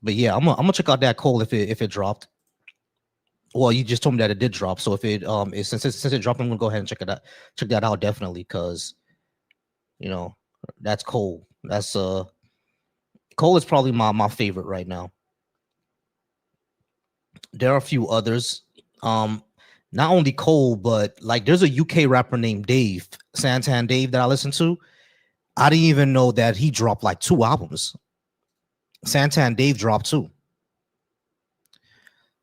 But yeah, I'm gonna check out that Cole if it dropped. Well, you just told me that it did drop. So if since it dropped, I'm gonna go ahead and check that out definitely because you know that's Cole. That's Cole is probably my favorite right now. There are a few others. Um, Not only Cole, but like there's a UK rapper named Dave Santan Dave that I listen to. I didn't even know that he dropped like 2 albums. Santan Dave dropped 2.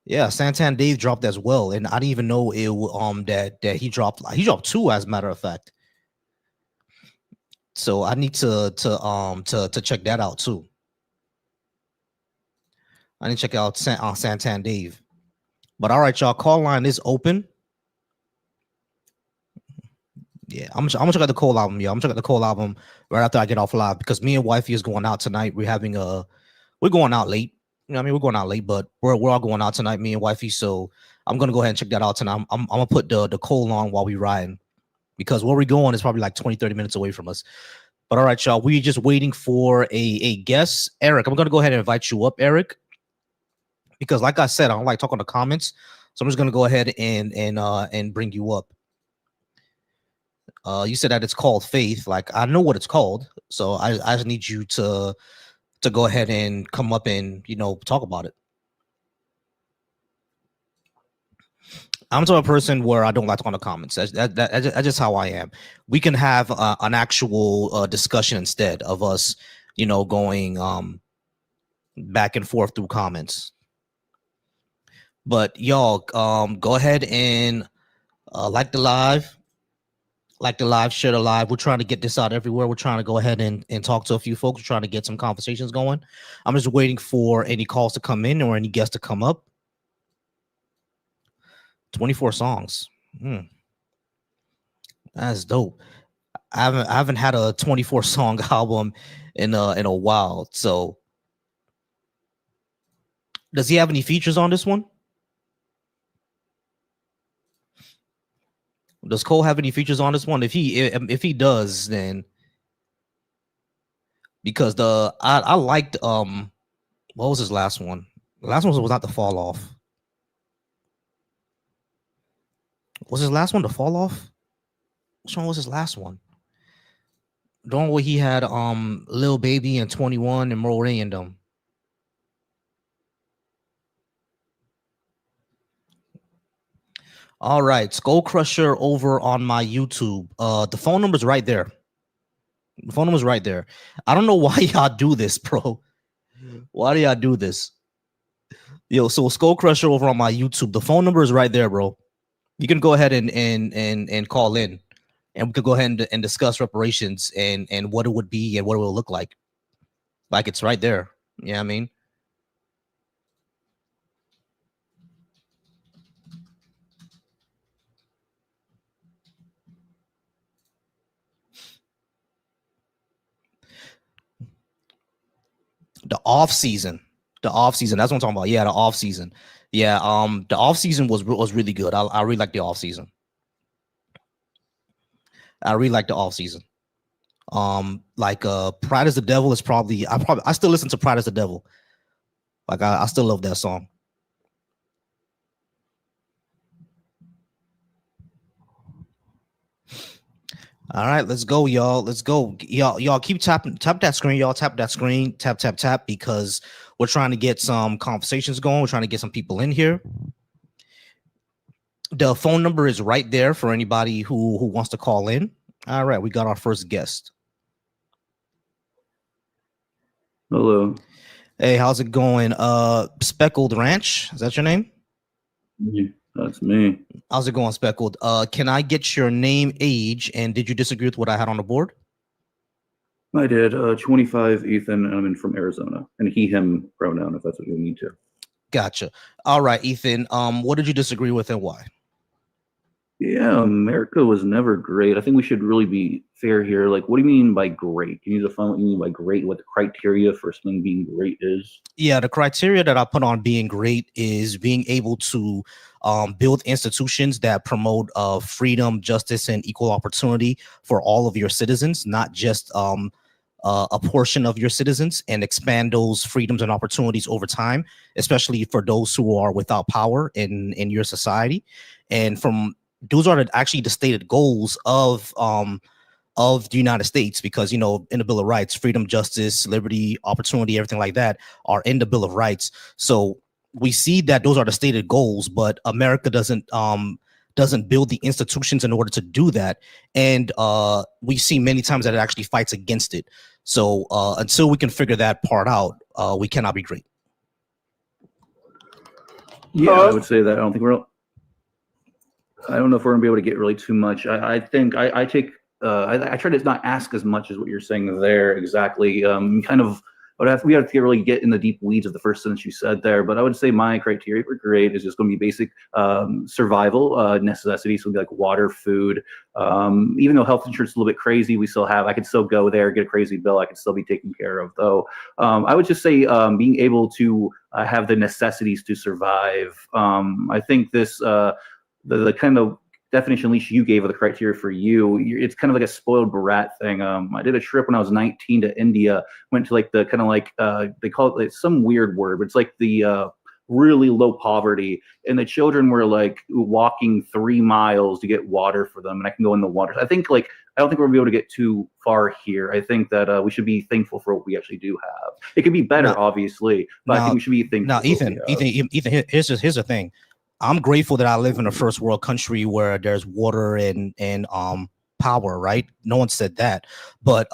Yeah, Santan Dave dropped as well, and I didn't even know that he dropped 2 as a matter of fact. So I need to check that out too. I need to check out Santan Dave. But all right, y'all, call line is open. Yeah, I'm gonna check out the Cole album. Yeah, I'm gonna check out the Cole album right after I get off live because me and wifey is going out tonight. We're going out late. You know what I mean? We're going out late, but we're all going out tonight, me and wifey. So I'm gonna go ahead and check that out tonight. I'm gonna put the Cole on while we riding because where we're going is probably like 20-30 minutes away from us. But all right, y'all, we're just waiting for a guest. Eric, I'm gonna go ahead and invite you up, Eric, because like I said, I don't like talking to comments, so I'm just gonna go ahead and bring you up. You said that it's called Faith. Like I know what it's called, so I just need you to go ahead and come up and talk about it. I'm the type of person where I don't like to talk on the comments. That's just how I am. We can have an actual discussion instead of us, going back and forth through comments. But y'all, go ahead and like the live, share the live. We're trying to get this out everywhere. We're trying to go ahead and talk to a few folks. We're trying to get some conversations going. I'm just waiting for any calls to come in or any guests to come up. 24 songs. That's dope. I haven't had a 24 song album in a while. So does he have any features on this one? Does Cole have any features on this one? If he does, then because I liked what was his last one? The last one was not The Fall Off. Was his last one The Fall Off? Which one was his last one? The one where he had Lil Baby and 21 and Mo Ray and them. All right, Skull Crusher over on my YouTube. The phone number's right there. The phone number's right there. I don't know why y'all do this, bro. Why do y'all do this? Yo, so Skull Crusher over on my YouTube. The phone number is right there, bro. You can go ahead and call in, and we could go ahead and discuss reparations and what it would be and what it will look like. Like it's right there. You know what I mean? The off season. That's what I'm talking about. Yeah, the off season. Yeah, the off season was really good. I really like the off season. I really like the off season. Like Pride as the Devil is I still listen to Pride as the Devil. Like I still love that song. All right, let's go, y'all. Let's go. Y'all keep tap that screen, y'all. Tap that screen, tap, because we're trying to get some conversations going. We're trying to get some people in here. The phone number is right there for anybody who wants to call in. All right, we got our first guest. Hello. Hey, how's it going? Speckled Ranch, is that your name? Yeah, that's me. How's it going, Speckled? Can I get your name, age, and did you disagree with what I had on the board? I did. 25, Ethan, and I'm from Arizona. And he, him pronoun, if that's what you need to. Gotcha. All right, Ethan. What did you disagree with and why? Yeah, America was never great. I think we should really be fair here. Like, what do you mean by great? Can you define what you mean by great? What the criteria for something being great is? Yeah, the criteria that I put on being great is being able to build institutions that promote freedom, justice, and equal opportunity for all of your citizens, not just a portion of your citizens and expand those freedoms and opportunities over time, especially for those who are without power in your society. And from those are actually the stated goals of the United States, because, you know, in the Bill of Rights, freedom, justice, liberty, opportunity, everything like that are in the Bill of Rights. So we see that those are the stated goals, but America doesn't build the institutions in order to do that. And we see many times that it actually fights against it. So until we can figure that part out, we cannot be great. Yeah, I would say that. I don't know if we're gonna be able to get really too much. I think I take I try to not ask as much as what you're saying there exactly. We have to really get in the deep weeds of the first sentence you said there, but I would say my criteria for great is just going to be basic survival necessities, so like water, food. Even though health insurance is a little bit crazy, I could still go there, get a crazy bill, I could still be taken care of though. I would just say being able to have the necessities to survive. I think this, the kind of definition at least you gave of the criteria for it's kind of like a spoiled brat thing. I did a trip when I was 19 to India, went to like the kind of like they call it like some weird word, but it's like the really low poverty, and the children were like walking 3 miles to get water for them, and I can go in the water. I don't think we're gonna be able to get too far here. I think that we should be thankful for what we actually do have. It could be better, obviously, but I think we should be thankful. Now, Ethan, here's the thing. I'm grateful that I live in a first world country where there's water and power, right? No one said that, but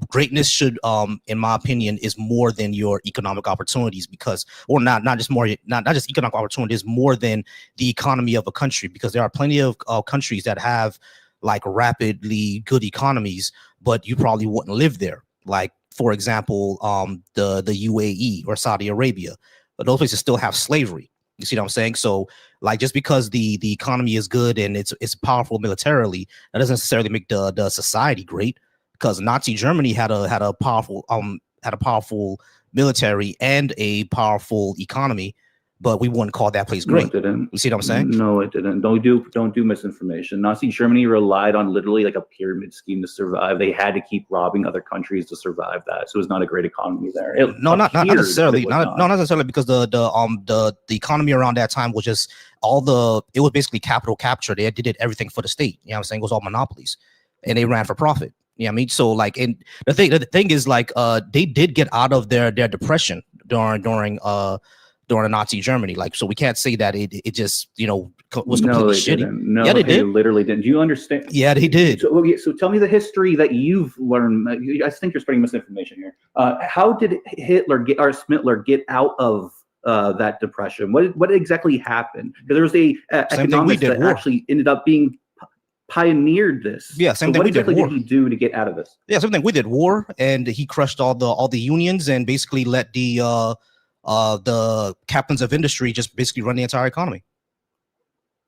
greatness should, in my opinion, is more than your economic opportunities, because, or not just economic opportunities, more than the economy of a country, because there are plenty of countries that have like rapidly good economies, but you probably wouldn't live there. Like, for example, the UAE or Saudi Arabia, but those places still have slavery. You see what I'm saying? So, like, just because the economy is good and it's powerful militarily, that doesn't necessarily make the society great. Because Nazi Germany had a powerful military and a powerful economy, but we wouldn't call that place great. No, it didn't. You see what I'm saying? No, it didn't. Don't do misinformation. Nazi Germany relied on literally like a pyramid scheme to survive. They had to keep robbing other countries to survive that. So it was not a great economy there. Not necessarily. Not necessarily, because the economy around that time was just it was basically capital capture. They did everything for the state. You know what I'm saying? It was all monopolies, and they ran for profit. You know what I mean? So like, and the thing is, like, they did get out of their depression during the Nazi Germany. Like, so we can't say that it just, you know, was completely shitty. Didn't. No, yeah, they did. Literally didn't. Do you understand? Yeah, they did. So tell me the history that you've learned. I think you're spreading misinformation here. How did Smittler get out of that depression? What exactly happened? Because there was a economist that actually ended up being pioneered this. Yeah, same thing we did. What exactly did he do to get out of this? Yeah, same thing we did. War, and he crushed all the unions and basically let the captains of industry just basically run the entire economy.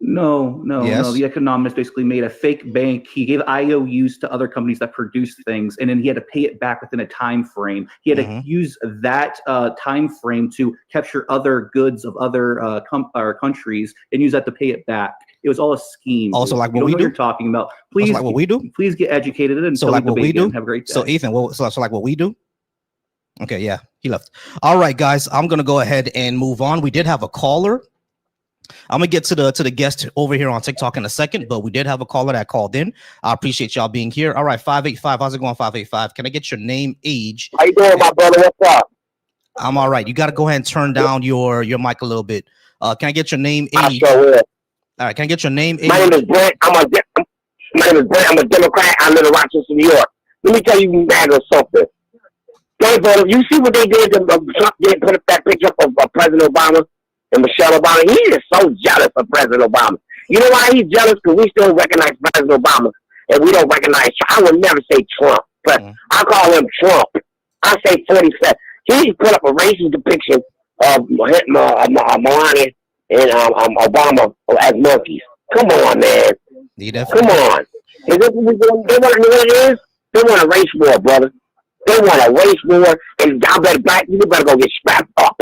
No. The economist basically made a fake bank. He gave IOUs to other companies that produced things, and then he had to pay it back within a time frame. He had to use that time frame to capture other goods of other countries and use that to pay it back. It was all a scheme. Also, like what we do. You're talking about. Please, like what we do. Please get educated and so like what we do. Have a great day. So Ethan, so like what we do. Okay, yeah, he left. All right, guys, I'm gonna go ahead and move on. We did have a caller. I'm gonna get to the guest over here on TikTok in a second, but we did have a caller that called in. I appreciate y'all being here. All right, 585. How's it going, 585? Can I get your name, age? How you doing, my brother? What's up? I'm all right. You got to go ahead and turn down your mic a little bit. Can I get your name, age? I sure will. All right, can I get your name, age? My name is Brent. I'm a Democrat. I live in Rochester, New York. Let me tell you, matter something. You see what they did to Trump? Did put up that picture of President Obama and Michelle Obama. He is so jealous of President Obama. You know why he's jealous? Because we still recognize President Obama, and we don't recognize. I would never say Trump, but I call him Trump. I say 47. He put up a racist depiction of Melania and Obama as monkeys. Come on, man. Come on. Is this what it is? They want a race war, brother. They want a race war, and y'all black people better go get strapped up.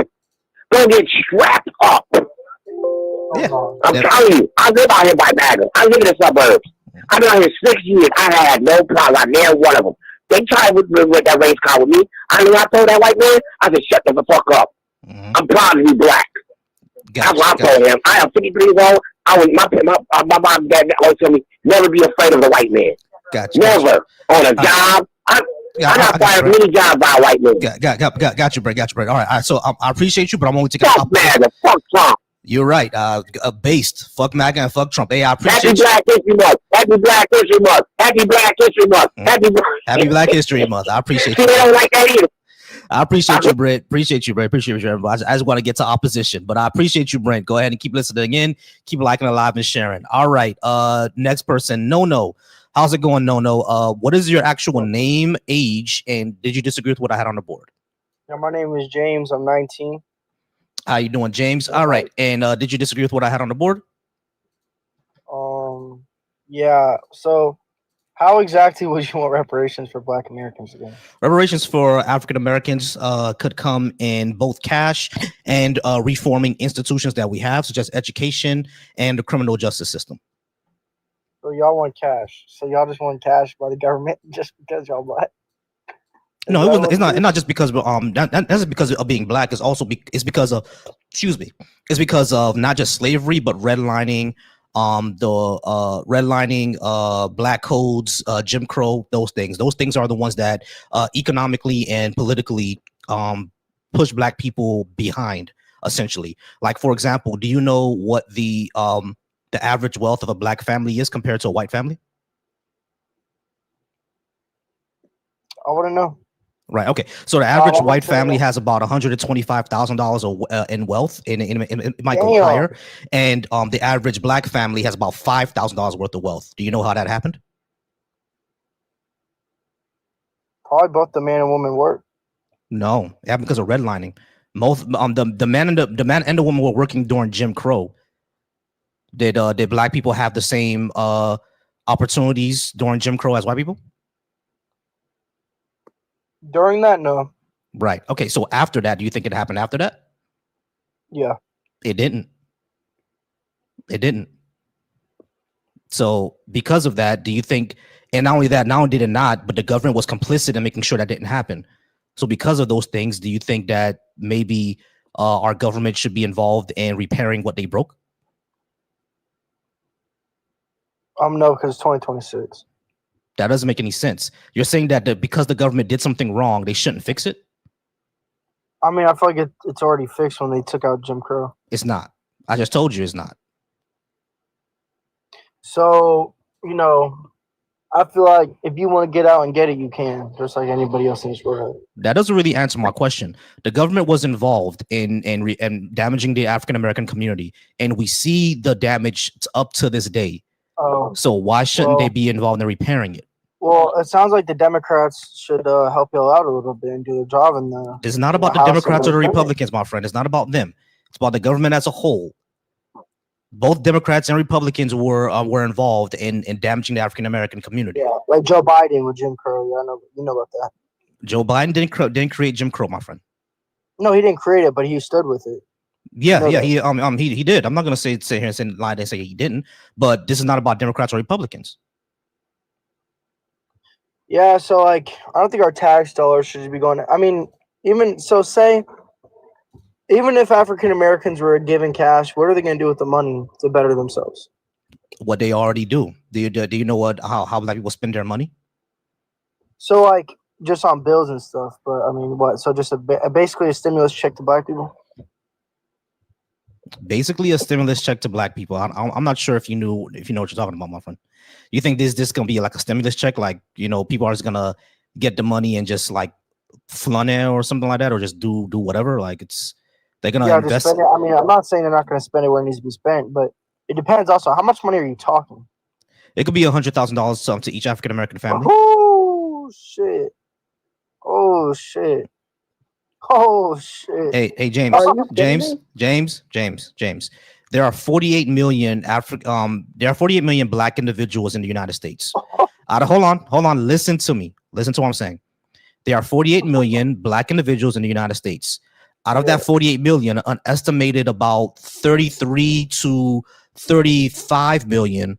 Go get strapped up. Yeah, I'm telling you, I live out here by Bagel. I live in the suburbs. I've been out here 6 years. I had no problem. I nailed one of them. They tried with that race car with me. I knew I told that white man, I said, shut the fuck up. Mm-hmm. I'm proud to be black. That's what I told him. I am 53 years old. My mom dad always told me, never be afraid of the white man. Never. On a job. I got fired many jobs by a white man. Got you, Brett. All right. So I appreciate you, but I'm only taking fuck MAGA, fuck Trump. You're right. Based. Fuck MAGA and fuck Trump. Hey, I appreciate Happy Black History Month. Happy Black History Month. Happy Black History Month. Happy Black History Month. I appreciate you. They don't like that either. I appreciate you, Brent. Appreciate you, Brent. I just want to get to opposition, but I appreciate you, Brent. Go ahead and keep listening in. Keep liking, alive, and sharing. All right. Next person, No. How's it going, No? What is your actual name, age, and did you disagree with what I had on the board? Yeah, my name is James. I'm 19. How you doing, James? All right. And did you disagree with what I had on the board? Yeah. So, how exactly would you want reparations for Black Americans again? Reparations for African Americans could come in both cash and reforming institutions that we have, such as education and the criminal justice system. So y'all want cash. So y'all just want cash by the government just because y'all black. No, it's not just because that's because of being black. It's also it's because of it's because of not just slavery but redlining, black codes, Jim Crow, those things are the ones that economically and politically push black people behind, essentially. Like, for example, do you know what the average wealth of a black family is compared to a white family? I want to know. Right. Okay. So the average white family has about $125,000 in wealth, and it might go higher. And the average black family has about $5,000 worth of wealth. Do you know how that happened? Probably both the man and woman work. No, it happened because of redlining. Most the man and the woman were working during Jim Crow. Did black people have the same opportunities during Jim Crow as white people? During that, no. Right. Okay. So after that, do you think it happened after that? Yeah. It didn't. So because of that, do you think, and not only that, not only did it not, but the government was complicit in making sure that didn't happen. So because of those things, do you think that maybe our government should be involved in repairing what they broke? No, because 2026. That doesn't make any sense. You're saying that because the government did something wrong, they shouldn't fix it? I mean, I feel like it's already fixed when they took out Jim Crow. It's not. I just told you it's not. So, I feel like if you want to get out and get it, you can, just like anybody else in this world. That doesn't really answer my question. The government was involved in damaging the African American community, and we see the damage up to this day. So why shouldn't they be involved in repairing it? Well, it sounds like the Democrats should help you out a little bit and do their job in the. It's not about the Democrats or the Republicans, my friend. It's not about them. It's about the government as a whole. Both Democrats and Republicans were involved in damaging the African American community. Yeah, like Joe Biden with Jim Crow. Yeah, I know, you know about that. Joe Biden didn't create Jim Crow, my friend. No, he didn't create it, but he stood with it. Yeah, he did. I'm not gonna sit here and lie and say he didn't, but this is not about Democrats or Republicans. Yeah, so like I don't think our tax dollars should be going. I mean, even if African Americans were given cash, what are they gonna do with the money to better themselves? What they already do. Do you know how black people spend their money? So like just on bills and stuff, but I mean, what? So just basically a stimulus check to black people. Basically a stimulus check to black people. I'm not sure if you know what you're talking about, my friend. You think this gonna be like a stimulus check, like people are just gonna get the money and just like flaunt it or something like that, or just do whatever? Like they're gonna invest. Spend it. I mean, I'm not saying they're not gonna spend it where it needs to be spent, but it depends also. How much money are you talking? It could be $100,000 to each African American family. Oh shit! Oh shit! Oh shit! Hey, James. There are 48 million black individuals in the United States. Hold on. Listen to me. Listen to what I'm saying. There are 48 million black individuals in the United States. Out of that 48 million, an estimated about 33 to 35 million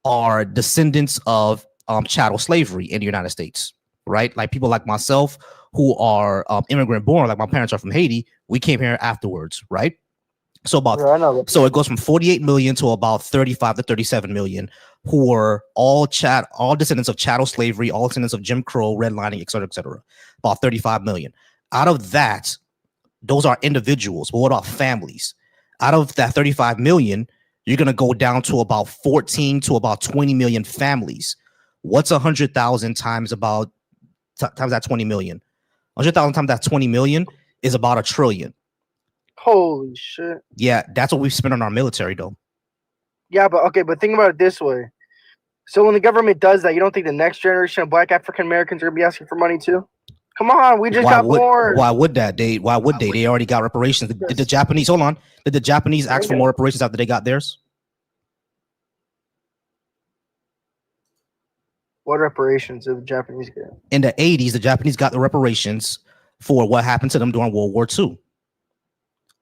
are descendants of chattel slavery in the United States. right? Like people like myself who are immigrant born, like my parents are from Haiti. We came here afterwards, right? So so it goes from 48 million to about 35 to 37 million, who were all descendants of chattel slavery, all descendants of Jim Crow, redlining, et cetera, et cetera. About 35 million. Out of that, those are individuals. But what about families? Out of that 35 million, you're going to go down to about 14 to about 20 million families. What's 100,000 times that 20 million? 100,000 times that 20 million is about $1 trillion. Holy shit. Yeah, that's what we've spent on our military, though. Yeah, but think about it this way. So when the government does that, you don't think the next generation of Black African Americans are going to be asking for money too? Come on, we just got born. Why would that? Why would they? They already got reparations. Did the Japanese, hold on, did the Japanese ask for more reparations after they got theirs? What reparations did the Japanese get? In the 80s, the Japanese got the reparations for what happened to them during World War II.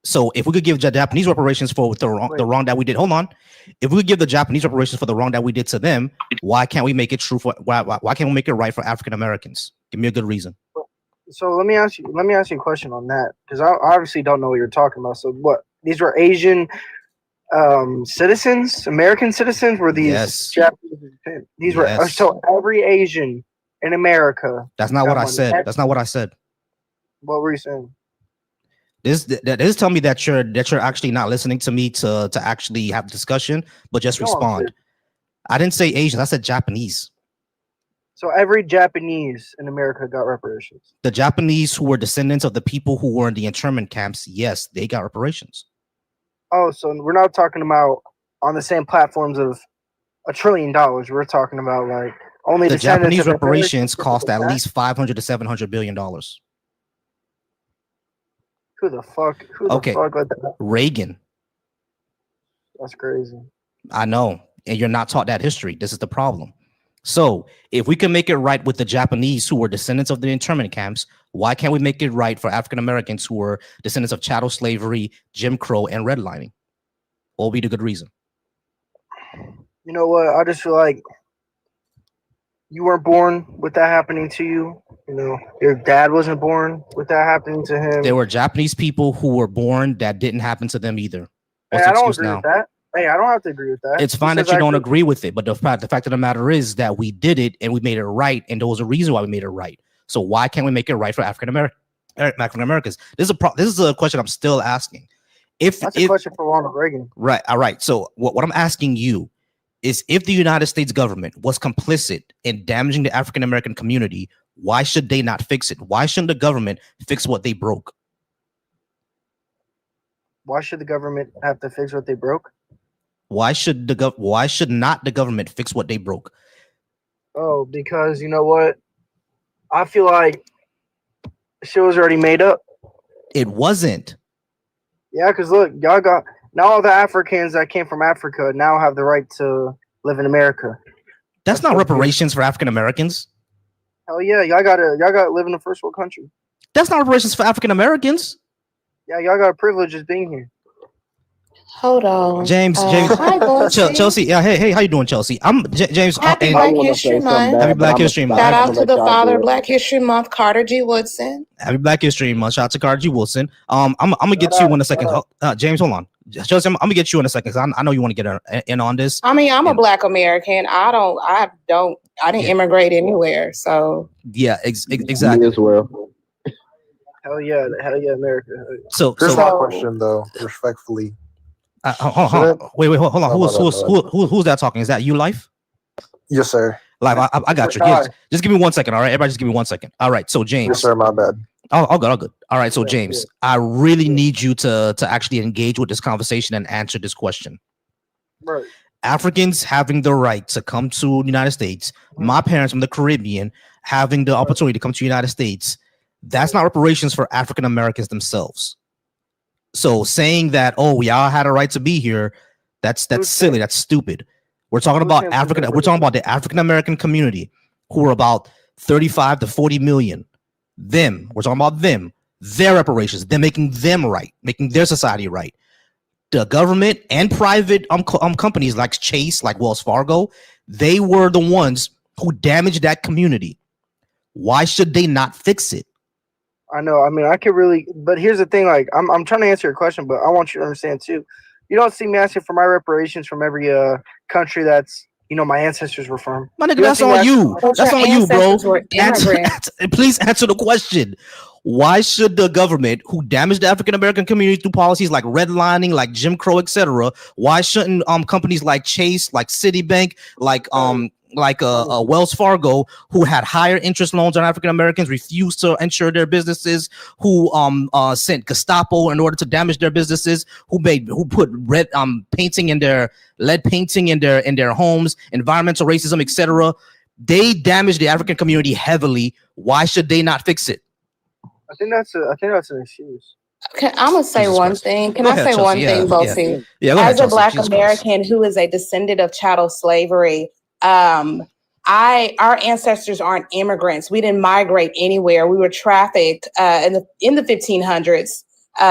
So if we could give the Japanese reparations for the wrong that we did, hold on. If we could give the Japanese reparations for the wrong that we did to them, why can't we make it true for why can't we make it right for African Americans? Give me a good reason. So let me ask you a question on that, because I obviously don't know what you're talking about. So what? These were Asian citizens, American citizens? Were these Japanese? These were so every Asian in America. That's not what I said. That's not what I said. What were you saying? This tell me that you're actually not listening to me to actually have a discussion, but just respond. I didn't say Asians. I said Japanese. So every Japanese in America got reparations. The Japanese who were descendants of the people who were in the internment camps, yes, they got reparations. Oh, so we're not talking about on the same platforms of $1 trillion. We're talking about like only the Japanese reparations cost at least $500 to $700 billion. Who the fuck? The fuck let that? Reagan. That's crazy. I know, and you're not taught that history. This is the problem. So if we can make it right with the Japanese who were descendants of the internment camps, why can't we make it right for African Americans who were descendants of chattel slavery, Jim Crow, and redlining? What will be the good reason? You know what? I just feel like you weren't born with that happening to you. You know, your dad wasn't born with that happening to him. There were Japanese people who were born that didn't happen to them either. Hey, I don't agree with that. Hey, I don't have to agree with that. It's fine that you don't agree with it, but the fact of the matter is that we did it and we made it right, and there was a reason why we made it right. So why can't we make it right for African Americans? This is a question I'm still asking. That's a question for Ronald Reagan. Right. All right. So what I'm asking you is, if the United States government was complicit in damaging the African American community, why should they not fix it? Why shouldn't the government fix what they broke? Why should the government have to fix what they broke? Why should not the government fix what they broke? Oh, because you know what? I feel like shit was already made up. It wasn't. Yeah, because look, y'all got now all the Africans that came from Africa now have the right to live in America. That's not reparations for African Americans. Hell yeah, y'all gotta live in a first world country. That's not reparations for African Americans. Yeah, y'all got a privilege just being here. Hold on, James. Hi, Volcy. Chelsea. Yeah, hey, how you doing, Chelsea? I'm James. Happy Black History Month. Happy Black History Month. Shout out to the father of Black History Month, Carter G. Woodson. Happy Black History Month. Shout out to Carter G. Woodson. I'm gonna get you in a second. James, hold on. Chelsea, I'm gonna get you in a second because I know you want to get in on this. I mean, I'm a Black American. I didn't immigrate anywhere. So yeah, exactly. as well. Hell yeah, America. So here's my question though, respectfully. Hold on. Wait, hold on. Who's that talking? Is that you, Life? Yes, sir. Life, I got you. Just give me 1 second, all right? Everybody, just give me 1 second. All right, so James. Yes, sir. My bad. All good. All right, so James, I really need you to actually engage with this conversation and answer this question. Right. Africans having the right to come to the United States, my parents from the Caribbean having the opportunity to come to the United States, that's not reparations for African Americans themselves. So saying that, oh, y'all had a right to be here, that's silly, that's stupid. We're talking about African. We're talking about the African American community, who are about 35 to 40 million. We're talking about them, their reparations, them making them right, making their society right. The government and private companies like Chase, like Wells Fargo, they were the ones who damaged that community. Why should they not fix it? I know. I mean, I could really, but here's the thing. Like, I'm trying to answer your question, but I want you to understand too. You don't see me asking for my reparations from every country that's my ancestors were from. My nigga, that's on you. That's on you, bro. Please answer the question. Why should the government, who damaged the African American community through policies like redlining, like Jim Crow, etc., why shouldn't companies like Chase, like Citibank, like Wells Fargo, who had higher interest loans on African Americans, refuse to insure their businesses, who sent Gestapo in order to damage their businesses, who put red painting in their lead painting in their homes, environmental racism, etc. They damaged the African community heavily. Why should they not fix it? I think that's an excuse. Okay, I'm gonna say one thing. Can I say one thing, Volcy? Yeah, as a Black American who is a descendant of chattel slavery, our ancestors aren't immigrants. We didn't migrate anywhere. We were trafficked in the 1500s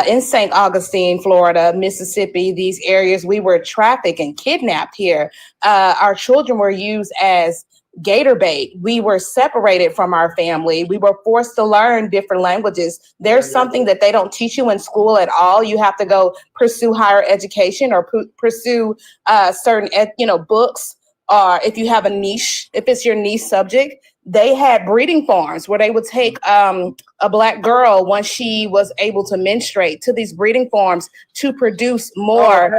in St. Augustine, Florida, Mississippi. These areas we were trafficked and kidnapped here. Our children were used as gator bait. We were separated from our family. We were forced to learn different languages. There's something that they don't teach you in school at all. You have to go pursue higher education or pursue certain books. If you have a niche, if it's your niche subject. They had breeding farms where they would take a Black girl once she was able to menstruate to these breeding farms to produce more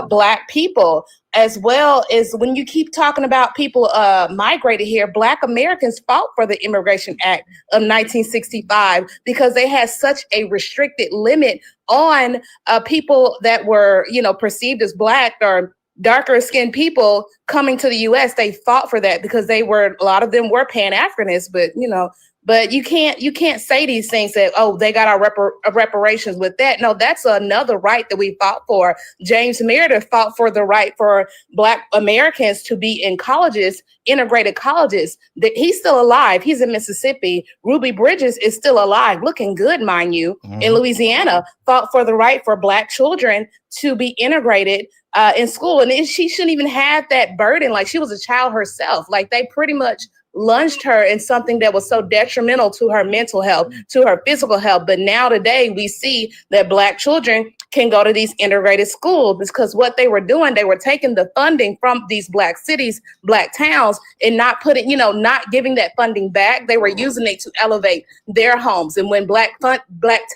Black people. As well as when you keep talking about people migrated here, Black Americans fought for the Immigration Act of 1965 because they had such a restricted limit on people that were, perceived as Black or darker skinned people coming to the U.S. They fought for that because a lot of them were Pan-Africanists, but you can't say these things that, they got our reparations with that. No, that's another right that we fought for. James Meredith fought for the right for Black Americans to be in colleges, integrated colleges. He's still alive. He's in Mississippi. Ruby Bridges is still alive, looking good, mind you, in Louisiana, fought for the right for Black children to be integrated in school. And she shouldn't even have that burden. Like, she was a child herself. Like, they pretty much lunged her in something that was so detrimental to her mental health, to her physical health. But now today we see that Black children can go to these integrated schools because what they were doing, they were taking the funding from these Black cities, Black towns, and not not giving that funding back. They were using it to elevate their homes. And when Black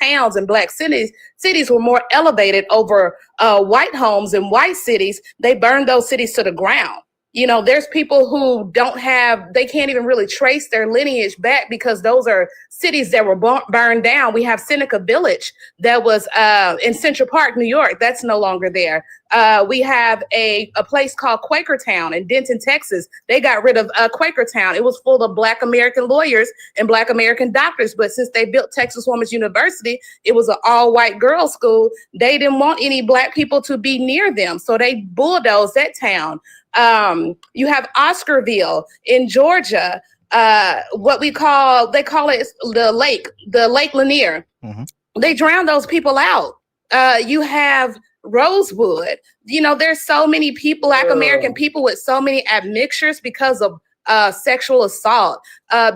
towns and Black cities were more elevated over white homes and white cities, they burned those cities to the ground. There's people who they can't even really trace their lineage back because those are cities that were burned down. We have Seneca Village that was in Central Park, New York. That's no longer there. We have a place called Quakertown in Denton, Texas. They got rid of Quakertown. It was full of Black American lawyers and Black American doctors. But since they built Texas Women's University, it was an all-white girls' school. They didn't want any Black people to be near them. So they bulldozed that town. You have Oscarville in Georgia, they call it the Lake Lanier. Mm-hmm. They drowned those people out. You have Rosewood. There's so many people, Black American people with so many admixtures because of sexual assault,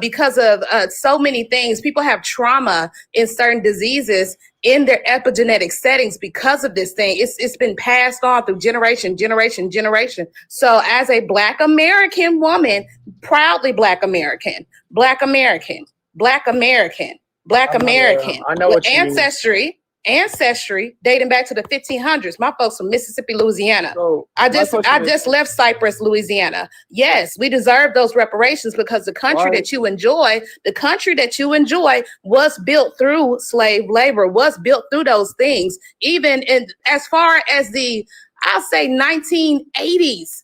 because of so many things. People have trauma in certain diseases in their epigenetic settings because of this thing. It's been passed on through generation. So as a Black American woman, proudly Black American, I know with ancestry dating back to the 1500s. My folks from Mississippi, Louisiana. So I just left Cyprus, Louisiana. Yes, we deserve those reparations because the country that you enjoy was built through slave labor, was built through those things. Even as far as I'll say 1980s,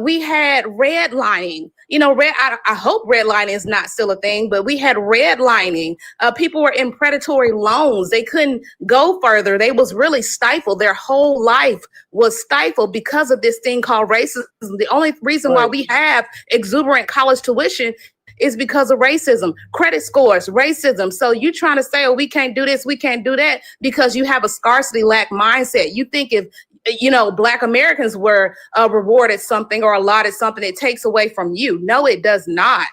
we had redlining. I hope redlining is not still a thing, but we had redlining. People were in predatory loans. They couldn't go further. They was really stifled. Their whole life was stifled because of this thing called racism. The only reason why we have exuberant college tuition is because of racism, credit scores, racism. So you trying to say, we can't do this, we can't do that because you have a scarcity lack mindset. You think if Black Americans were rewarded something or allotted something, it takes away from you. No, it does not.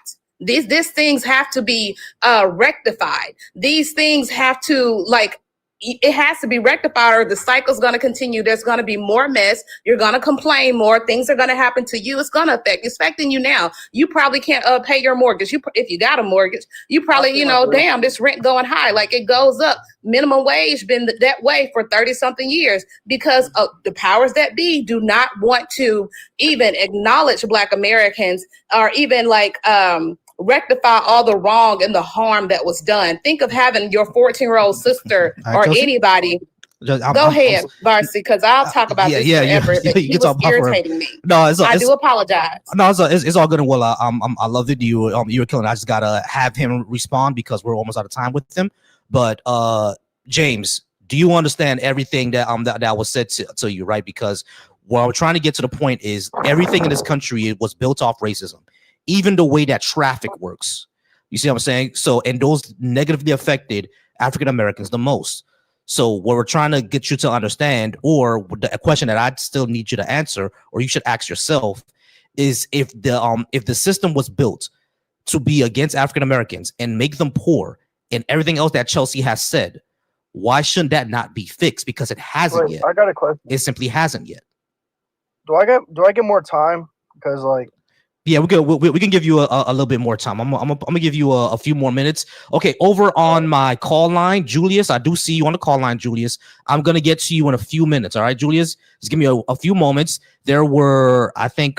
These things have to be rectified. These things have to it has to be rectified, or the cycle's going to continue. There's going to be more mess. You're going to complain more. Things are going to happen to you. It's going to it's affecting you now. You probably can't pay your mortgage. If you got a mortgage, you probably, damn, this rent going high. Like, it goes up. Minimum wage been that way for 30 something years because of the powers that be do not want to even acknowledge Black Americans, or even rectify all the wrong and the harm that was done. Think of having your 14-year-old sister or anybody. Go ahead, Volcy, because I'll talk about this forever. He was irritating me. No, I do apologize. No, it's all good and well. I love it. You were killing it. I just gotta have him respond because we're almost out of time with him. But James, do you understand everything that was said to you, right? Because what we're trying to get to the point is everything in this country was built off racism. Even the way that traffic works. You see what I'm saying? So, and those negatively affected African Americans the most. So what we're trying to get you to understand, or a question that I still need you to answer, or you should ask yourself, is if the system was built to be against African Americans and make them poor and everything else that Chelsea has said, why shouldn't that not be fixed? Because it hasn't yet. I got a question. It simply hasn't yet. Do I get more time? Because yeah, we can give you a little bit more time. I'm gonna give you a few more minutes. Okay, over on my call line, Julius, I do see you on the call line, Julius. I'm gonna get to you in a few minutes. All right, Julius, just give me a few moments. There was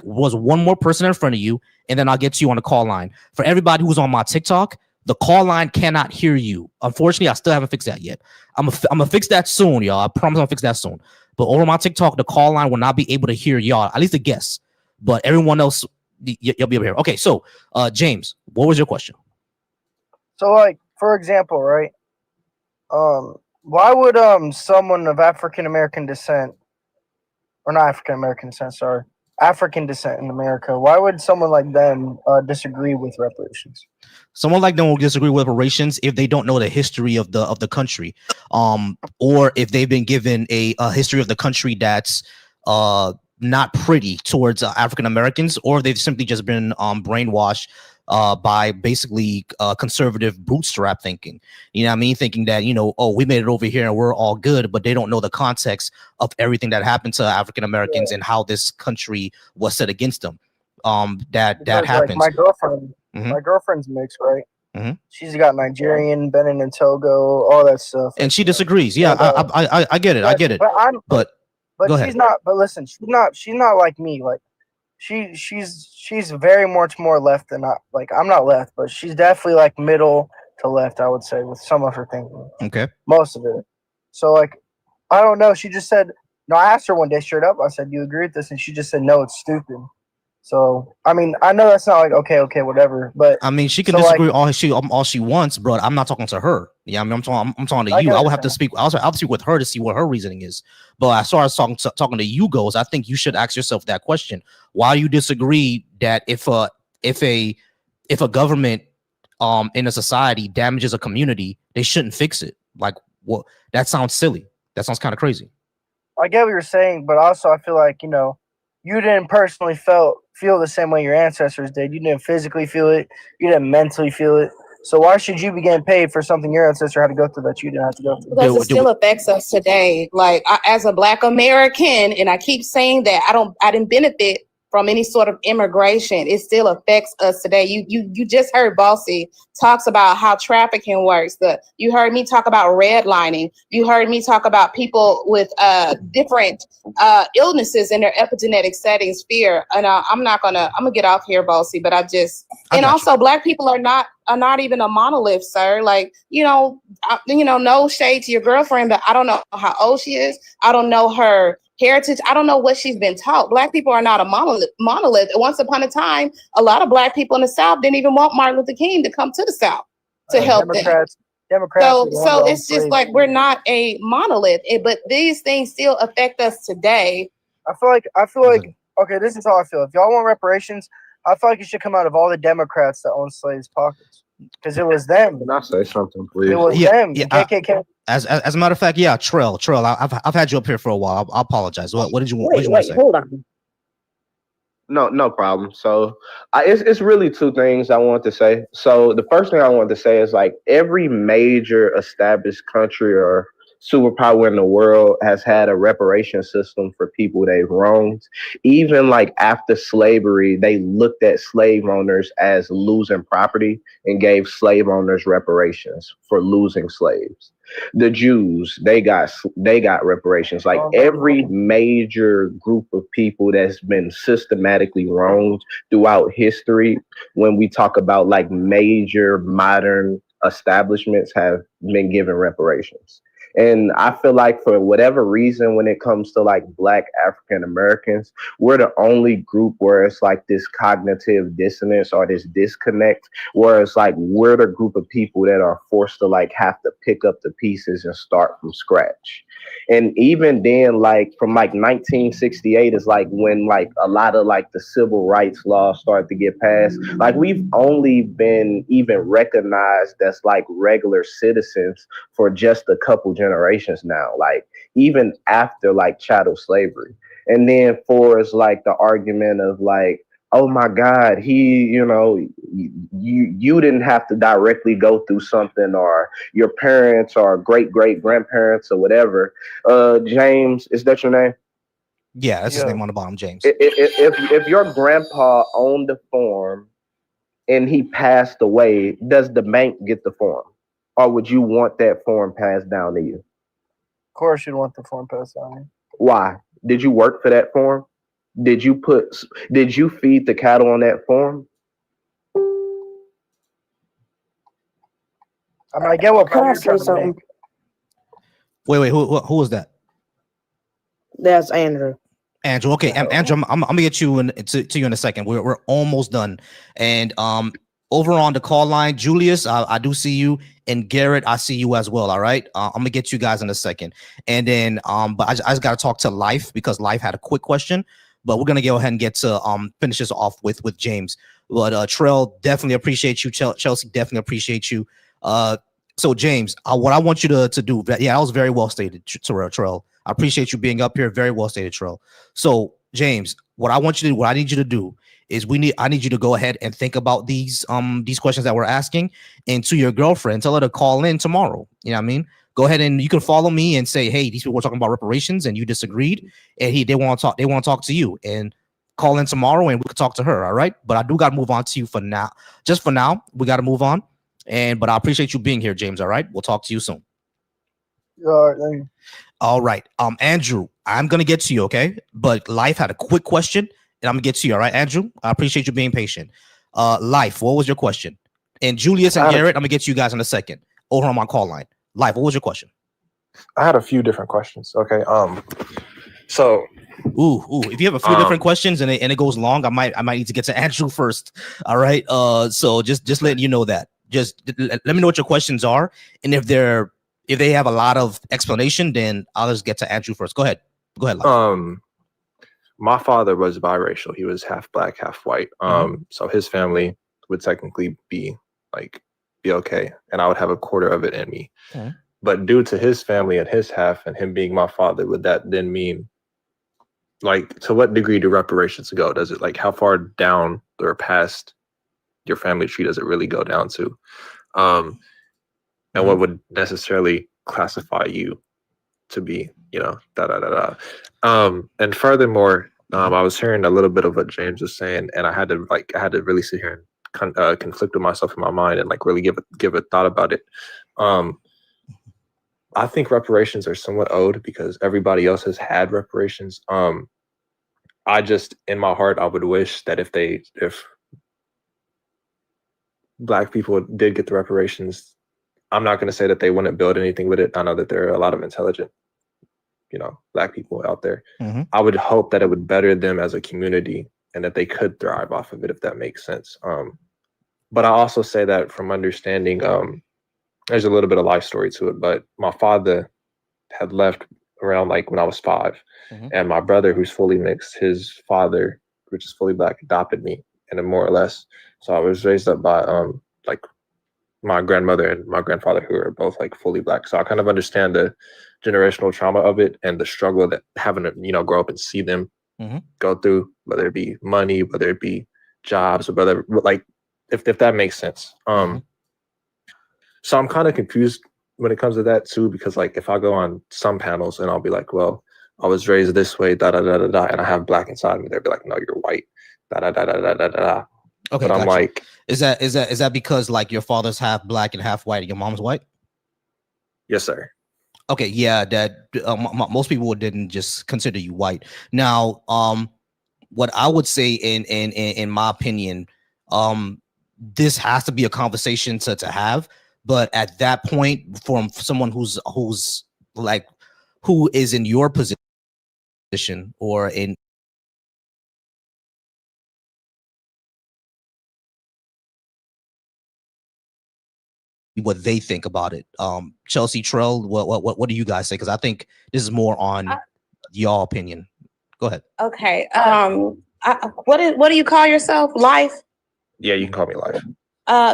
one more person in front of you, and then I'll get to you on the call line. For everybody who's on my TikTok, the call line cannot hear you. Unfortunately, I still haven't fixed that yet. I'm gonna fix that soon, y'all. I promise I'll fix that soon. But over my TikTok, the call line will not be able to hear y'all, at least the guests. But everyone else, you'll be able to hear. Okay, so James, what was your question? So, for example, right? Why would someone of African American descent, or not African American descent, sorry, African descent in America, why would someone like them disagree with reparations? Someone like them will disagree with reparations if they don't know the history of the country, or if they've been given a history of the country that's not pretty towards African Americans, or they've simply just been brainwashed by basically conservative bootstrap thinking. You know what I mean? Thinking that, we made it over here and we're all good, but they don't know the context of everything that happened to African Americans and how this country was set against them. That happens. My girlfriend's mixed, right? Mm-hmm. She's got Nigerian, Benin and Togo, all that stuff. And she disagrees. Yeah, I get it. I get it. But she's not. But listen, she's not like me. Like she's very much more left than I. Like, I'm not left, but she's definitely like middle to left, I would say, with some of her thinking. Okay. Most of it. So I don't know. She just said no. I asked her one day straight up. I said, "Do you agree with this?" And she just said, "No, it's stupid." So, I mean, I know that's not like, okay, whatever. But I mean, she can disagree all she wants, but I'm not talking to her. Yeah, I mean, I'm talking to you. I would have to speak. I'll speak with her to see what her reasoning is. But as far as talking to you goes, I think you should ask yourself that question: why you disagree that if a government in a society damages a community, they shouldn't fix it? Like, what? That sounds silly. That sounds kind of crazy. I get what you're saying, but also I feel like, you didn't personally feel the same way your ancestors did. You didn't physically feel it. You didn't mentally feel it. So why should you be getting paid for something your ancestor had to go through that you didn't have to go through? Because it still affects us today. Like, as a Black American, and I keep saying that I didn't benefit from any sort of immigration. It still affects us today. You just heard Volcy talks about how trafficking works. You heard me talk about redlining. You heard me talk about people with different illnesses in their epigenetic settings, fear. And I'm gonna get off here, Volcy, but also Black people are not even a monolith, sir. Like, no shade to your girlfriend, but I don't know how old she is. I don't know her heritage. I don't know what she's been taught. Black people are not a monolith. Once upon a time, a lot of Black people in the South didn't even want Martin Luther King to come to the South to help Democrats. So it's just like we're not a monolith, but these things still affect us today. I feel like okay, this is how I feel. If y'all want reparations, I feel like it should come out of all the Democrats that own slaves' pockets, because it was them. Can I say something, please? It was them. Yeah, KKK. As a matter of fact, yeah, Trill, I've had you up here for a while. I apologize. What did you want to say? Hold on. No problem. So it's really two things I want to say. So the first thing I want to say is like every major established country or superpower in the world has had a reparation system for people they've wronged. Even like after slavery, they looked at slave owners as losing property and gave slave owners reparations for losing slaves. The Jews, they got reparations. Like every major group of people that's been systematically wronged throughout history, when we talk about like major modern establishments have been given reparations. And I feel like for whatever reason, when it comes to like Black African Americans, we're the only group where it's like this cognitive dissonance or this disconnect, where it's like we're the group of people that are forced to like have to pick up the pieces and start from scratch. And even then, like from like 1968 is like when like a lot of like the civil rights laws started to get passed. Like we've only been even recognized as like regular citizens for just a couple generations now, like even after like chattel slavery. And then for is like the argument of like, oh my God, you didn't have to directly go through something, or your parents or great grandparents or whatever. James, is that your name? Yeah, that's his Yeah. name on the bottom, James. If your grandpa owned the farm and he passed away, does the bank get the farm? Or would you want that farm passed down to you? Of course, you'd want the form passed on. Why? Did you work for that farm? Did you feed the cattle on that farm? I mean, I get what Can point I you're say trying to something? make. Wait, who was that? That's Andrew. Andrew. Okay, Andrew, I'm gonna get you to you in a second. We're almost done. And over on the call line, Julius, I do see you, and Garrett, I see you as well. All right, I'm gonna get you guys in a second. And then but I just gotta talk to Life, because Life had a quick question. But we're gonna go ahead and get to finish this off with James. But Trell, definitely appreciate you. Chelsea, definitely appreciate you. So James, what I want you to do, yeah, that was very well stated, Trell. I appreciate you being up here. Very well stated, Trell. So James, what I need you to do is I need you to go ahead and think about these questions that we're asking, and to your girlfriend, tell her to call in tomorrow. You know what I mean? Go ahead and you can follow me and say, hey, these people were talking about reparations and you disagreed, and they want to talk to you, and call in tomorrow and we could talk to her. All right. But I do got to move on to you for now. Just for now, we got to move on. But I appreciate you being here, James. All right. We'll talk to you soon. All right. Andrew, I'm gonna get to you, okay? But Life had a quick question, and I'm gonna get to you. All right, Andrew. I appreciate you being patient. Life, what was your question? And Julius and Garrett, I'm gonna get to you guys in a second. Over on my call line. Life, what was your question? I had a few different questions. Okay. So if you have a few different questions and it goes long, I might need to get to Andrew first. All right. So just letting you know that. Just let me know what your questions are, and if they have a lot of explanation, then I'll just get to Andrew first. Go ahead. Life. My father was biracial. He was half Black, half white. So his family would technically be okay, and I would have a quarter of it in me. Okay. But due to his family and his half and him being my father, would that then mean, to what degree do reparations go? Does it how far down or past your family tree does it really go down to? And what would necessarily classify you to be, and furthermore, I was hearing a little bit of what James was saying, and I had to really sit here and conflict with myself in my mind and really give a thought about it. I think reparations are somewhat owed because everybody else has had reparations. I just, in my heart, I would wish that if Black people did get the reparations, I'm not going to say that they wouldn't build anything with it. I know that there are a lot of intelligent, Black people out there. I would hope that it would better them as a community and that they could thrive off of it, if that makes sense. But I also say that from understanding, there's a little bit of life story to it, but my father had left around when I was 5, and my brother, who's fully mixed, his father, which is fully Black, adopted me, and then more or less. So I was raised up by my grandmother and my grandfather, who are both fully Black. So I kind of understand the generational trauma of it and the struggle that having to grow up and see them go through, whether it be money, whether it be jobs, or whether like if that makes sense. So I'm kind of confused when it comes to that too, because like if I go on some panels and I'll be like, well, I was raised this way, da da da da da, and I have black inside me, they'll be like, no, you're white, da da da da da da da. Okay, but I'm like, is that because like your father's half black and half white and your mom's white? Yes, sir. Okay, yeah, that most people didn't just consider you white. Now, what I would say in my opinion, this has to be a conversation to have. But at that point, from someone who's like who is in your position or in what they think about it. Chelsea, Trell, what do you guys say? Because I think this is more on y'all opinion. Go ahead. Okay. What do you call yourself? Life? Yeah, you can call me Life.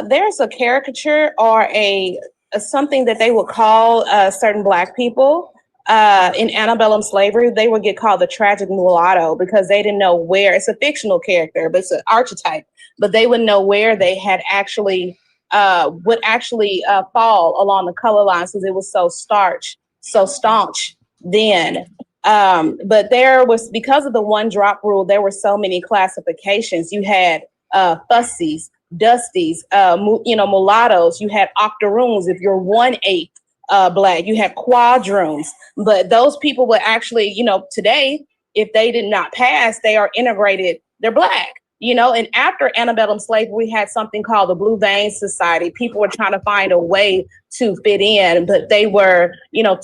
There's a caricature or a something that they would call certain black people in antebellum slavery. They would get called the tragic mulatto because they didn't know where. It's a fictional character, but it's an archetype. But they wouldn't know where they had actually would actually fall along the color lines because it was so staunch then. But there was, because of the one drop rule, there were so many classifications. You had fussies, dusties, mulattoes. You had octoroons. If you're 1/8 black, you had quadroons. But those people would actually, today, if they did not pass, they are integrated. They're black. And after antebellum slavery, we had something called the Blue Vein Society. People were trying to find a way to fit in, but they were,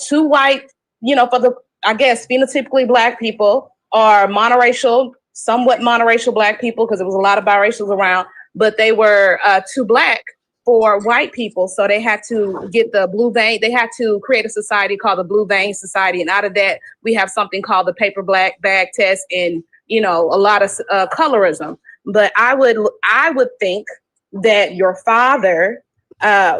too white, for the, I guess, phenotypically black people, or monoracial, somewhat monoracial black people, because there was a lot of biracials around, but they were too black for white people. So they had to get the blue vein. They had to create a society called the Blue Vein Society. And out of that, we have something called the paper black bag test and, a lot of colorism. But I would think that your father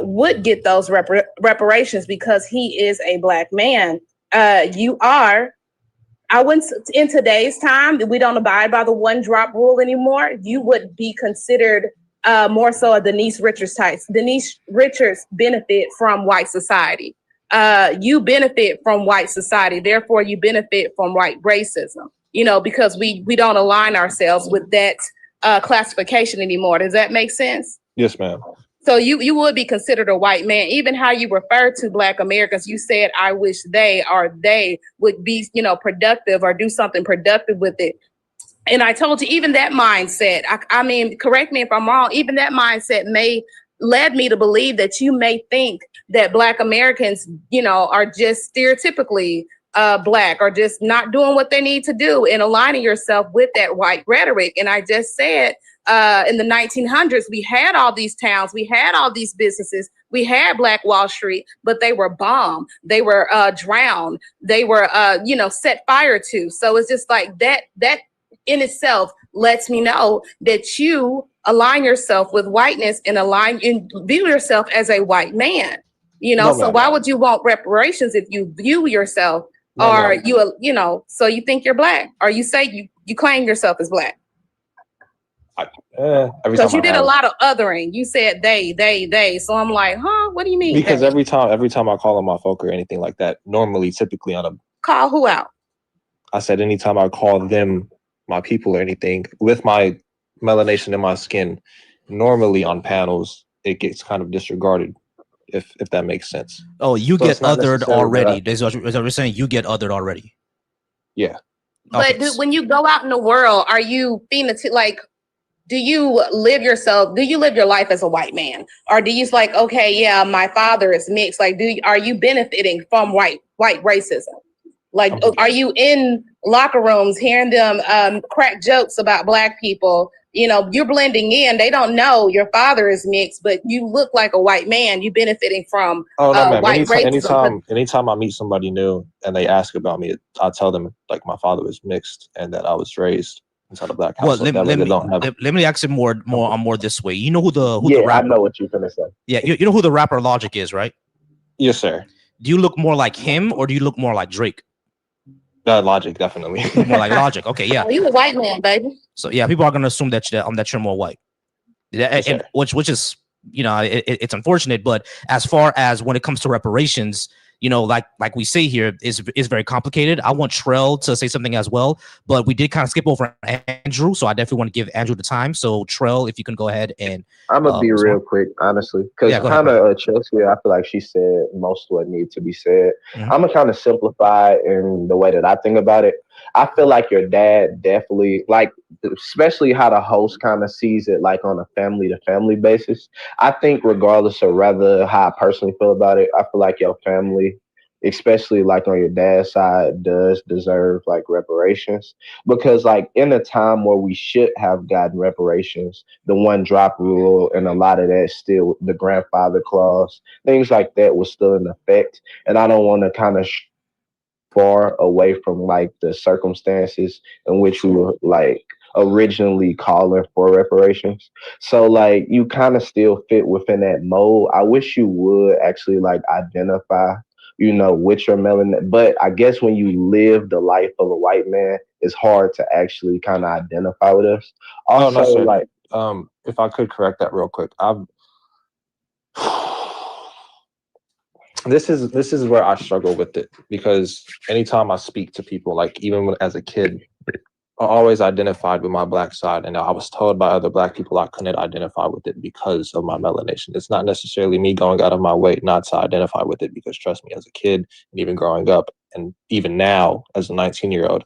would get those reparations because he is a black man. I wouldn't, in today's time, we don't abide by the one drop rule anymore. You would be considered more so a Denise Richards type. Denise Richards benefit from white society. You benefit from white society. Therefore, you benefit from white racism, because we don't align ourselves with that classification anymore. Does that make sense? Yes, ma'am. So you would be considered a white man. Even how you refer to Black Americans, you said, I wish they would be, productive or do something productive with it. And I told you, even that mindset, I mean, correct me if I'm wrong, even that mindset led me to believe that you may think that Black Americans, are just stereotypically Black, or just not doing what they need to do and aligning yourself with that white rhetoric. And I just said, in the 1900s, we had all these towns, we had all these businesses, we had Black Wall Street, but they were bombed, they were drowned, they were, set fire to. So it's just like that in itself lets me know that you align yourself with whiteness and view yourself as a white man. So why would you want reparations if you view yourself so you think you're Black, or you say you claim yourself as Black? Because you did a lot of othering. You said they. So I'm like, what do you mean? Because every time I call on my folk or anything like that, typically on a call who out? I said anytime I call them my people or anything with my melanation in my skin, normally on panels it gets kind of disregarded, if that makes sense. Oh, you get othered already. Is what you're saying? You get othered already. Yeah. But Okay. when you go out in the world, are you do you live your life as a white man? Or do you like, okay, yeah, my father is mixed. Like, are you benefiting from white racism? Like, are you in locker rooms hearing them crack jokes about Black people? You're blending in. They don't know your father is mixed, but you look like a white man. You benefiting from white racism. Anytime I meet somebody new and they ask about me, I tell them like my father was mixed and that I was raised inside a Black house. Well, let me ask it more this way. You know who the rapper? I know what you're gonna say. Yeah, you know who the rapper Logic is, right? Yes, sir. Do you look more like him or do you look more like Drake? Logic, definitely. More like logic. Okay, yeah. Oh, you a white man, baby. So yeah, people are gonna assume that you're more white. Yeah, and which is, you know, it's unfortunate, but as far as when it comes to reparations, you know, like we say here, is very complicated. I want Trell to say something as well, but we did kind of skip over Andrew, so I definitely want to give Andrew the time. So Trell, if you can go ahead and I'm gonna be real quick, honestly, because kind of Chelsea, I feel like she said most of what needs to be said. I'm gonna kind of simplify in the way that I think about it. I feel like your dad definitely, like, especially how the host kind of sees it, like on a family to family basis. I think regardless of rather how I personally feel about it, I feel like your family, especially like on your dad's side, does deserve like reparations, because like in a time where we should have gotten reparations, the one drop rule and a lot of that still, the grandfather clause, things like that was still in effect. And I don't want to kind of far away from like the circumstances in which we were like originally calling for reparations. So like you kind of still fit within that mold. I wish you would actually like identify, you know, with your melanin. But I guess when you live the life of a white man, it's hard to actually kind of identify with us. Also, like, if I could correct that real quick, this is where I struggle with it, because anytime I speak to people, like even as a kid, I always identified with my black side, and I was told by other black people I couldn't identify with it because of my melanation. It's not necessarily me going out of my way not to identify with it, because trust me, as a kid and even growing up and even now as a 19-year-old,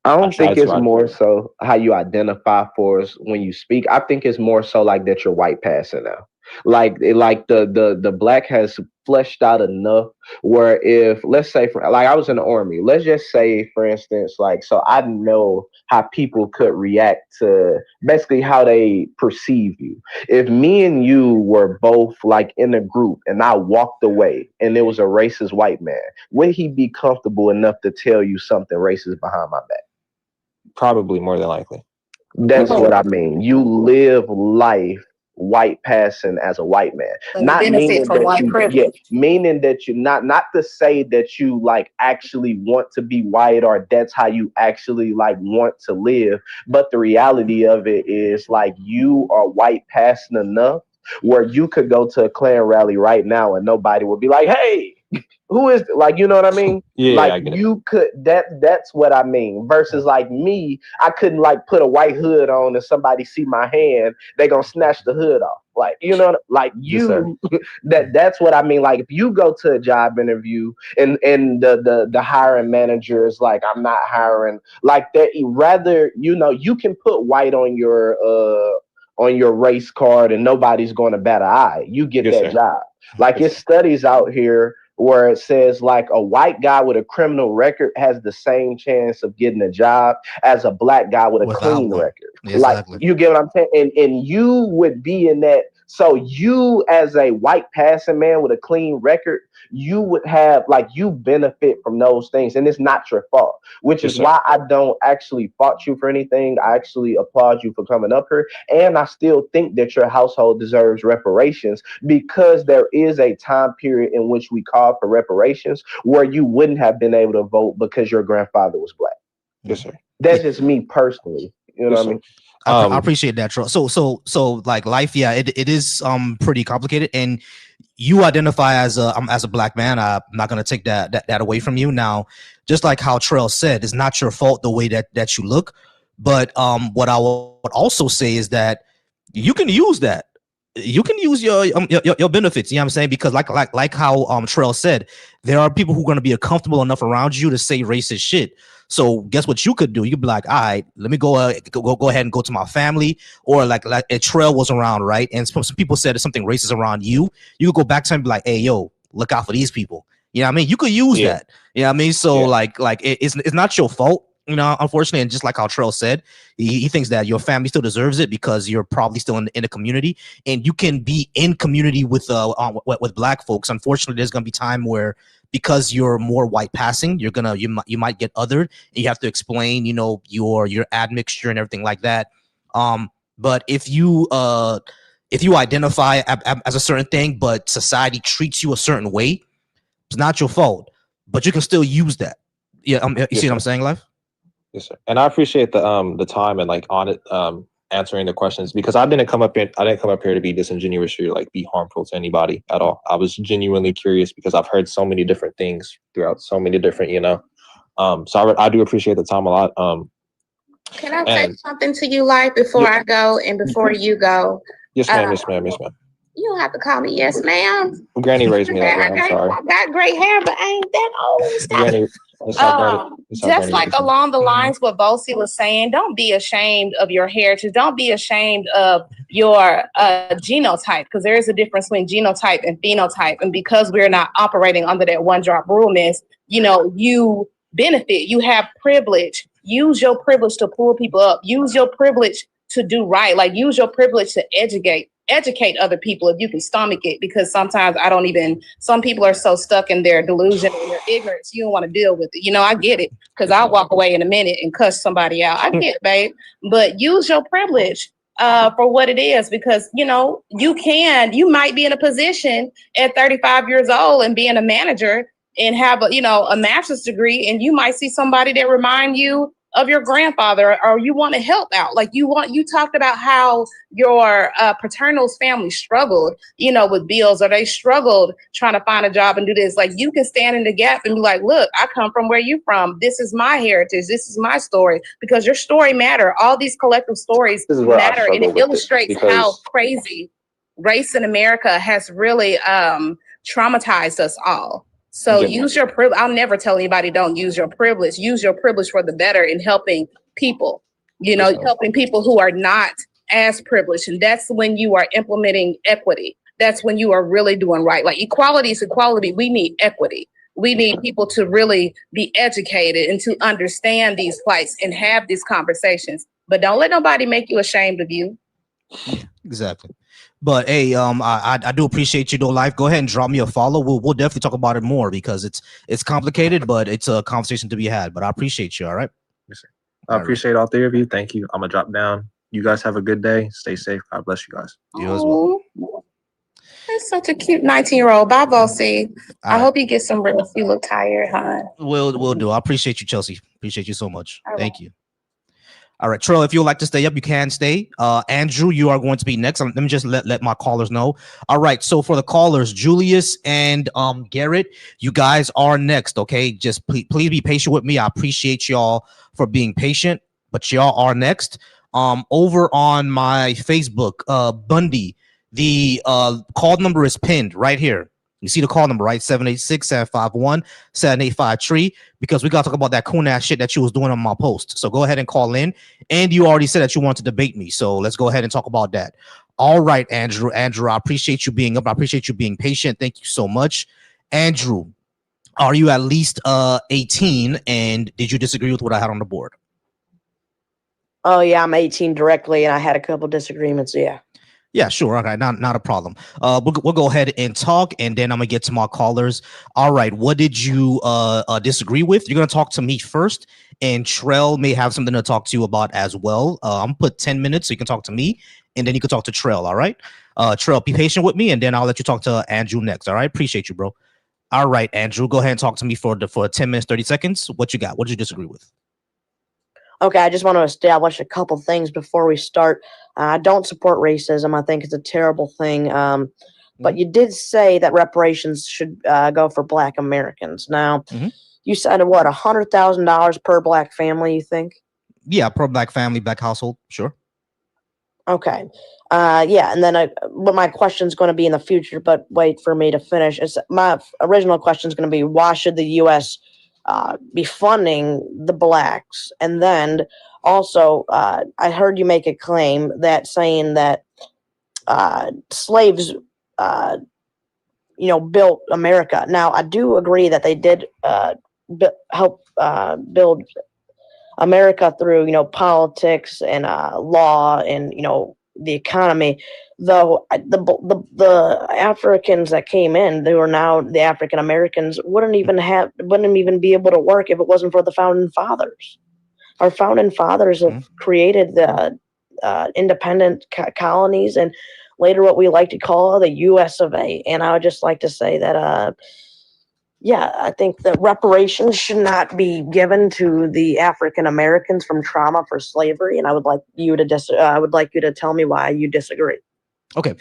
I don't think it's more so how you identify for us when you speak. I think it's more so like that you're white passing now. Like the black has fleshed out enough where if, let's say, like I was in the army, let's just say, for instance, like, so I know how people could react to basically how they perceive you. If me and you were both like in a group and I walked away and there was a racist white man, would he be comfortable enough to tell you something racist behind my back? Probably, more than likely. That's what I mean. You live life white passing as a white man, not meaning that you, meaning that you not to say that you like actually want to be white or that's how you actually like want to live, but the reality of it is like you are white passing enough where you could go to a Klan rally right now and nobody would be like, hey, who is, like, you know what I mean? Yeah, like you could, that's what I mean. Versus like me, I couldn't like put a white hood on and somebody see my hand, they gonna snatch the hood off. Like, you know, like you, that's what I mean. Like if you go to a job interview and the hiring manager is like, I'm not hiring, like that, rather, you know, you can put white on your race card and nobody's going to bat an eye. You get that job. Like it's studies out here where it says like a white guy with a criminal record has the same chance of getting a job as a black guy with a clean record. Exactly. Like, you get what I'm saying? And you would be in that. So you, as a white passing man with a clean record, you would have, like, you benefit from those things, and it's not your fault, which is why I don't actually fault you for anything. I actually applaud you for coming up here, and I still think that your household deserves reparations, because there is a time period in which we call for reparations where you wouldn't have been able to vote because your grandfather was black. Yes, sir. That's just me personally. You know what I mean? I appreciate that. So like life, yeah, it is pretty complicated, and you identify as a black man. I'm not gonna take that away from you. Now, just like how Trell said, it's not your fault the way that you look, but what I would also say is that you can use that. You can use your benefits. You know what I'm saying? Because like how Trell said, there are people who are going to be comfortable enough around you to say racist shit. So guess what you could do? You could be like, all right, let me go ahead and go to my family, or like a Trell was around, right? And some people said something racist around you. You could go back to him and be like, hey, yo, look out for these people. You know what I mean? You could use that. You know what I mean? So like it's not your fault. You know, unfortunately, and just like how Trell said, he thinks that your family still deserves it because you're probably still in the community, and you can be in community with black folks. Unfortunately, there's gonna be time where, because you're more white passing, you might get othered, and you have to explain, you know, your admixture and everything like that. But if you identify as a certain thing, but society treats you a certain way, it's not your fault, but you can still use that. Yeah, you Yes, see what I'm sir. saying, Life? Yes, sir. And I appreciate the time and like on it answering the questions, because I didn't come up here to be disingenuous or like be harmful to anybody at all. I was genuinely curious because I've heard so many different things throughout so many different, so I do appreciate the time a lot. Can I say something to you, Life, before I go and before you go? Yes, ma'am. Yes, ma'am. Yes, ma'am. You don't have to call me yes, ma'am. Granny raised me that way. I'm sorry. I got gray hair, but I ain't that old. Stop. Granny, that's how Granny. Just like along the lines what Volcy was saying, don't be ashamed of your heritage. Don't be ashamed of your genotype, because there is a difference between genotype and phenotype. And because we're not operating under that one drop rule, miss, you benefit. You have privilege. Use your privilege to pull people up. Use your privilege to do right. Like, use your privilege to educate other people if you can stomach it, because sometimes some people are so stuck in their delusion and their ignorance, you don't want to deal with it. I get it, because I'll walk away in a minute and cuss somebody out. I get it, babe. But use your privilege for what it is, because you might be in a position at 35 years old and being a manager and have a master's degree, and you might see somebody that remind you of your grandfather, or you want to help out. Like you talked about how your paternal family struggled, with bills, or they struggled trying to find a job and do this. Like, you can stand in the gap and be like, look, I come from where you from. This is my heritage. This is my story, because your story matter. All these collective stories matter, and it illustrates how crazy race in America has really traumatized us all. So use your privilege. I'll never tell anybody don't use your privilege. Use your privilege for the better in helping people, helping people who are not as privileged. And that's when you are implementing equity. That's when you are really doing right. Like, equality is equality. We need equity. We need people to really be educated and to understand these plights and have these conversations. But don't let nobody make you ashamed of you. Exactly. But hey, I do appreciate you, though, Life. Go ahead and drop me a follow. We'll definitely talk about it more, because it's complicated, but it's a conversation to be had. But I appreciate you. All right. Yes, sir. I appreciate all three of you. Thank you. I'm gonna drop down. You guys have a good day. Stay safe. God bless you guys. You as well. That's such a cute 19-year-old. Bye, Volcy. I hope you get some rest. You look tired, huh? We'll do. I appreciate you, Chelsea. Appreciate you so much. Thank you. All right, Trill, if you would like to stay up, you can stay. Andrew, you are going to be next. Let me just let my callers know. All right, so for the callers, Julius and Garrett, you guys are next, okay? Just please be patient with me. I appreciate y'all for being patient, but y'all are next. Over on my Facebook, Bundy, the call number is pinned right here. You see the call number, right? 786-751-7853, because we got to talk about that coon ass shit that you was doing on my post. So go ahead and call in. And you already said that you want to debate me. So let's go ahead and talk about that. All right, Andrew. Andrew, I appreciate you being up. I appreciate you being patient. Thank you so much. Andrew, are you at least 18? And did you disagree with what I had on the board? Oh, yeah, I'm 18 directly, and I had a couple disagreements, yeah. Yeah, sure. Okay, not a problem. We'll go ahead and talk, and then I'm gonna get to my callers. All right, what did you disagree with? You're gonna talk to me first, and Trell may have something to talk to you about as well. I'm gonna put 10 minutes so you can talk to me, and then you can talk to Trell. All right, Trell, be patient with me, and then I'll let you talk to Andrew next. All right, appreciate you, bro. All right, Andrew, go ahead and talk to me for 10 minutes, 30 seconds. What you got? What did you disagree with? Okay, I just want to establish a couple things before we start. I don't support racism. I think it's a terrible thing. But you did say that reparations should go for Black Americans. Now, you said, what, $100,000 per Black family, you think? Yeah, per Black family, Black household, sure. Okay. Yeah, and then what my question is going to be in the future, but wait for me to finish. My original question is going to be, why should the U.S. Be funding the Blacks? And then also, I heard you make a claim that saying that slaves, built America. Now, I do agree that they did help build America through, politics and law and, the economy. Though the Africans that came in, they were now the African Americans, wouldn't even be able to work if it wasn't for the founding fathers. Our founding fathers have created the independent colonies, and later what we like to call the U.S. of A. And I would just like to say that Yeah, I think that reparations should not be given to the African Americans from trauma for slavery, and I would like you to tell me why you disagree. Okay.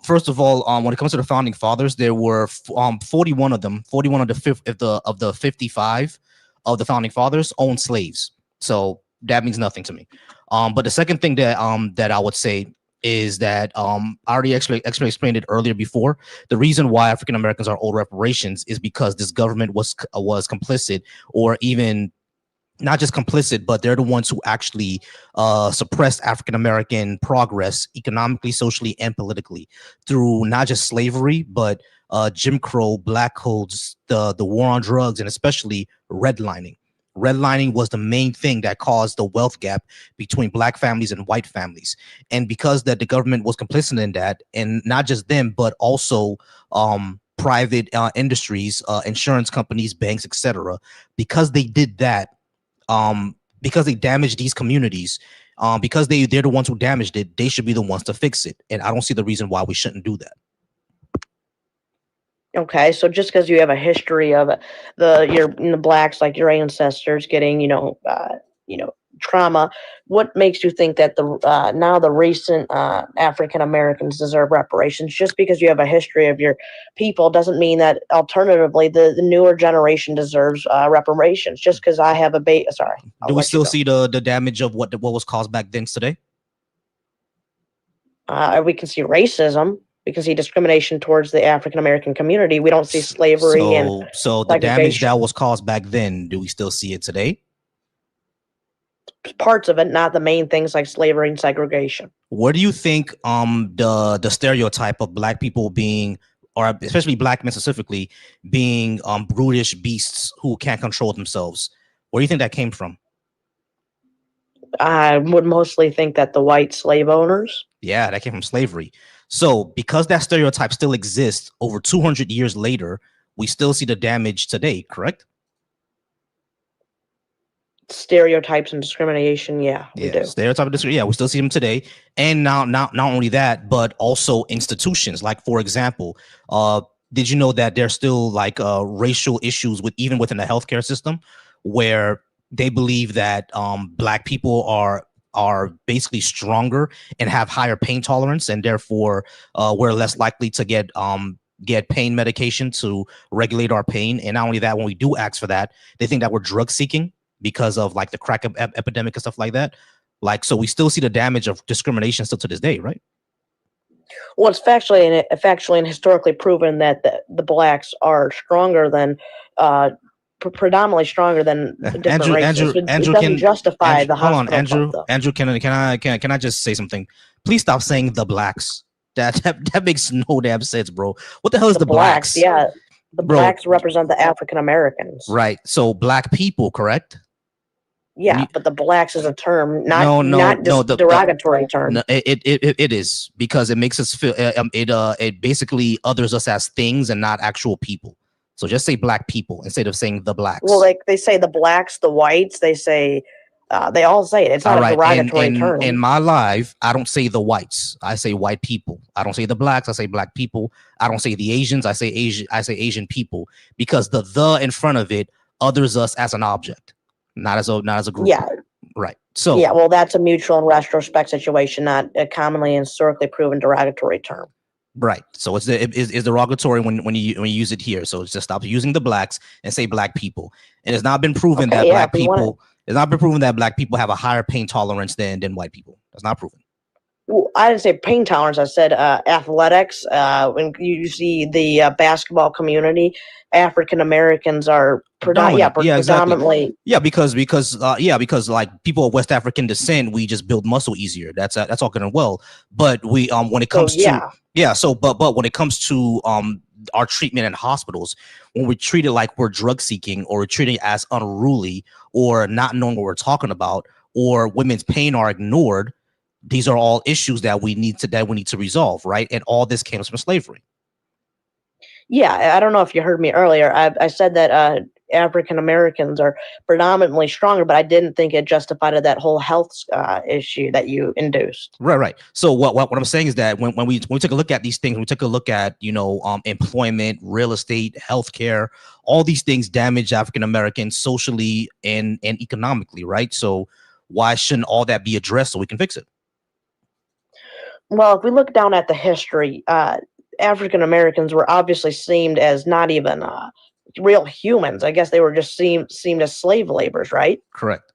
First of all, when it comes to the founding fathers, there were 41 of them. 41 of the 55 of the founding fathers owned slaves. So that means nothing to me. But the second thing that I would say is that I already actually explained it earlier before. The reason why African Americans are owed reparations is because this government was complicit, or even not just complicit, but they're the ones who actually suppressed African American progress economically, socially, and politically through not just slavery, but Jim Crow, black codes, the war on drugs, and especially redlining. Redlining was the main thing that caused the wealth gap between black families and white families. And because that the government was complicit in that, and not just them, but also private industries, insurance companies, banks, etc., because they did that, because they damaged these communities, because they're the ones who damaged it, they should be the ones to fix it. And I don't see the reason why we shouldn't do that. Okay, so just because you have a history of the blacks, like your ancestors, getting trauma, what makes you think that now the recent African Americans deserve reparations? Just because you have a history of your people doesn't mean that alternatively the newer generation deserves reparations. Just because I have a sorry. Do we still see the damage of what was caused back then today? We can see racism. We can see discrimination towards the African American community. We don't see slavery so the damage that was caused back then, do we still see it today? Parts of it, not the main things like slavery and segregation. What do you think the stereotype of black people being, or especially black men specifically, being brutish beasts who can't control themselves, where do you think that came from? I would mostly think that the white slave owners. Yeah, that came from slavery. So because that stereotype still exists over 200 years later, we still see the damage today, correct? Stereotypes and discrimination, we do. Stereotype and discrimination, we still see them today. And now, not only that, but also institutions. Like, for example, did you know that there's still like racial issues even within the healthcare system, where they believe that black people are basically stronger and have higher pain tolerance, and therefore we're less likely to get pain medication to regulate our pain. And not only that, when we do ask for that, they think that we're drug seeking because of like the crack epidemic and stuff like that. Like, so we still see the damage of discrimination still to this day, right? Well, it's factually and historically proven that the blacks are stronger than predominantly stronger than different races. It doesn't justify the hospital. Andrew, can I just say something? Please stop saying the blacks. That makes no damn sense, bro. What the hell is the blacks? Yeah, the blacks represent the African Americans. Right. So black people, correct? Yeah, but the blacks is a term, not the derogatory term. No, it is, because it makes us feel it basically others us as things and not actual people. So just say black people instead of saying the blacks. Well, like they say the blacks, the whites, they say they all say it. It's not a derogatory term. In my life, I don't say the whites. I say white people. I don't say the blacks. I say black people. I don't say the Asians. I say Asian people, because the in front of it others us as an object, not as a group. Yeah. Right. So yeah, well, that's a mutual and retrospect situation, not a commonly and historically proven derogatory term. Right. So it's derogatory when you use it here. So just stop using the blacks and say black people. And it's not been proven that black people. It's not been proven that black people have a higher pain tolerance than white people. That's not proven. Well, I didn't say pain tolerance. I said athletics. When you see the basketball community, African Americans are predominantly. Yeah, because like people of West African descent, we just build muscle easier. That's all good and well. But we when it comes but when it comes to our treatment in hospitals, when we treat it like we're drug seeking, or we're treating it as unruly, or not knowing what we're talking about, or women's pain are ignored, these are all issues that we need to resolve, right? And all this came from slavery. Yeah, I don't know if you heard me earlier. I said that African Americans are predominantly stronger, but I didn't think it justified that whole health issue that you induced. Right. So what I'm saying is that when we take a look at these things, we take a look at, employment, real estate, healthcare, all these things damage African Americans socially and economically, right? So why shouldn't all that be addressed so we can fix it? Well, if we look down at the history, African Americans were obviously seen as not even real humans. I guess they were just seen as slave laborers, right? Correct.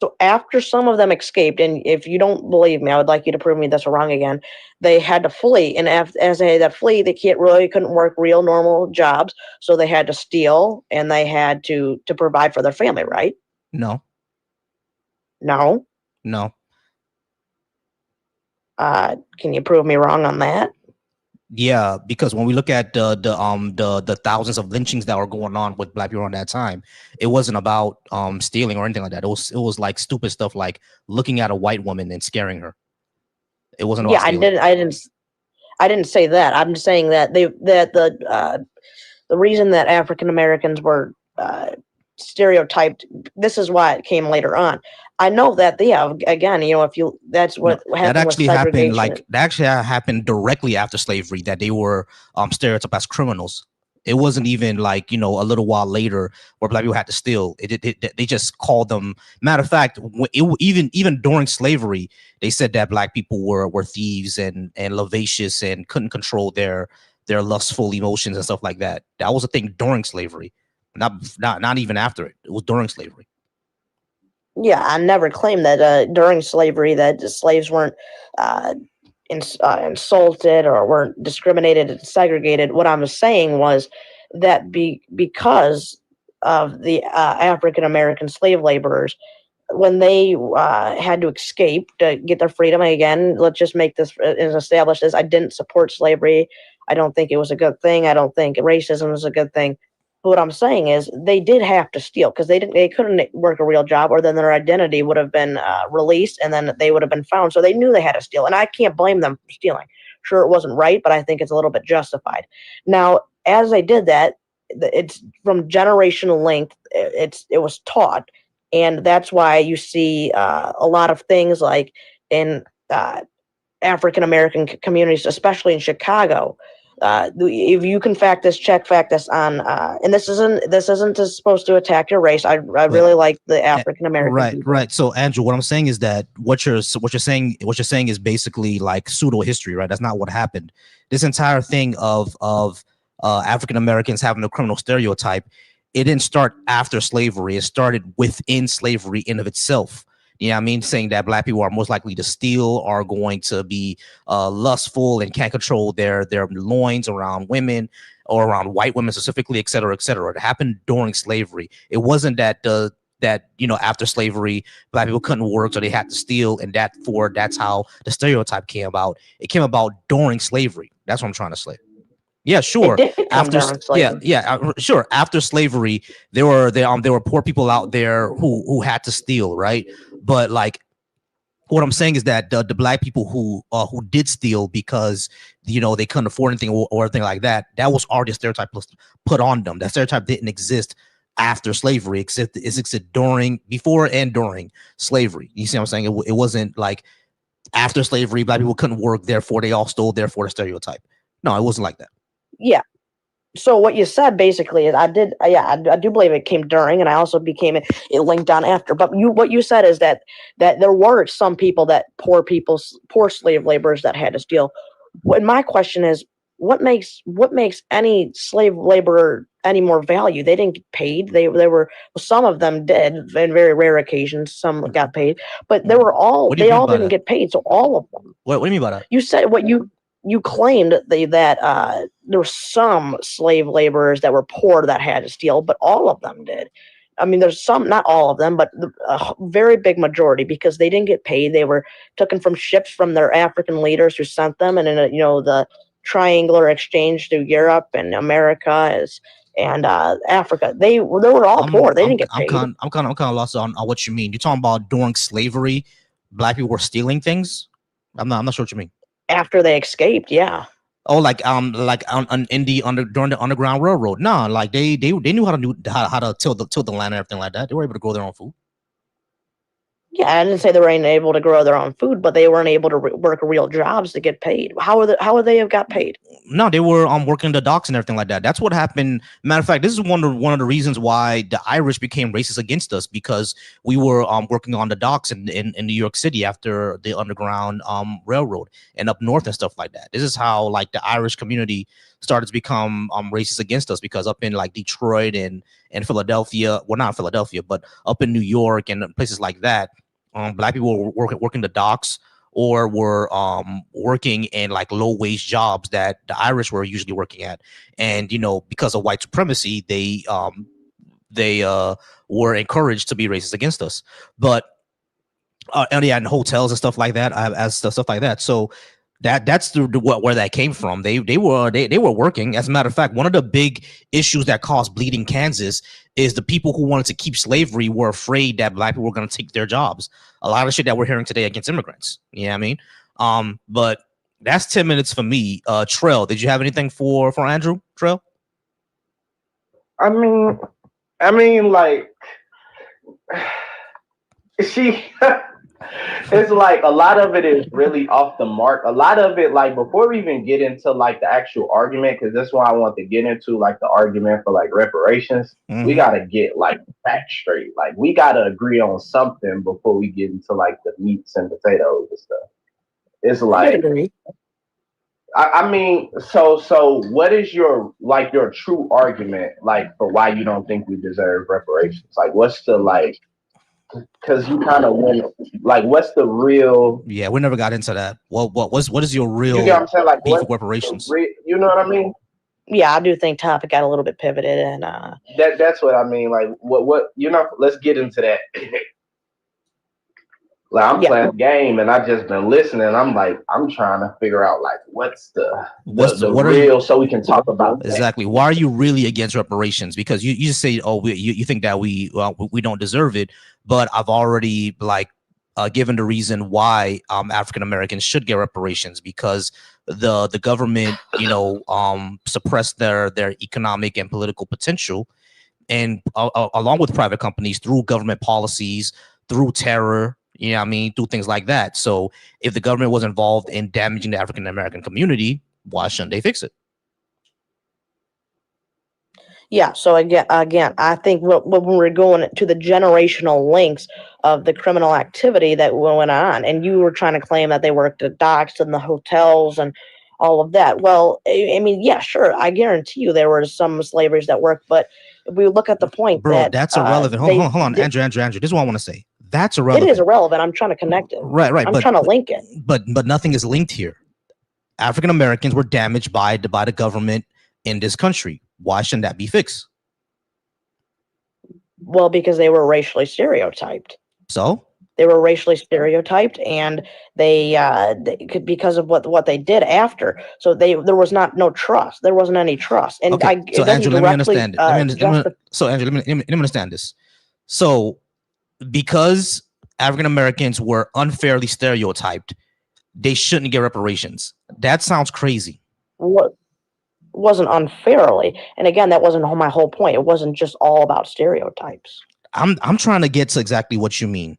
So after some of them escaped, and if you don't believe me, I would like you to prove me this wrong again. They had to flee, and as they had to flee, they couldn't work real normal jobs, so they had to steal, and they had to provide for their family, right? No. Can you prove me wrong on that? Yeah, because when we look at the thousands of lynchings that were going on with Black people around that time, it wasn't about stealing or anything like that. It was like stupid stuff like looking at a white woman and scaring her. It wasn't about stealing. I didn't say that. I'm saying that the reason that African Americans were stereotyped. This is why it came later on. I know that again, that's what happened. That actually happened directly after slavery, that they were stereotyped as criminals. It wasn't even like, a little while later where Black people had to steal. They just called them. Matter of fact, even during slavery, they said that Black people were thieves and lascivious and couldn't control their lustful emotions and stuff like that. That was a thing during slavery, not even after it. It was during slavery. Yeah, I never claimed that during slavery that the slaves weren't insulted or weren't discriminated and segregated. What I was saying was that because of the African American slave laborers, when they had to escape to get their freedom, again, let's just make this established as I didn't support slavery. I don't think it was a good thing. I don't think racism was a good thing. But what I'm saying is they did have to steal because they couldn't work a real job, or then their identity would have been released and then they would have been found. So they knew they had to steal, and I can't blame them for stealing. Sure, it wasn't right, but I think it's a little bit justified. Now, as they did that, it's from generational length. It was taught, and that's why you see a lot of things like in African American communities, especially in Chicago. If you can fact this on, and this isn't supposed to attack your race. I really like the African American. Right. So Andrew, what I'm saying is that what you're saying is basically like pseudo history, right? That's not what happened. This entire thing of African Americans having a criminal stereotype, it didn't start after slavery. It started within slavery in of itself. You know what I mean? Saying that Black people are most likely to steal, are going to be lustful and can't control their loins around women or around white women specifically, et cetera, et cetera. It happened during slavery. It wasn't that after slavery, Black people couldn't work, so they had to steal, and that's how the stereotype came about. It came about during slavery. That's what I'm trying to say. Yeah, sure. Sure. After slavery, there were poor people out there who had to steal, right? But like, what I'm saying is that the Black people who did steal because they couldn't afford anything or anything like that, that was already a stereotype put on them. That stereotype didn't exist after slavery, except it existed before and during slavery. You see what I'm saying? It wasn't like after slavery, Black people couldn't work, therefore they all stole, therefore the stereotype. No, it wasn't like that. Yeah. So what you said basically is I do believe it came during, and I also became it linked on after. But what you said is that there were some people, that poor slave laborers that had to steal. And my question is, what makes any slave laborer any more value? They didn't get paid. They were, some of them did, in very rare occasions. Some got paid, but they all didn't get paid. So all of them. What do you mean by that? You said you claimed that there were some slave laborers that were poor that had to steal, but all of them did. I mean, there's some, not all of them, but a very big majority, because they didn't get paid. They were taken from ships from their African leaders who sent them, and in the triangular exchange through Europe and America and Africa. They were all poor. They didn't get paid. I'm kind of lost on what you mean. You're talking about during slavery, Black people were stealing things? I'm not sure what you mean. After they escaped, yeah. Oh, like in the during the Underground Railroad. No, like they knew how to till the land and everything like that. They were able to grow their own food. Yeah, I didn't say they weren't able to grow their own food, but they weren't able to work real jobs to get paid. How would they have got paid? No, they were working the docks and everything like that. That's what happened. Matter of fact, this is one of the reasons why the Irish became racist against us, because we were working on the docks in New York City after the Underground Railroad and up north and stuff like that. This is how like the Irish community started to become racist against us, because up in like Detroit and Philadelphia, well, not Philadelphia, but up in New York and places like that, black people were working the docks, or were working in like low wage jobs that the Irish were usually working at. And, you know, because of white supremacy, they were encouraged to be racist against us. But and yeah, in hotels and stuff like that, as stuff like that. So that's where that came from. They were working. As a matter of fact, one of the big issues that caused Bleeding Kansas is the people who wanted to keep slavery were afraid that black people were going to take their jobs. A lot of shit that we're hearing today against immigrants. You know what I mean? But that's 10 minutes for me. Trell, did you have anything for Andrew? Trell? I mean, like she. It's like a lot of it is really off the mark. A lot of it, like before we even get into like the actual argument, because that's why I want to get into like the argument for like reparations. We gotta get like facts straight. Like we gotta agree on something before we get into like the meats and potatoes and stuff. It's like I mean, so what is your true argument like for why you don't think we deserve reparations? Like what's the like? Because you kind of went like, what's the real? Yeah, we never got into that. What is your real? You get what I'm saying? Like beef with reparations? You know what I mean? Yeah, I do think topic got a little bit pivoted, and that's what I mean. Like what you know? Let's get into that. Like I'm playing the game, and I just been listening. I'm like, I'm trying to figure out like what's the real, so we can talk about exactly. Why are you really against reparations? Because you just say, oh, you think that we don't deserve it, but I've already like given the reason why African Americans should get reparations, because the government, you know, suppressed their economic and political potential, and along with private companies, through government policies, through terror. You know what I mean? Do things like that. So if the government was involved in damaging the African American community, why shouldn't they fix it? Yeah. So again, I think when we're going to the generational links of the criminal activity that went on, and you were trying to claim that they worked at docks and the hotels and all of that. Well, I mean, yeah, sure. I guarantee you there were some slavers that worked, but if we look at the point, bro, that's irrelevant. Hold on, Andrew. This is what I want to say. That's irrelevant. It is irrelevant. I'm trying to connect it. Right. I'm trying to link it. But nothing is linked here. African Americans were damaged by the government in this country. Why shouldn't that be fixed? Well, because they were racially stereotyped. So they were racially stereotyped, and they could, because of what they did after. So there was no trust. There wasn't any trust. And okay. So Andrew, let me understand it. So Andrew, let me understand this. So because African Americans were unfairly stereotyped, they shouldn't get reparations. That sounds crazy. What wasn't unfairly, and again, that wasn't my whole point. It wasn't just all about stereotypes. I'm trying to get to exactly what you mean.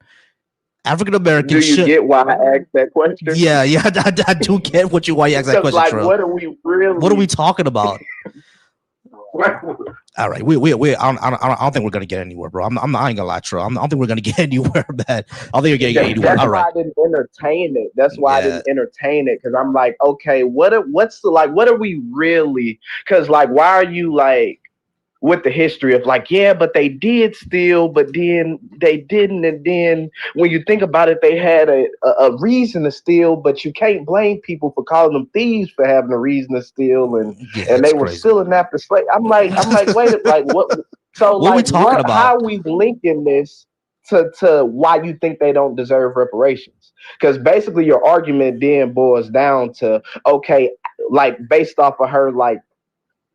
African Americans. Do you get why I asked that question? Yeah, I do get why you asked that question. Like, what are we talking about? All right, we I don't think we're gonna get anywhere, bro. I ain't gonna lie, Troy. I don't think we're gonna get anywhere, man. I don't think we're gonna get anywhere. That's why I didn't entertain it. That's why I didn't entertain it, because I'm like, okay, what are we really? Because like, why are you like with the history of like, yeah, but they did steal, but then they didn't, and then when you think about it, they had a reason to steal, but you can't blame people for calling them thieves for having a reason to steal, and they were stealing after slave. I'm like, wait, like what? So what like, we talking about? How are we linking this to why you think they don't deserve reparations? Because basically your argument then boils down to, okay, like based off of her like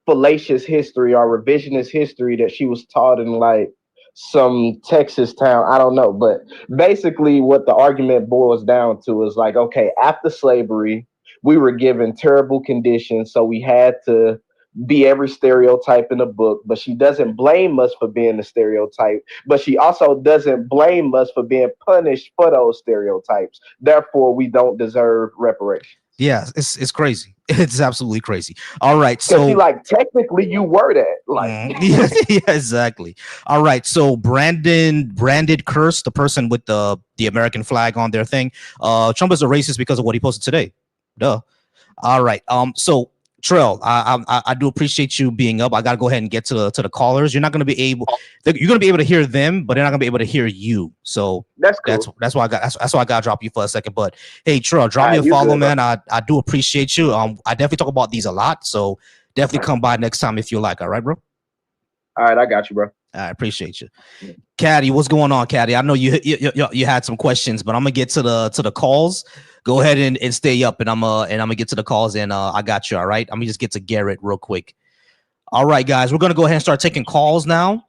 fallacious history or revisionist history that she was taught in like some Texas town. I don't know. But basically what the argument boils down to is like, okay, after slavery, We were given terrible conditions, so we had to be every stereotype in the book. But she doesn't blame us for being the stereotype, but she also doesn't blame us for being punished for those stereotypes. Therefore, we don't deserve reparations. Yeah, it's crazy. It's absolutely crazy. All right, Because so like technically you were that. Like yeah, yeah, exactly. All right, so branded curse, the person with the American flag on their thing. Trump is a racist because of what he posted today. Duh. All right. So Trell, I do appreciate you being up. I gotta go ahead and get to the callers. You're gonna be able to hear them, but they're not gonna be able to hear you. So that's cool. that's why I gotta drop you for a second. But hey, Trell, drop me a you follow, good, man. I do appreciate you. I definitely talk about these a lot. So definitely come by next time if you like. All right, bro. All right, I got you, bro. I appreciate you. Caddy, what's going on, Caddy? I know you had some questions, but I'm gonna get to the calls. Go ahead and stay up, and I'm gonna get to the calls, and I got you. All right, I'm gonna just get to Garrett real quick. All right, guys, we're gonna go ahead and start taking calls now.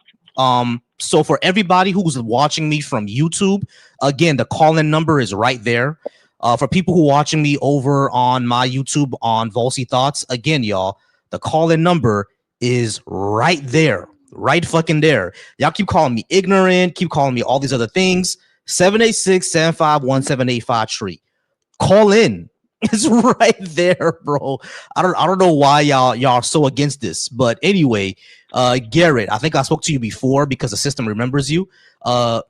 So for everybody who's watching me from YouTube, again, the call-in number is right there. For people who are watching me over on my YouTube on Volcy Thoughts, again, y'all, the call-in number is right there. Right fucking there. Y'all keep calling me ignorant, keep calling me all these other things. 786-751-7853 tree. Call in. It's right there, bro. I don't know why y'all are so against this, but anyway, Garrett, I think I spoke to you before because the system remembers you. How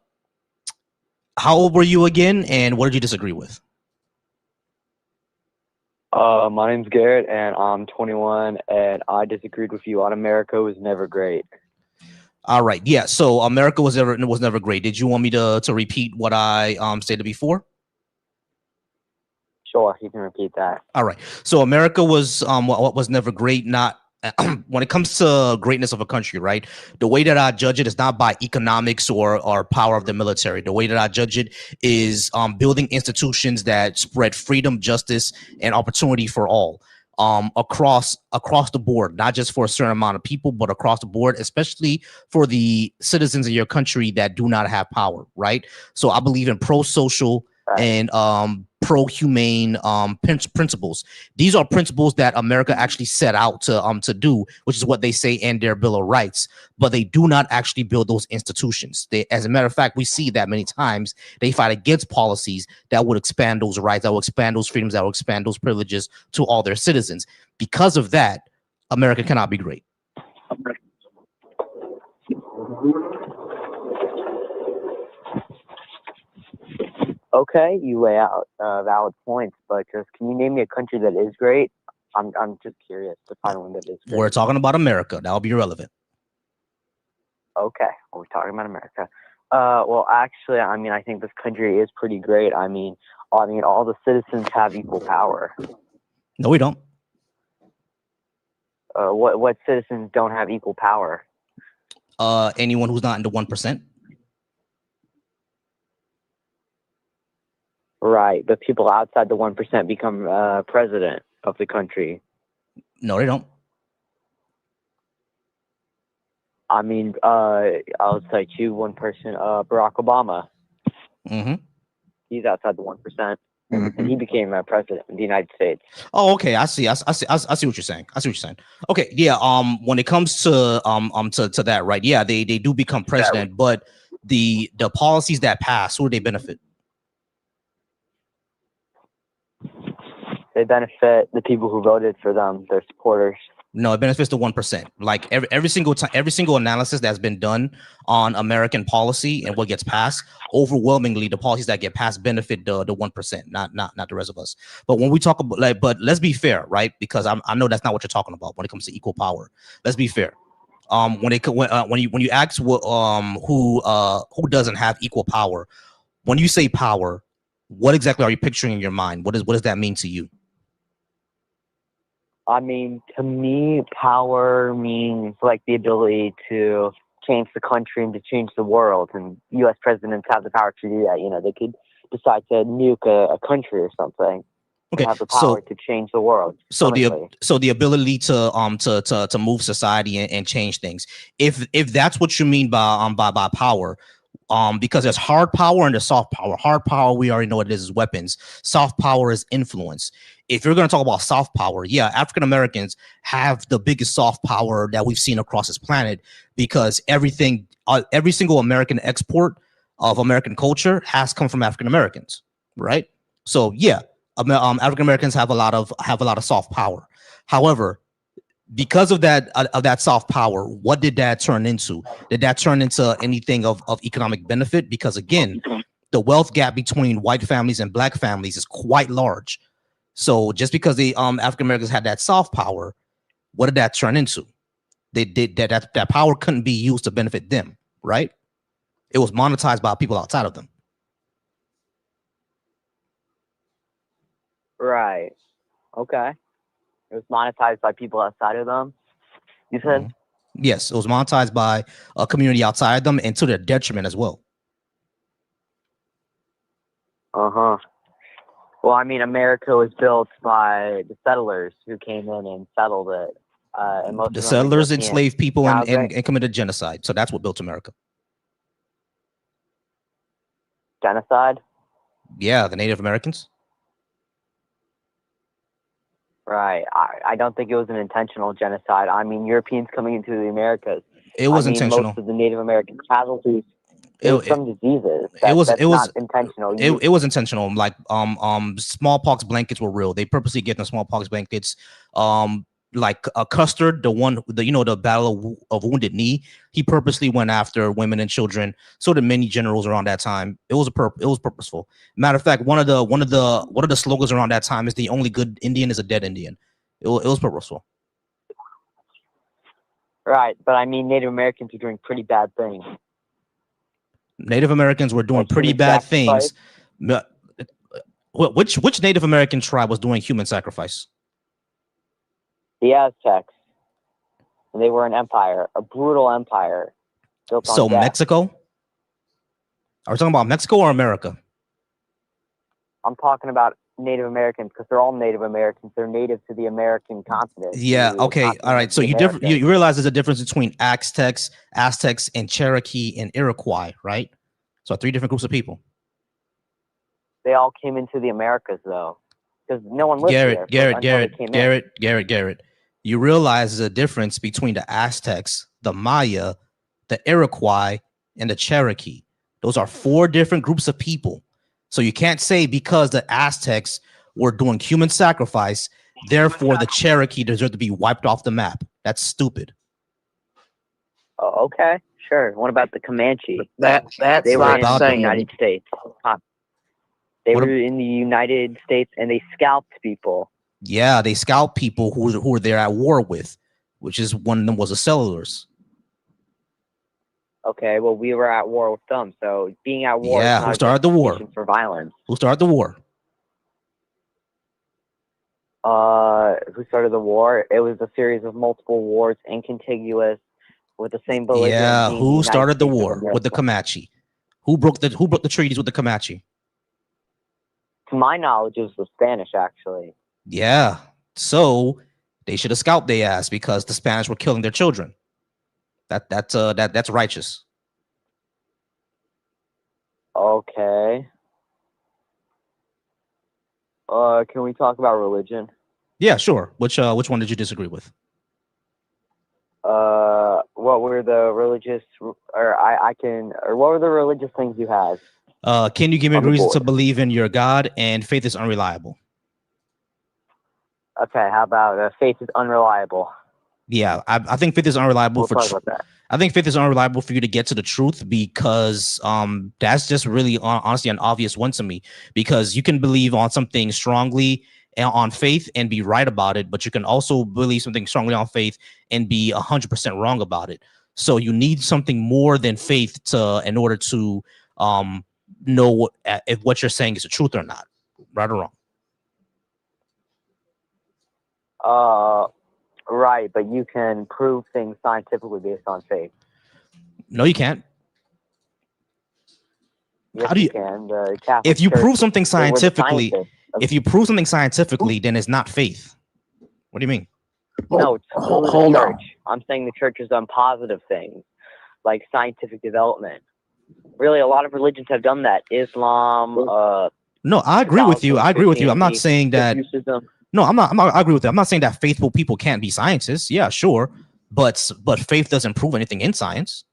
old were you again, and what did you disagree with? My name's Garrett, and I'm 21, and I disagreed with you on America was never great. All right, yeah. So America was never great. Did you want me to repeat what I stated before? Sure, you can repeat that. All right. So America was what was never great. Not when it comes to greatness of a country, right? The way that I judge it is not by economics or power of the military. The way that I judge it is building institutions that spread freedom, justice, and opportunity for all. Across the board, not just for a certain amount of people, but across the board, especially for the citizens of your country that do not have power, right? So I believe in pro-social and pro-humane principles. These are principles that America actually set out to do, which is what they say in their Bill of Rights, but they do not actually build those institutions. As a matter of fact, we see that many times they fight against policies that would expand those rights, that would expand those freedoms, that would expand those privileges to all their citizens. Because of that, America cannot be great. Okay, you lay out valid points, but just can you name me a country that is great? I'm just curious to find one that is great. We're talking about America. That'll be irrelevant. Okay, we're talking about America. Well, actually, I mean, I think this country is pretty great. I mean, all the citizens have equal power. No, we don't. What citizens don't have equal power? Anyone who's not in the 1%. Right, but people outside the 1% become president of the country. No, they don't. I mean, I'll cite you one person, Barack Obama. Mm-hmm. He's outside the 1%, and he became president of the United States. Oh, okay. I see what you're saying. Okay, yeah. When it comes to that, right? Yeah, they do become president, but the policies that pass, who do they benefit? They benefit the people who voted for them, their supporters. No, it benefits the 1%. Like every single time, every single analysis that's been done on American policy and what gets passed, overwhelmingly the policies that get passed benefit the 1%, not the rest of us. But when we talk about but let's be fair, right? Because I know that's not what you're talking about when it comes to equal power. Let's be fair. When you ask who doesn't have equal power, when you say power, what exactly are you picturing in your mind? What does that mean to you? I mean, to me, power means like the ability to change the country and to change the world. And U.S. presidents have the power to do that. You know, they could decide to nuke a country or something. Okay, have the power to change the world. So the ability to move society and change things. If that's what you mean by power, because there's hard power and there's soft power. Hard power, we already know what it is weapons. Soft power is influence. If you're going to talk about soft power, yeah, African Americans have the biggest soft power that we've seen across this planet, because every single American export of American culture has come from African Americans, right? So yeah, African Americans have a lot of soft power. However, because of that soft power, what did that turn into? Did that turn into anything of economic benefit? Because again, the wealth gap between white families and black families is quite large. So just because the African Americans had that soft power, what did that turn into? They did that power couldn't be used to benefit them, right? It was monetized by people outside of them. Right. Okay. It was monetized by people outside of them, you said? Mm-hmm. Yes, it was monetized by a community outside them, and to their detriment as well. Uh-huh. Well, I mean, America was built by the settlers who came in and settled it. And most The of them were settlers European. enslaved people Now, and committed genocide. So that's what built America. genocide? Yeah, the Native Americans. Right. I don't think it was an intentional genocide. I mean, Europeans coming into the Americas. It was intentional. Most of the Native American casualties, it was from diseases. It was not intentional. It was intentional. Like smallpox blankets were real. They purposely get the smallpox blankets. Like Custer, the Battle of Wounded Knee, he purposely went after women and children. So did many generals around that time. It was purposeful. Matter of fact, one of the slogans around that time is "The only good Indian is a dead Indian." It was purposeful. Right, but I mean, Native Americans are doing pretty bad things. Native Americans were doing pretty bad things. Which Native American tribe was doing human sacrifice? The Aztecs. And they were an empire, a brutal empire. Built on death. Mexico? Are we talking about Mexico or America? I'm talking about Native Americans because they're all Native Americans. They're native to the American continent. Yeah. Okay. All right. So you realize there's a difference between Aztecs, and Cherokee and Iroquois, right? So 3 different groups of people. They all came into the Americas though, because no one lived there. Garrett. You realize there's a difference between the Aztecs, the Maya, the Iroquois, and the Cherokee. Those are 4 different groups of people. So you can't say because the Aztecs were doing human sacrifice, therefore the Cherokee deserve to be wiped off the map. That's stupid. Oh, okay, sure. What about the Comanche? That's they were like in the saying United States. They were in the United States and they scalped people. Yeah, they scalped people who were there at war with, which is one of them was the settlers. Okay, well, we were at war with them, so being at war. Yeah, is not who started the war? For violence. Who started the war? Who started the war? It was a series of multiple wars and contiguous with the same belligerent. Yeah, who started the war with the Comanche? Who broke the treaties with the Comanche? To my knowledge, it was the Spanish, actually. Yeah, so they should have scalped their ass because the Spanish were killing their children. That's righteous. Okay. Can we talk about religion? Yeah, sure. Which one did you disagree with? What were the religious, what were the religious things you had? Can you give me a reason to believe in your God? And faith is unreliable. Okay, how about faith is unreliable? Yeah, I think faith is unreliable I think faith is unreliable for you to get to the truth because that's just really honestly an obvious one to me, because you can believe on something strongly on faith and be right about it, but you can also believe something strongly on faith and be 100% wrong about it. So you need something more than faith in order to know if what you're saying is the truth or not, right or wrong. Right, but you can prove things scientifically based on faith. No, you can't. Yes, How do you can? If you prove something scientifically, then it's not faith. What do you mean? No, it's hold church. on. I'm saying the church has done positive things like scientific development. Really, a lot of religions have done that. Islam. No, I agree with you. I agree with you. I'm not saying that. Confucianism. No, I'm not. I agree with that. I'm not saying that faithful people can't be scientists. Yeah, sure, but faith doesn't prove anything in science.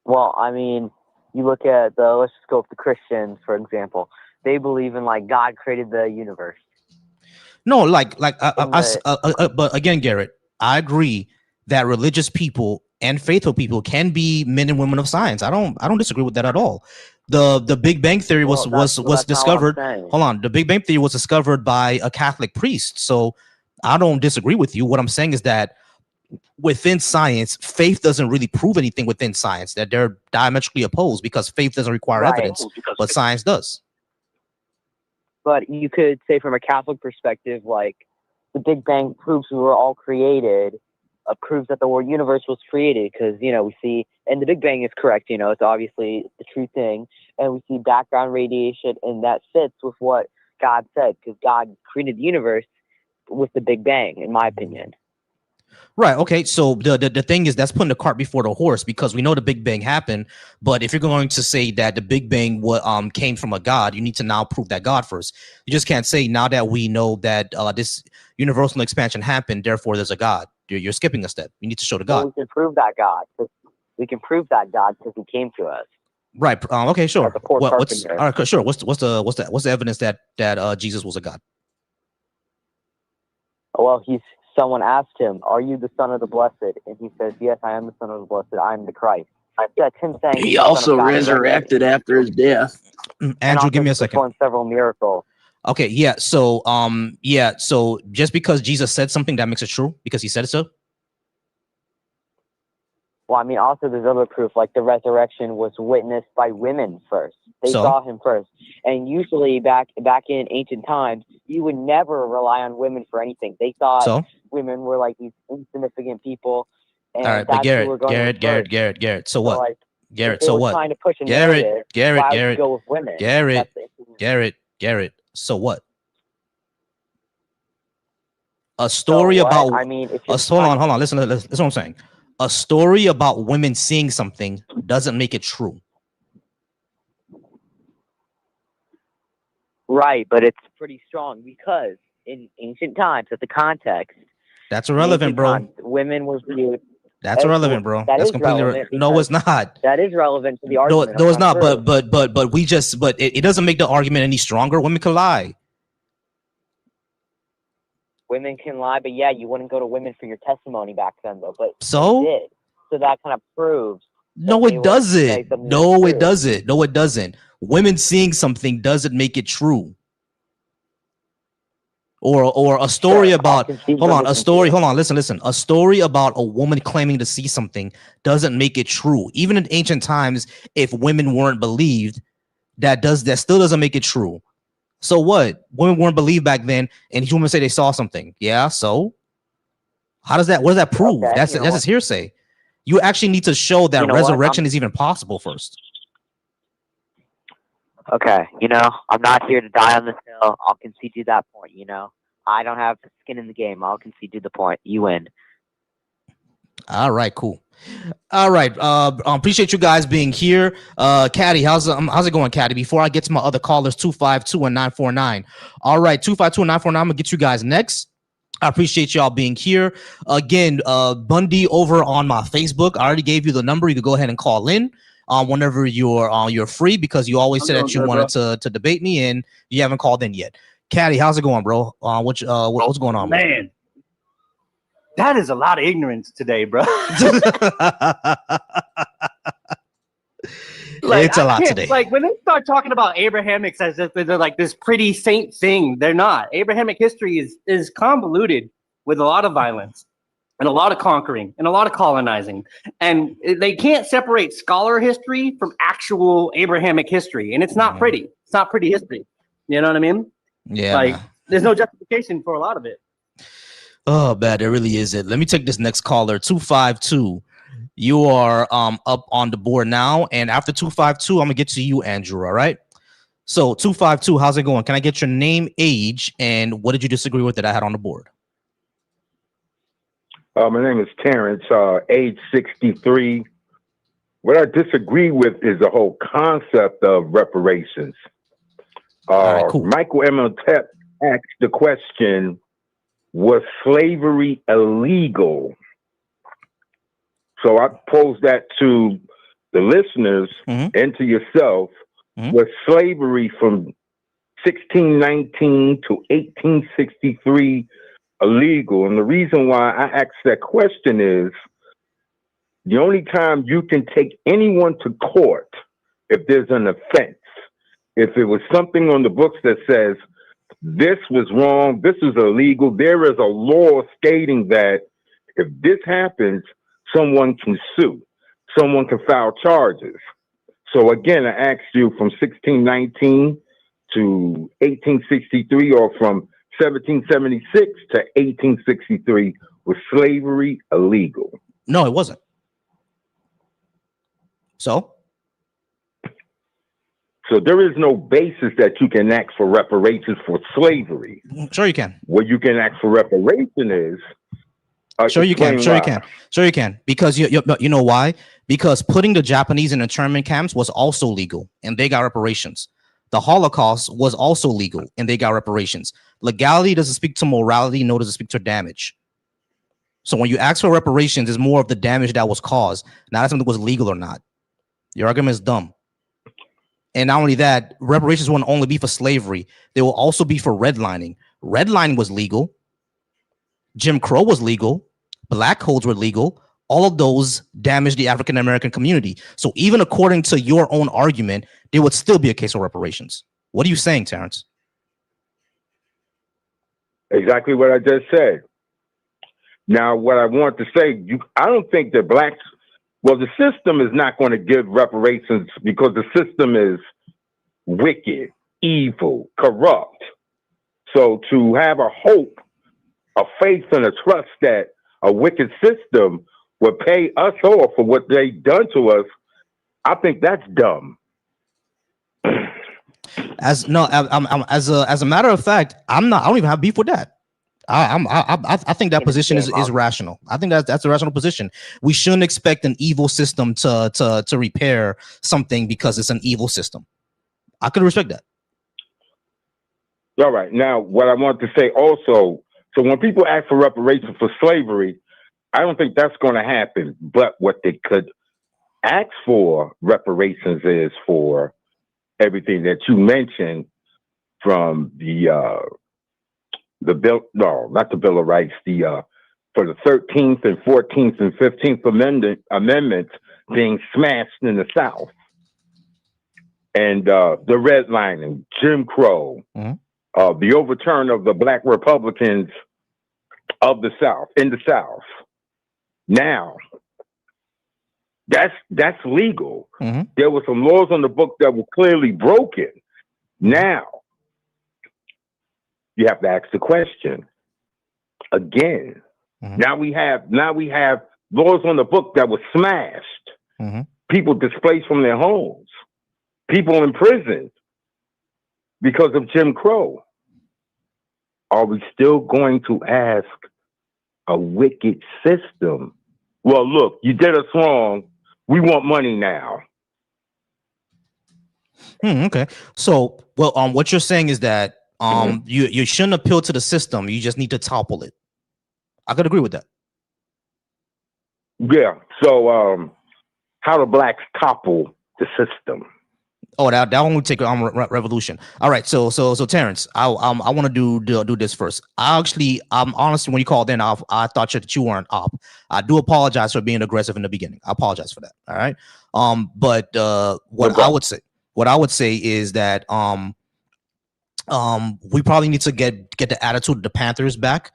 Well, I mean, you look at let's just go with the Christians, for example. They believe in like God created the universe. No, but again, Garrett, I agree that religious people and faithful people can be men and women of science. I don't disagree with that at all. The Big Bang Theory was discovered. Hold on, the Big Bang Theory was discovered by a Catholic priest. So I don't disagree with you. What I'm saying is that within science, faith doesn't really prove anything within science. That they're diametrically opposed because faith doesn't require evidence, but science does. But you could say from a Catholic perspective, like the Big Bang proves we were all created, proves that the word universe was created because, you know, we see, and the Big Bang is correct, you know, it's obviously the true thing. And we see background radiation, and that fits with what God said because God created the universe with the Big Bang, in my opinion. Right. Okay. So the thing is that's putting the cart before the horse because we know the Big Bang happened. But if you're going to say that the Big Bang came from a God, you need to now prove that God first. You just can't say now that we know that this universal expansion happened, therefore there's a God. You're skipping a step. You need to show the God. Well, we can prove that God. We can prove that God because He came to us. Right. Okay. Sure. What's all right? Sure. What's the evidence that Jesus was a God? Well, someone asked him, "Are you the Son of the Blessed?" And he says, "Yes, I am the Son of the Blessed. I am the Christ." That's him saying he also resurrected after his death. Andrew, give me a second. Performed several miracles. Okay, yeah. So, so just because Jesus said something, that makes it true because he said so. Well, I mean, also there's other proof, like the resurrection was witnessed by women first. They saw him first, and usually back in ancient times, you would never rely on women for anything. They thought women were like these insignificant people. And all right, but Garrett. So what? like, Garrett. So what? Trying to push a Garrett. Go with women. Garrett. So what? A story about. I mean, hold on. Listen. That's what I'm saying. A story about women seeing something doesn't make it true. Right, but it's pretty strong because in ancient times, at the context, that's irrelevant, bro. Women were viewed. That's irrelevant, bro. That's completely no, it's not. That is relevant to the argument. No, it's not. But it doesn't make the argument any stronger. Women can lie. Women can lie, but yeah, you wouldn't go to women for your testimony back then, though. But so they did. So that kind of proves. No, it doesn't. No, it doesn't. No, it doesn't. Women seeing something doesn't make it true. Or a story about listen. A story about a woman claiming to see something doesn't make it true. Even in ancient times, if women weren't believed, that still doesn't make it true. So what? Women weren't believed back then, and women say they saw something. Yeah, so what does that prove? Okay, that's just hearsay. You actually need to show that resurrection is even possible first. Okay, I'm not here to die on this hill. I'll concede you that point, I don't have skin in the game. I'll concede you the point. You win. All right, cool. All right. Appreciate you guys being here. Caddy, how's it going, Caddy? Before I get to my other callers, 252 and 949. All right, 252 and 949. I'm gonna get you guys next. I appreciate y'all being here. Again, Bundy over on my Facebook. I already gave you the number. You can go ahead and call in whenever you're free because you always said that you wanted to debate me and you haven't called in yet. Caddy, how's it going, bro? What's going on, man? Bro? That is a lot of ignorance today, bro. It's a lot today. Like when they start talking about Abrahamics as if they're like this pretty saint thing, they're not. Abrahamic history is convoluted with a lot of violence and a lot of conquering and a lot of colonizing. And they can't separate scholar history from actual Abrahamic history. And it's not pretty. It's not pretty history. You know what I mean? Yeah. Like there's no justification for a lot of it. Oh, bad. There really isn't. Let me take this next caller, 252. You are up on the board now. And after 252, I'm going to get to you, Andrew. All right. So 252, how's it going? Can I get your name, age, and what did you disagree with that I had on the board? My name is Terrence, age 63. What I disagree with is the whole concept of reparations. All right, cool. Michael Imhotep asked the question, was slavery illegal? So I pose that to the listeners and to yourself. Was slavery from 1619 to 1863 illegal? And the reason why I ask that question is the only time you can take anyone to court if there's an offense, if it was something on the books that says this was wrong, this is illegal, there is a law stating that if this happens, someone can sue, someone can file charges. So again, I asked you from 1619 to 1863, or from 1776 to 1863, was slavery illegal? No, it wasn't. So there is no basis that you can ask for reparations for slavery. Sure you can. What you can ask for reparation is Sure you can. Sure you can. Sure you can. Because you know why? Because putting the Japanese in internment camps was also legal, and they got reparations. The Holocaust was also legal, and they got reparations. Legality doesn't speak to morality, nor does it speak to damage. So when you ask for reparations, it's more of the damage that was caused, not something was legal or not. Your argument is dumb. And not only that, reparations won't only be for slavery. They will also be for redlining. Redlining was legal. Jim Crow was legal. Black codes were legal. All of those damaged the African American community. So even according to your own argument, there would still be a case of reparations. What are you saying, Terrence? Exactly what I just said. Now, what I want to say, I don't think that blacks, well, the system is not going to give reparations because the system is wicked, evil, corrupt. So to have a hope, a faith, and a trust that a wicked system would pay us off for what they've done to us, I think that's dumb. As a matter of fact, I don't even have beef with that. I think that position is rational. I think that's a rational position. We shouldn't expect an evil system to repair something because it's an evil system. I could respect that. All right. Now, what I want to say also, so when people ask for reparations for slavery, I don't think that's going to happen. But what they could ask for reparations is for everything that you mentioned, from the bill, no, not the Bill of Rights, for the 13th and 14th and 15th amendments being smashed in the South, and the redlining, Jim Crow, the overturn of the Black Republicans of the South, in the South. Now, that's legal. There were some laws on the book that were clearly broken. Now, you have to ask the question again. Now we have laws on the book that were smashed. People displaced from their homes. People in prison because of Jim Crow. Are we still going to ask a wicked system? Well, look, you did us wrong. We want money now. Okay. So, well, what you're saying is that you shouldn't appeal to the system. You just need to topple it. I could agree with that. Yeah. So, how do blacks topple the system? Oh, that one would take revolution. All right. So Terrence, I want to do this first. honestly, when you called in, I thought that you weren't up. I do apologize for being aggressive in the beginning. I apologize for that. All right. But what I would say is that we probably need to get the attitude of the Panthers back.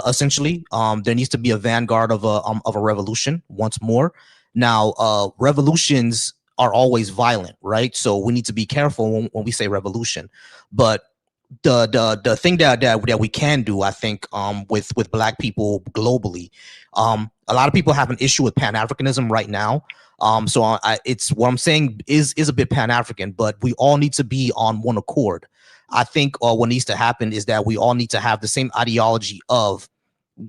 Essentially, there needs to be a vanguard of a revolution once more. Now, revolutions are always violent, right? So we need to be careful when we say revolution. But the thing that we can do, I think, with Black people globally, a lot of people have an issue with Pan-Africanism right now. So it's what I'm saying is a bit Pan-African, but we all need to be on one accord. I think what needs to happen is that we all need to have the same ideology of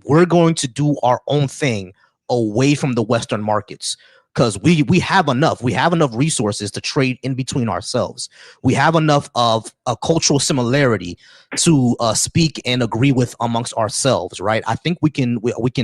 we're going to do our own thing away from the Western markets. because we have enough. We have enough resources to trade in between ourselves. We have enough of a cultural similarity to speak and agree with amongst ourselves, right? I think we can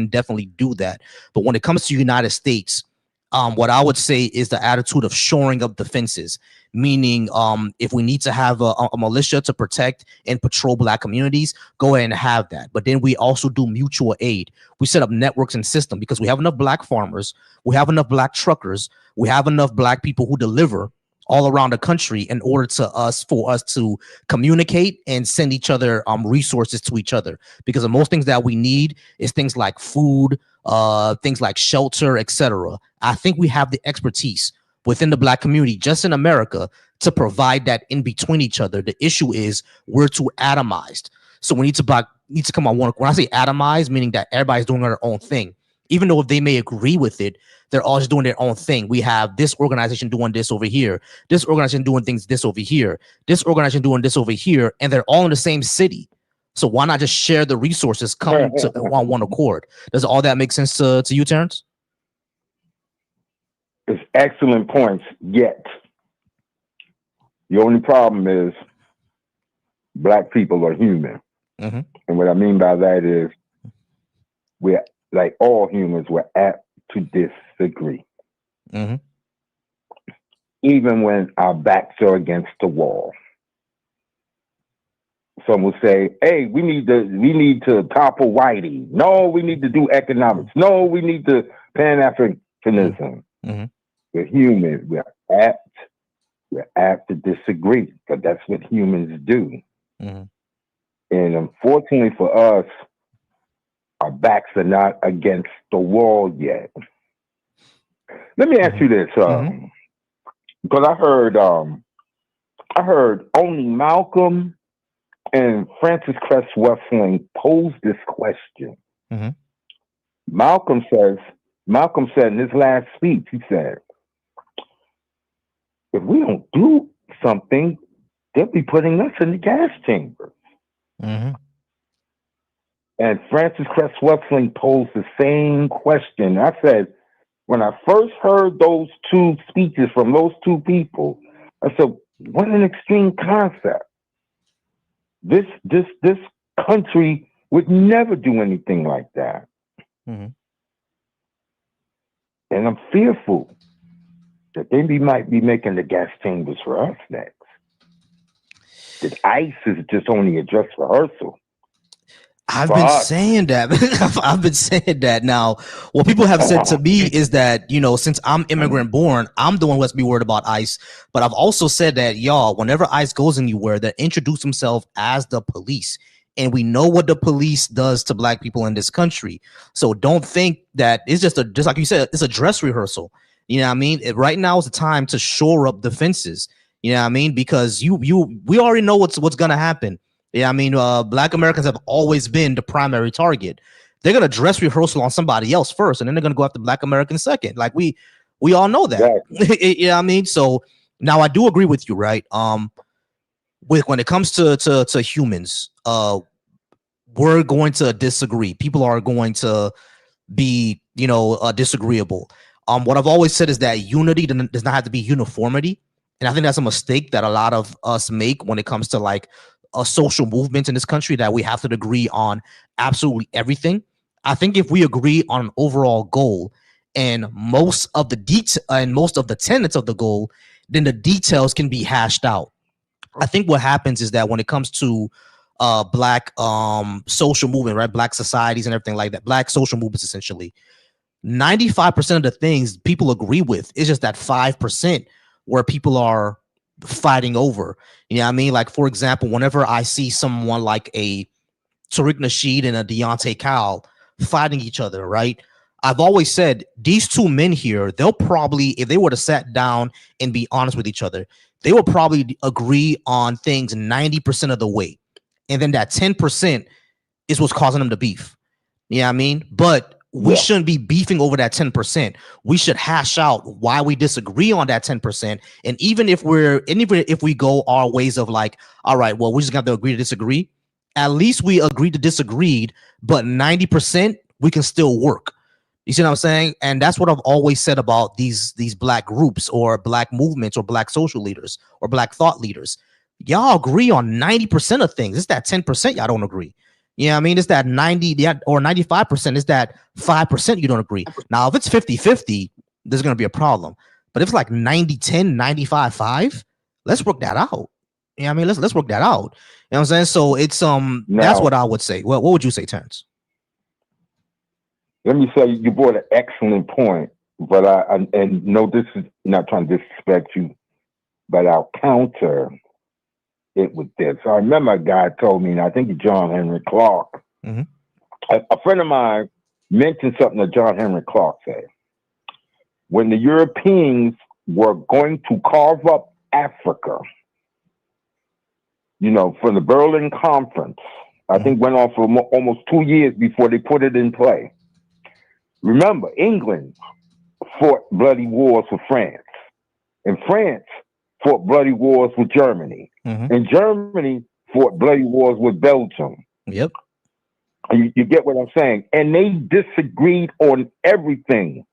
definitely do that. But when it comes to United States, what I would say is the attitude of shoring up defenses, meaning if we need to have a militia to protect and patrol Black communities, go ahead and have that. But then we also do mutual aid. We set up networks and systems because we have enough Black farmers, we have enough Black truckers, we have enough Black people who deliver all around the country in order for us to communicate and send each other resources to each other, because the most things that we need is things like food, things like shelter, etc. I think we have the expertise within the Black community, just in America, to provide that in between each other. The issue is we're too atomized. So we need to come on one. When I say atomized, meaning that everybody's doing their own thing, even though if they may agree with it, they're all just doing their own thing. We have this organization doing this over here, this organization doing things this over here, this organization doing this over here, and they're all in the same city. So why not just share the resources, come to on one accord? Does all that make sense to you, Terrence? It's excellent points, yet the only problem is Black people are human. Mm-hmm. And what I mean by that is we're, like all humans, we're apt to disagree. Mm-hmm. Even when our backs are against the wall. Some will say, hey, we need to topple Whitey. No, we need to do economics. No, we need to Pan-Africanism. Mm-hmm. We're human. We're apt to disagree, but that's what humans do. Mm-hmm. And unfortunately for us, our backs are not against the wall yet. Let me ask you this, because I heard only Malcolm and Francis Cress Wessling posed this question. Mm-hmm. Malcolm said in his last speech, he said, if we don't do something, they'll be putting us in the gas chamber. Mm-hmm. And Francis Cress Wessling posed the same question. I said, when I first heard those two speeches from those two people, I said, what an extreme concept. This country would never do anything like that. Mm-hmm. And I'm fearful that they might be making the gas chambers for us next. That ICE is just only a dress rehearsal. I've been saying that. I've been saying that. Now, what people have said to me is that, since I'm immigrant born, I'm the one who has to be worried about ICE. But I've also said that, y'all, whenever ICE goes anywhere, they introduce themselves as the police. And we know what the police does to Black people in this country. So don't think that it's just like you said, it's a dress rehearsal. You know what I mean? Right now is the time to shore up defenses. You know what I mean? Because we already know what's going to happen. Yeah, I mean, Black Americans have always been the primary target. They're gonna dress rehearsal on somebody else first, and then they're gonna go after Black Americans second. Like we all know that. Exactly. You know what I mean? So now I do agree with you, right? When it comes to humans, we're going to disagree. People are going to be, disagreeable. What I've always said is that unity does not have to be uniformity, and I think that's a mistake that a lot of us make when it comes to like a social movement in this country, that we have to agree on absolutely everything. I think if we agree on an overall goal and most of the tenets of the goal, then the details can be hashed out. I think what happens is that when it comes to Black social movement, right, Black societies and everything like that, Black social movements, essentially 95% of the things people agree with is just that 5% where people are fighting over. You know what I mean? Like, for example, whenever I see someone like a Tariq Nasheed and a Deontay Cowell fighting each other, right? I've always said these two men here, they'll probably, if they were to sit down and be honest with each other, they will probably agree on things 90% of the way. And then that 10% is what's causing them to beef. You know what I mean? But we shouldn't be beefing over that 10%. We should hash out why we disagree on that 10%. And even if we go our ways of like, all right, well, we just got to agree to disagree. At least we agreed to disagreed, but 90% we can still work. You see what I'm saying? And that's what I've always said about these black groups or black movements or black social leaders or black thought leaders. Y'all agree on 90% of things. It's that 10% y'all don't agree. You know what I mean? It's that 90 or 95%. It's that 5% you don't agree. Now, if it's 50-50, there's going to be a problem. But if it's like 90-10, 95-5, let's work that out. You know what I mean? Let's work that out. You know what I'm saying? So it's that's what I would say. What would you say, Terrence? Let me say you brought an excellent point, but and no, this is not trying to disrespect you, but I'll counter it with this. I remember a guy told me, and I think it's John Henry Clark. Mm-hmm. A friend of mine mentioned something that John Henry Clark said. When the Europeans were going to carve up Africa, you know, for the Berlin Conference, I think went on for almost 2 years before they put it in play. Remember, England fought bloody wars with France, and France fought bloody wars with Germany, and Germany fought bloody wars with Belgium. Yep. You get what I'm saying? And they disagreed on everything,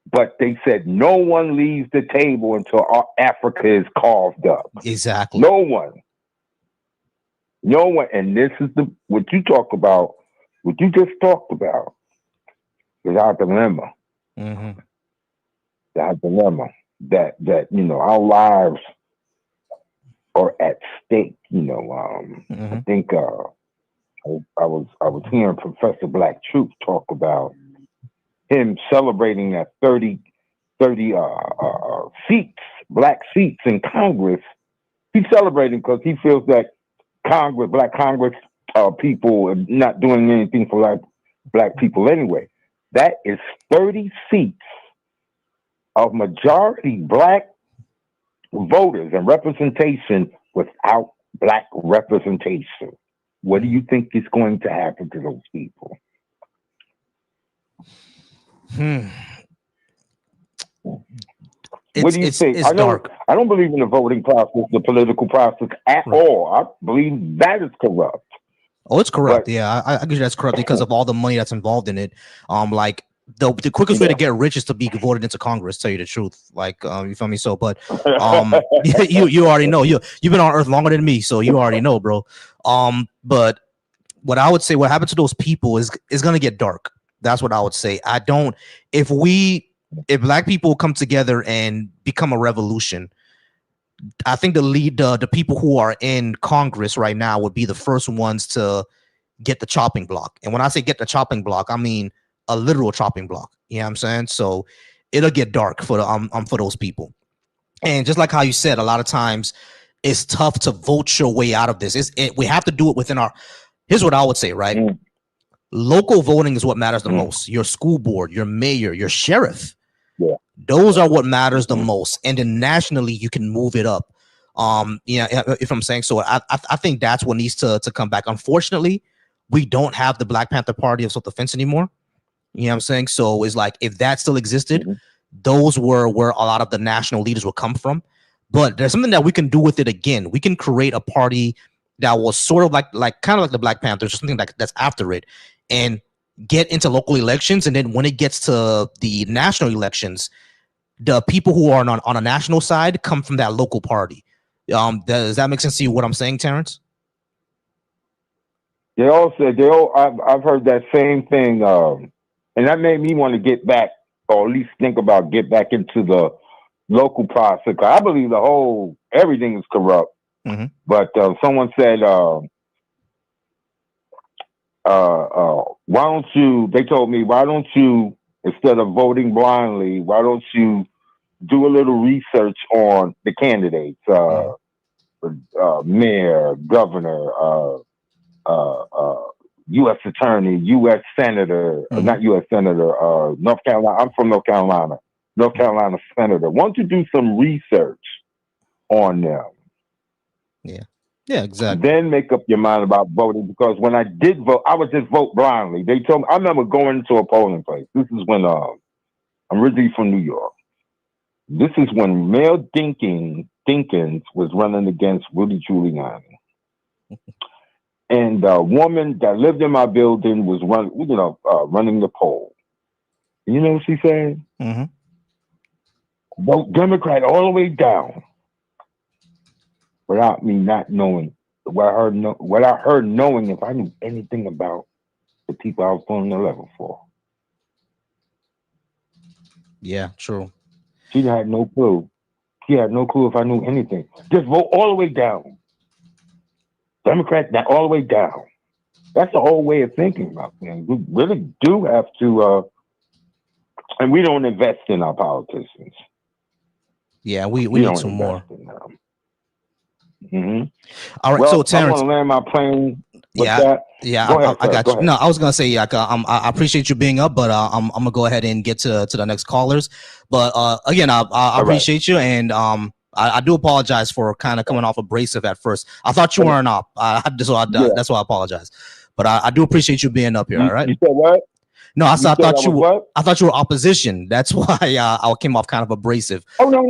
but they said no one leaves the table until Africa is carved up. Exactly. No one. No one. And this is what you talk about, what you just talked about is our dilemma. Our dilemma that you know, our lives are at stake. You know, I think I was hearing Professor Black Truth talk about him celebrating that 30 seats, black seats in Congress. He's celebrating because he feels that black Congress people are not doing anything for black people anyway. That is 30 seats of majority black voters and representation without black representation. What do you think is going to happen to those people? What do you think? It's dark. I don't believe in the voting process, the political process at all. I believe that is corrupt. Oh, it's corrupt. Yeah, I agree that's corrupt because of all the money that's involved in it. Like the quickest way to get rich is to be voted into Congress. Tell you the truth, like you feel me. So, but you already know you've been on Earth longer than me, so you already know, bro. But what I would say, what happened to those people is gonna get dark. That's what I would say. If black people come together and become a revolution, I think the people who are in Congress right now would be the first ones to get the chopping block. And when I say get the chopping block, I mean a literal chopping block. You know what I'm saying? So it'll get dark for those people. And just like how you said, a lot of times it's tough to vote your way out of this. We have to do it within our. Here's what I would say, right? Local voting is what matters the most. Your school board, your mayor, your sheriff. Yeah. Those are what matters the most. And then nationally, you can move it up. If I'm saying so, I think that's what needs to come back. Unfortunately, we don't have the Black Panther Party of self-defense anymore. You know what I'm saying? So it's like if that still existed, those were where a lot of the national leaders would come from. But there's something that we can do with it again. We can create a party that was sort of like kind of like the Black Panthers or something that's after it, and get into local elections. And then when it gets to the national elections, the people who are on a national side come from that local party. Does that make sense to you, what I'm saying, Terrence? I've heard that same thing. And that made me want to get back, or at least think about get back into the local process. I believe everything is corrupt. But someone said, they told me, why don't you, instead of voting blindly, why don't you do a little research on the candidates, mayor, governor, U.S. attorney, U.S. senator, not U.S. senator, North Carolina. I'm from North Carolina. North Carolina senator. Why don't you do some research on them? Yeah, exactly. Then make up your mind about voting, because when I did vote, I would just vote blindly. They told me, I remember going to a polling place. This is when I'm originally from New York. This is when Mayor Dinkins was running against Rudy Giuliani. And a woman that lived in my building was running the poll. You know what she said? Vote Democrat all the way down, without me not knowing what I heard knowing if I knew anything about the people I was pulling the level for. Yeah, true. She had no clue. She had no clue if I knew anything. Just vote all the way down. Democrat all the way down. That's the whole way of thinking about things. We really do have to, and we don't invest in our politicians. Yeah, we need some more. All right, well, so Terrence, I'm gonna land my plane. Yeah, Go ahead, I got go you. ahead. No, I was gonna say, I appreciate you being up, but I'm gonna go ahead and get to the next callers. But again, I appreciate you, and I do apologize for kind of coming off abrasive at first. I thought you weren't up, that's why I apologize. But I do appreciate you being up here. All right. You said what? No, I thought you were. What? I thought you were opposition. That's why I came off kind of abrasive. Oh no. I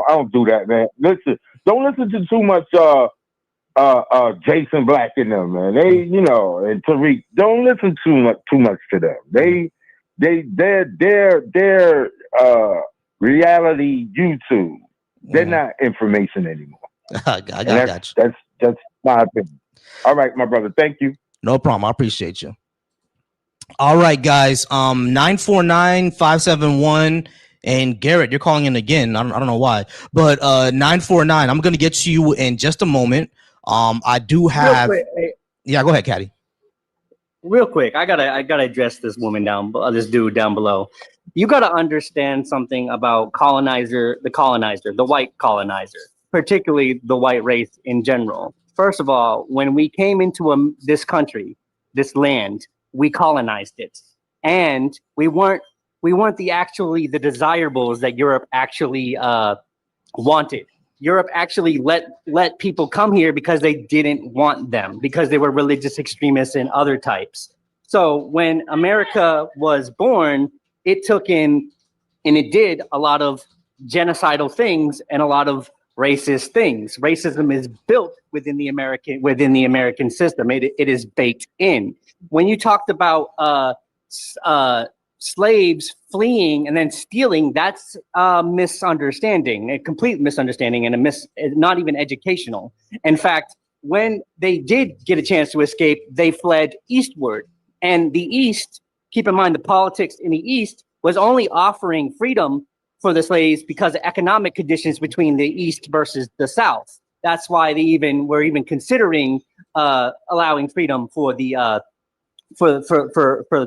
don't do that, man. Listen, don't listen to too much Jason Black in them, man. They, you know, and Tariq, don't listen too much to them. They're reality YouTube. They're not information anymore. I got you. That's my opinion. All right, my brother. Thank you. No problem. I appreciate you. All right, guys. 949-571. And Garrett, you're calling in again. I don't know why, but 949. I'm gonna get to you in just a moment. I do have. Yeah, go ahead, Caddy. Real quick, I gotta address this woman this dude down below. You gotta understand something about the white colonizer, particularly the white race in general. First of all, when we came into this country, this land, we colonized it, and we weren't the desirables that Europe actually wanted. Europe actually let people come here because they didn't want them, because they were religious extremists and other types. So when America was born, it took in and it did a lot of genocidal things and a lot of racist things. Racism is built within the American system. It is baked in. When you talked about slaves fleeing and then stealing, that's a misunderstanding, a complete misunderstanding, and not even educational. In fact, when they did get a chance to escape, they fled eastward. And the East, keep in mind, the politics in the East was only offering freedom for the slaves because of economic conditions between the East versus the South. That's why they were even considering allowing freedom for the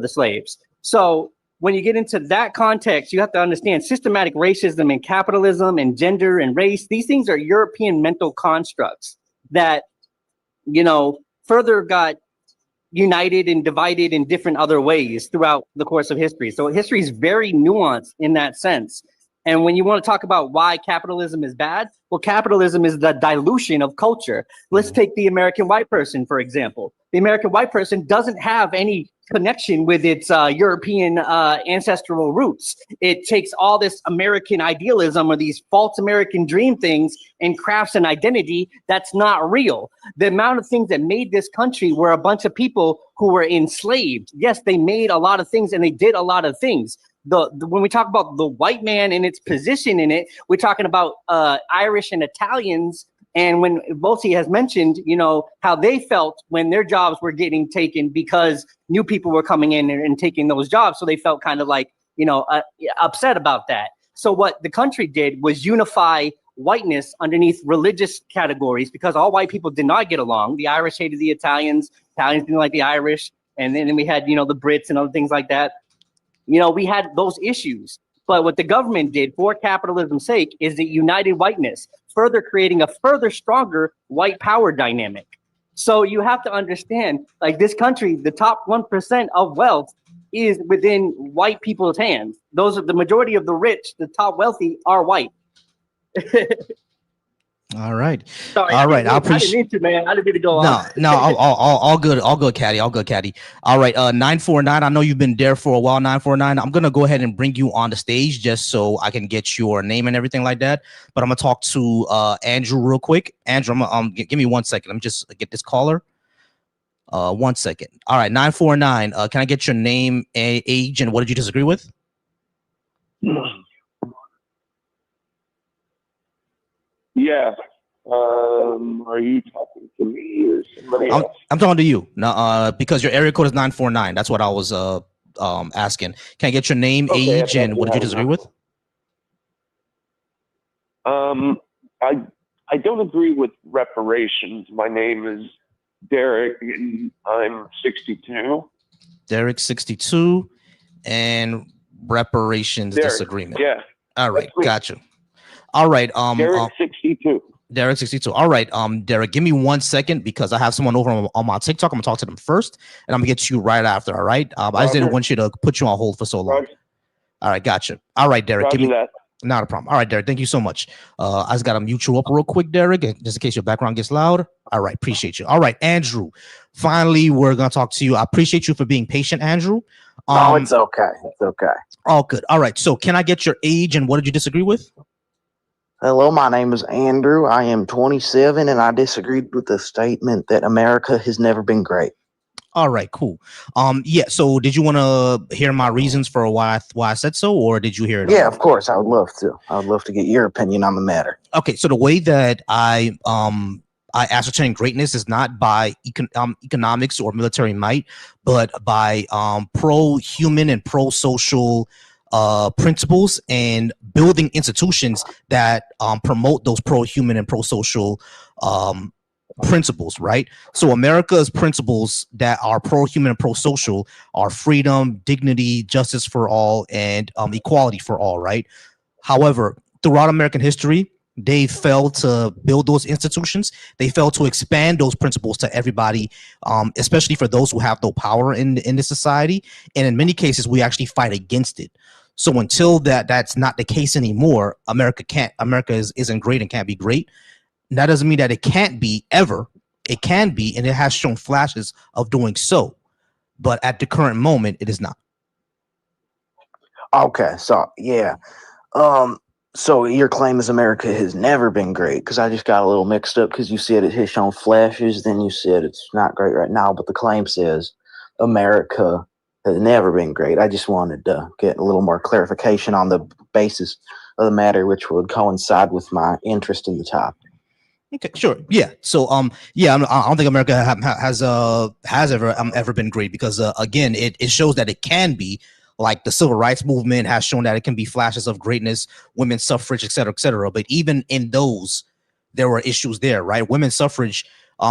slaves. So when you get into that context, you have to understand systematic racism and capitalism and gender and race. These things are European mental constructs that, further got united and divided in different other ways throughout the course of history. So history is very nuanced in that sense. And when you want to talk about why capitalism is bad, well, capitalism is the dilution of culture. Let's take the American white person, for example. The American white person doesn't have any connection with its European ancestral roots. It takes all this American idealism or these false American dream things and crafts an identity that's not real. The amount of things that made this country were a bunch of people who were enslaved. Yes, they made a lot of things and they did a lot of things. When we talk about the white man and its position in it, we're talking about Irish and Italians. And when Volcy has mentioned, how they felt when their jobs were getting taken because new people were coming in and taking those jobs. So they felt kind of like, upset about that. So what the country did was unify whiteness underneath religious categories, because all white people did not get along. The Irish hated the Italians, Italians didn't like the Irish. And then we had, the Brits and other things like that. We had those issues. But what the government did for capitalism's sake is it united whiteness, further creating a further stronger white power dynamic. So you have to understand, like, this country, the top 1% of wealth is within white people's hands. Those are the majority of the rich, the top wealthy are white. All right. Sorry, All right. I didn't mean to, man. I didn't mean to go on. No, all good. All good, Caddy. All good, Caddy. All right. 949. I know you've been there for a while. 949. I'm gonna go ahead and bring you on the stage just so I can get your name and everything like that. But I'm gonna talk to Andrew real quick. Andrew, give me 1 second. Let me just get this caller. 1 second. All right, 949. Can I get your name, age, and what did you disagree with? Yeah. Are you talking to me or somebody else? I'm talking to you. No, because your area code is 949. That's what I was asking. Can I get your name, age, and what did you disagree with? I don't agree with reparations. My name is Derek, and I'm 62. Derek, 62, and reparations disagreement. Yeah. All right, gotcha. All right. Derek, 62. Derek, 62. All right. Derek, give me 1 second because I have someone over on my TikTok. I'm gonna talk to them first, and I'm gonna get you right after. All right. I just didn't want you to put you on hold for so long. Roger. All right, gotcha. All right, Derek. Roger give me that. Not a problem. All right, Derek. Thank you so much. I just got to mute you up real quick, Derek, just in case your background gets loud. All right, appreciate you. All right, Andrew. Finally, we're gonna talk to you. I appreciate you for being patient, Andrew. No, it's okay. It's okay. All good. All right. So, can I get your age and what did you disagree with? Hello, my name is Andrew. I am 27, and I disagreed with the statement that America has never been great. All right, cool. Yeah. So, did you want to hear my reasons for why I said so, or did you hear it? Yeah, of course. I would love to. I would love to get your opinion on the matter. Okay. So, the way that I ascertain greatness is not by economics or military might, but by pro-human and pro-social principles and building institutions that promote those pro-human and pro-social principles, right? So America's principles that are pro-human and pro-social are freedom, dignity, justice for all, and equality for all, right? However, throughout American history, they failed to build those institutions. They failed to expand those principles to everybody, especially for those who have no power in the society. And in many cases, we actually fight against it. So until that's not the case anymore, America isn't great and can't be great. And that doesn't mean that it can't be ever. It can be, and it has shown flashes of doing so. But at the current moment, it is not. Okay, so yeah. So your claim is America has never been great, because I just got a little mixed up because you said it has shown flashes, then you said it's not great right now, but the claim says America has never been great. I just wanted to get a little more clarification on the basis of the matter, which would coincide with my interest in the topic. Okay, sure. Yeah. So, yeah, I don't think America has ever been great because, again, it shows that it can be. Like the civil rights movement has shown that it can be flashes of greatness, women's suffrage, et cetera, et cetera. But even in those, there were issues there, right? Women's suffrage.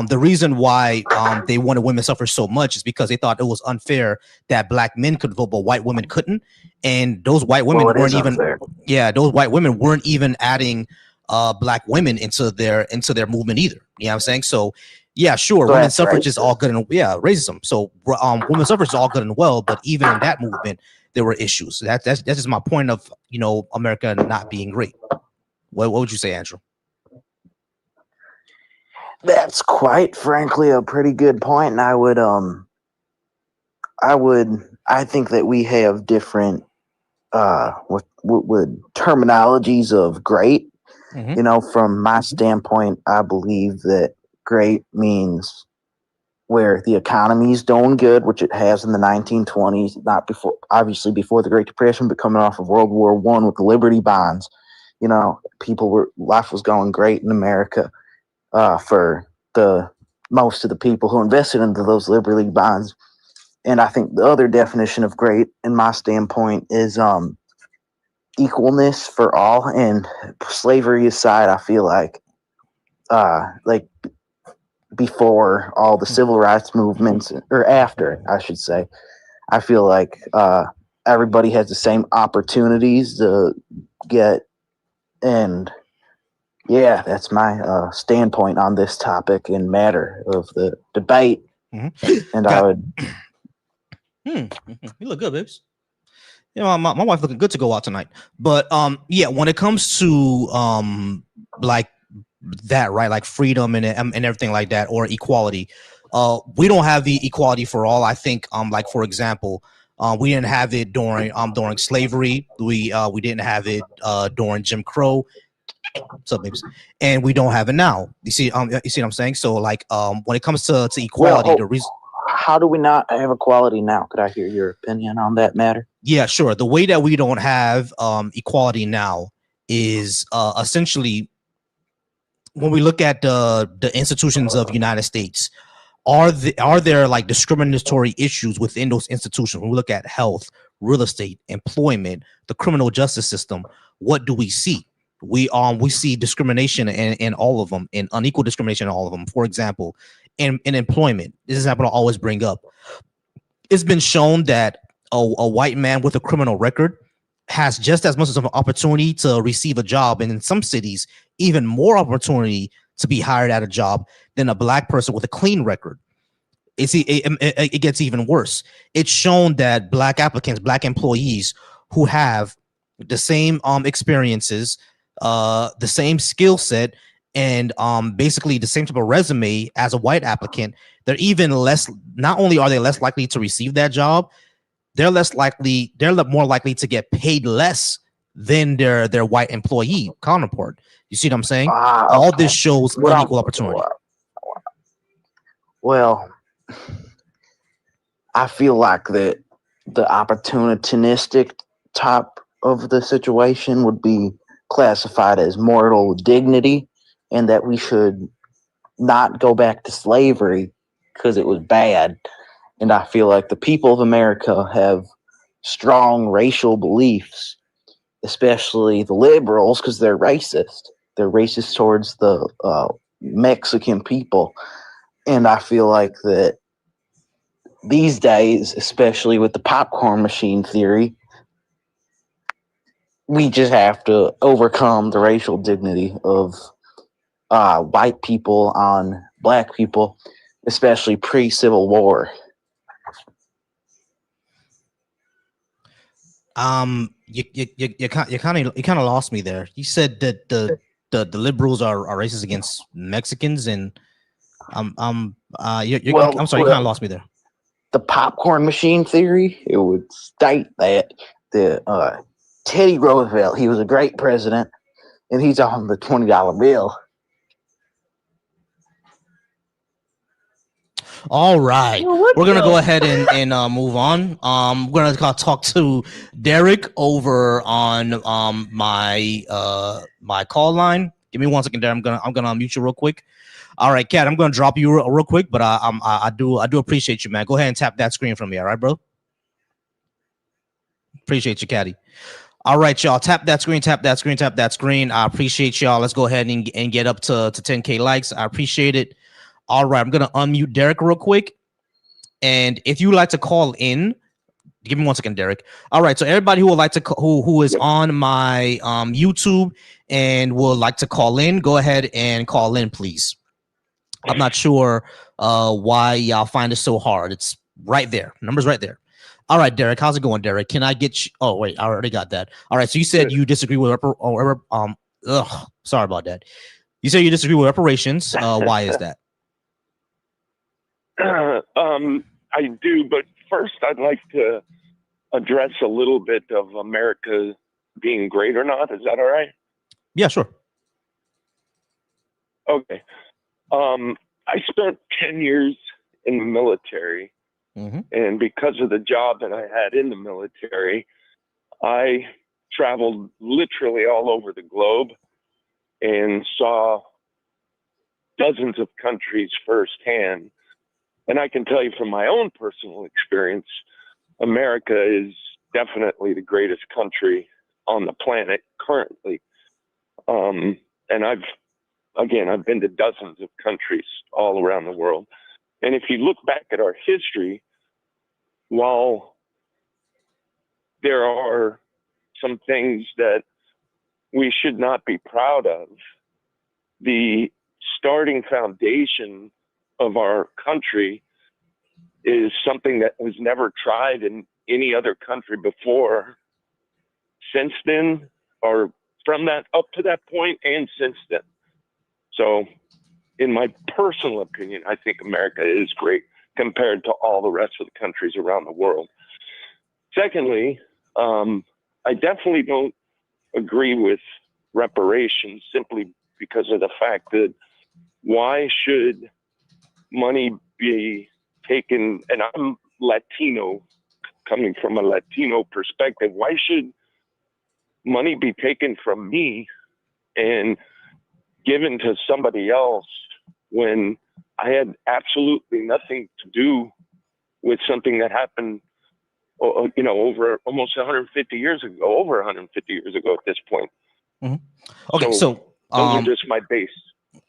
The reason why they wanted women's suffrage so much is because they thought it was unfair that black men could vote, but white women couldn't. And those white women weren't even. Unfair. Yeah, those white women weren't even adding black women into their movement either. You know what I'm saying? So. Yeah, sure. So women's suffrage is all good and racism. So women's suffrage is all good and well, but even in that movement, there were issues. That's just my point of America not being great. What would you say, Andrew? That's quite frankly a pretty good point, and I think that we have different what terminologies of great. Mm-hmm. From my standpoint, I believe that great means where the economy is doing good, which it has in the 1920s, not before, obviously before the Great Depression, but coming off of World War I with the Liberty Bonds. Life was going great in America for the most of the people who invested into those Liberty Bonds. And I think the other definition of great, in my standpoint, is equalness for all. And slavery aside, I feel like before all the civil rights movements, or after, I should say, I feel like everybody has the same opportunities to get. And yeah, that's my standpoint on this topic and matter of the debate. Mm-hmm. And I would. You look good, babes. My wife looking good to go out tonight. But yeah, when it comes to like that, right, like freedom and everything like that, or equality, we don't have the equality for all. I think like for example, we didn't have it during slavery. We didn't have it during Jim Crow. What's up, babes? And we don't have it now. You see what I'm saying? So like when it comes to equality, the reason. how do we not have equality now? Could I hear your opinion on that matter? Yeah, sure. The way that we don't have equality now is essentially when we look at the institutions of the United States. Are there like discriminatory issues within those institutions? When we look at health, real estate, employment, the criminal justice system, what do we see? We see discrimination in all of them, and unequal discrimination in all of them. For example, in employment, this is what I always bring up. It's been shown that a white man with a criminal record has just as much of an opportunity to receive a job, and in some cities, even more opportunity to be hired at a job than a black person with a clean record. It gets even worse. It's shown that black applicants, black employees who have the same experiences, the same skill set, and basically the same type of resume as a white applicant, they're even less. Not only are they less likely to receive that job, they're more likely to get paid less than their white employee counterpart. You see what I'm saying? All this shows unequal opportunity. Well, I feel like that the opportunistic type of the situation would be classified as moral dignity, and that we should not go back to slavery because it was bad. And I feel like the people of America have strong racial beliefs, especially the liberals, because they're racist. They're racist towards the Mexican people. And I feel like that these days, especially with the popcorn machine theory, we just have to overcome the racial dignity of white people on black people, especially pre-Civil War. You kind of lost me there. You said that the liberals are racist against Mexicans, and I'm sorry, you kind of lost me there. The popcorn machine theory, it would state that Teddy Roosevelt, he was a great president, and he's on the $20 bill. All right, we're gonna go ahead and move on. We're gonna talk to Derek over on my call line. Give me 1 second there. I'm gonna unmute you real quick. All right, Kat, I'm gonna drop you real quick, but I do appreciate you, man. Go ahead and tap that screen for me, all right, bro? Appreciate you, Caddy. All right, y'all. Tap that screen, tap that screen, tap that screen. I appreciate y'all. Let's go ahead and get up to 10K likes. I appreciate it. All right, I'm gonna unmute Derek real quick. And if you would like to call in, give me 1 second, Derek. All right, so everybody who would like to who is on my YouTube and would like to call in, go ahead and call in, please. I'm not sure why y'all find it so hard. It's right there. Number's right there. All right, Derek. How's it going, Derek? Can I get you? Oh, wait, I already got that. All right, so you said you disagree with sorry about that. You said you disagree with reparations. Why is that? I do, but first I'd like to address a little bit of America being great or not. Is that all right? Yeah, sure. Okay. I spent 10 years in the military, and because of the job that I had in the military, I traveled literally all over the globe and saw dozens of countries firsthand. And I can tell you from my own personal experience, America is definitely the greatest country on the planet currently. And I've been to dozens of countries all around the world. And if you look back at our history, while there are some things that we should not be proud of, the starting foundation of our country is something that was never tried in any other country before, since then, or from that up to that point and since then. So in my personal opinion, I think America is great compared to all the rest of the countries around the world. Secondly, I definitely don't agree with reparations simply because of the fact that why should money be taken, and I'm Latino, coming from a Latino perspective, why should money be taken from me and given to somebody else when I had absolutely nothing to do with something that happened, over almost 150 years ago, over 150 years ago at this point. Okay, so those are just my base.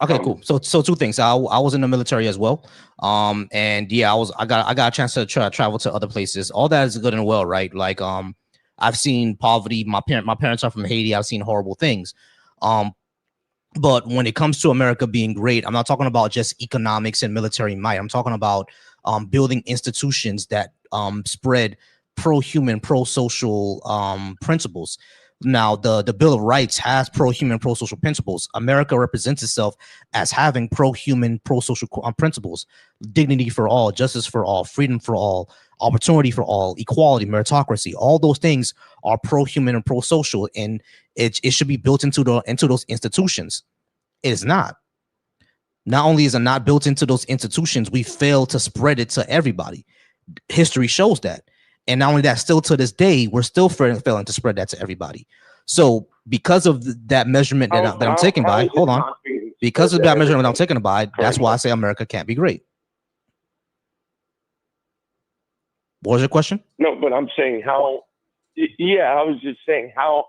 Okay, cool. So two things. I was in the military as well. And yeah, I got a chance to travel to other places. All that is good and well, right? Like I've seen poverty. My parents are from Haiti. I've seen horrible things. But when it comes to America being great, I'm not talking about just economics and military might. I'm talking about building institutions that spread pro-human, pro-social principles. Now, the Bill of Rights has pro-human, pro-social principles. America represents itself as having pro-human, pro-social principles: dignity for all, justice for all, freedom for all, opportunity for all, equality, meritocracy. All those things are pro-human and pro-social, and it should be built into those institutions. It is not. Not only is it not built into those institutions, we fail to spread it to everybody. History shows that. And not only that, still to this day, we're still failing to spread that to everybody. So because of that measurement that I'm taken by, hold on. Because of that measurement I'm taken by, that's why I say America can't be great. What was your question? No, but I'm saying how, yeah, I was just saying how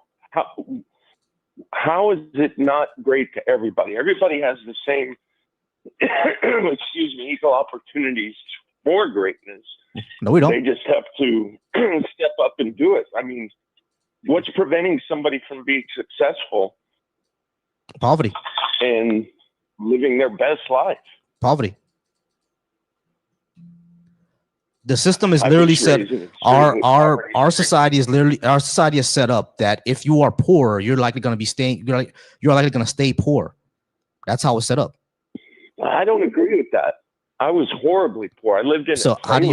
is it not great to everybody? Everybody has the same, equal opportunities for greatness. No, we don't. They just have to step up and do it. I mean, what's preventing somebody from being successful? Poverty. And living their best life. Poverty. The system is literally set. Our society is set up that if you are poor, you're likely going to be staying. You're likely going to stay poor. That's how it's set up. I don't agree with that. I was horribly poor. I lived in a trailer how do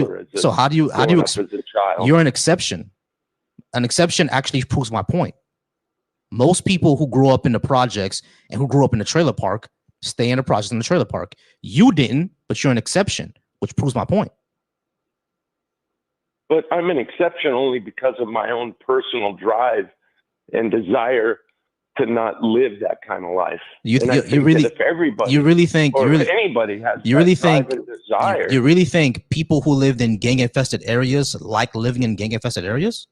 you as a child. You're an exception. An exception actually proves my point. Most people who grew up in the projects and who grew up in the trailer park stay in the projects in the trailer park. You didn't, but you're an exception, which proves my point. But I'm an exception only because of my own personal drive and desire to not live that kind of life. You really think people who lived in gang infested areas like living in gang infested areas?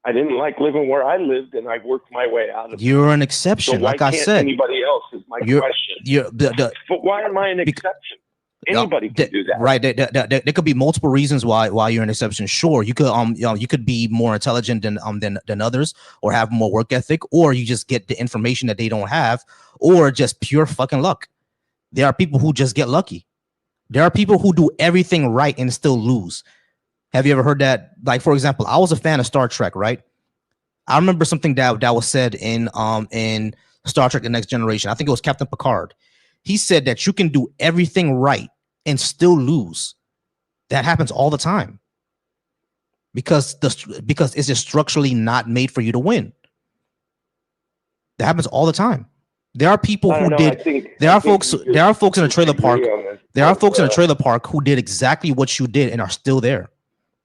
I didn't like living where I lived, and I worked my way out of it. You're an exception, so why like I can't said. Anybody else is my question. But why am I an exception? Anybody can do that, right? There could be multiple reasons why you're an exception. Sure, you could you could be more intelligent than others, or have more work ethic, or you just get the information that they don't have, or just pure fucking luck. There are people who just get lucky. There are people who do everything right and still lose. Have you ever heard that? Like, for example, I was a fan of Star Trek, right? I remember something that was said in Star Trek: The Next Generation. I think it was Captain Picard. He said that you can do everything right and still lose. That happens all the time because it's just structurally not made for you to win. That happens all the time. There are people who there are folks in a trailer park. There are folks in a trailer park who did exactly what you did and are still there.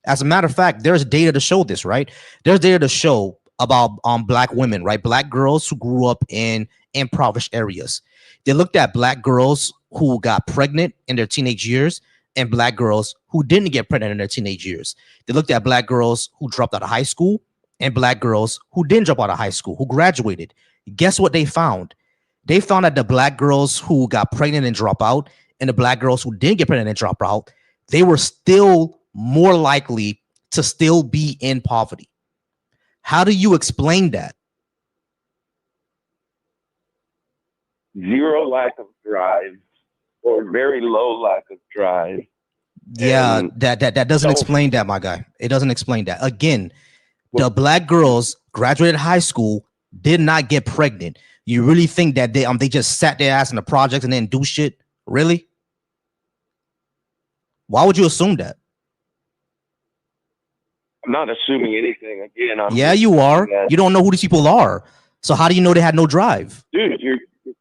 As a matter of fact, there's data to show this, right? There's data to show about black women, right? Black girls who grew up in impoverished areas. They looked at black girls who got pregnant in their teenage years and black girls who didn't get pregnant in their teenage years. They looked at black girls who dropped out of high school and black girls who didn't drop out of high school, who graduated. Guess what they found? They found that the black girls who got pregnant and drop out and the black girls who didn't get pregnant and drop out, they were still more likely to still be in poverty. How do you explain that? Zero lack of drive or very low lack of drive. Yeah, that doesn't explain that, my guy. It doesn't explain that. Again, the black girls graduated high school, did not get pregnant. You really think that they just sat their ass in the projects and didn't do shit? Really? Why would you assume that? I'm not assuming anything. Again, you are. You don't know who these people are. So how do you know they had no drive? Dude,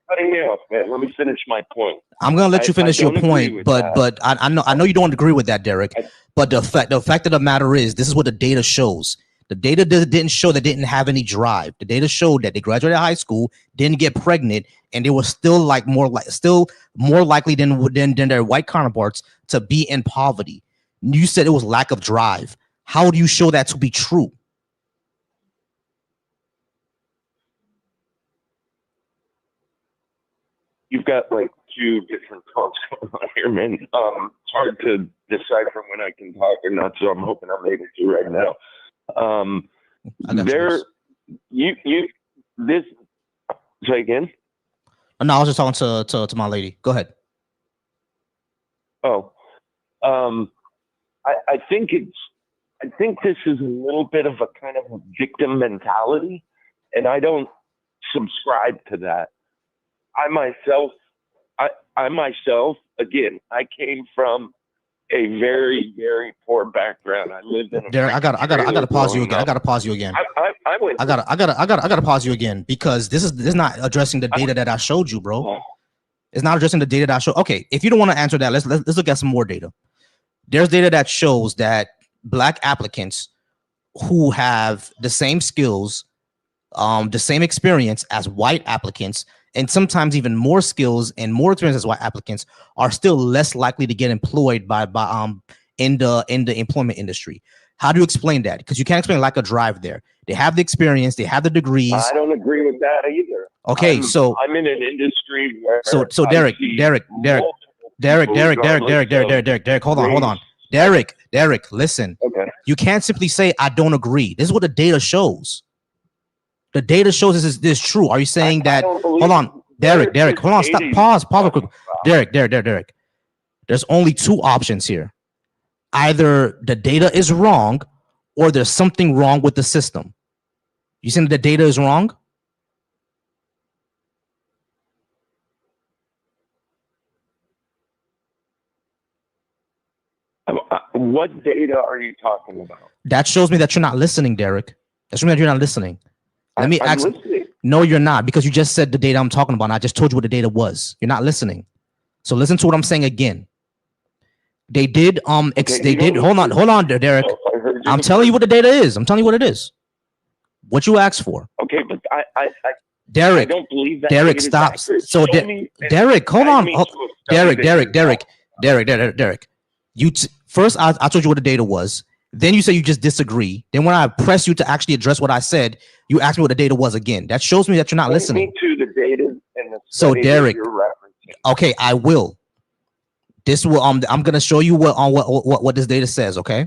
cutting me off, man. Let me finish my point. I'm gonna let you finish your point, but that. I know you don't agree with that, Derek. But the fact of the matter is, this is what the data shows. The data didn't show they didn't have any drive. The data showed that they graduated high school, didn't get pregnant, and they were still more likely than their white counterparts to be in poverty. You said it was lack of drive. How do you show that to be true? You've got like two different thoughts going on here, man. It's hard to decipher when I can talk or not, so I'm hoping I'm able to right now. Say again? No, I was just talking to my lady. Go ahead. Oh, I think this is a little bit of a kind of a victim mentality, and I don't subscribe to that. I myself, again, I came from a very, very poor background. I lived in a Derek, I gotta pause you again. I gotta pause you again. I gotta pause you again because this is not addressing the data that I showed you, bro. It's not addressing the data that I showed. Okay, if you don't want to answer that, let's look at some more data. There's data that shows that Black applicants who have the same skills, the same experience as white applicants, and sometimes even more skills and more experience as white applicants, are still less likely to get employed in the employment industry. How do you explain that? Because you can't explain lack of drive there. They have the experience, they have the degrees. I don't agree with that either. Okay, so I'm in an industry where Derek, hold on. Derek, listen. Okay. You can't simply say I don't agree. This is what the data shows. The data shows this is true. Are you saying that? Hold on, Derek. Hold on. Stop. Pause real quick. Derek. There's only two options here. Either the data is wrong, or there's something wrong with the system. You saying the data is wrong? What data are you talking about? That shows me that you're not listening, Derek. That shows me that you're not listening. Let me ask. No, you're not, because you just said the data I'm talking about. And I just told you what the data was. You're not listening. So listen to what I'm saying again. They did hold on, Derek. I'm telling you what the data is. I'm telling you what it is. What you asked for. Okay, but Derek, I don't believe that. Derek, stop. So Derek, hold on. Derek. First, I told you what the data was. Then you say you just disagree. Then when I press you to actually address what I said, you asked me what the data was again. That shows me that you're not listening. To the data and the so Derek, you're referencing. Okay, I will. This will I'm gonna show you what this data says. Okay,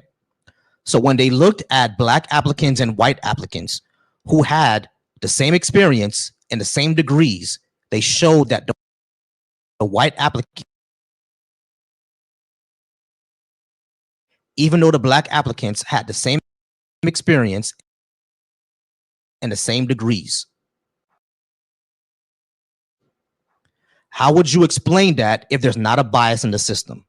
so when they looked at Black applicants and white applicants who had the same experience and the same degrees, they showed that the white applicant, even though the Black applicants had the same experience and the same degrees. How would you explain that if there's not a bias in the system?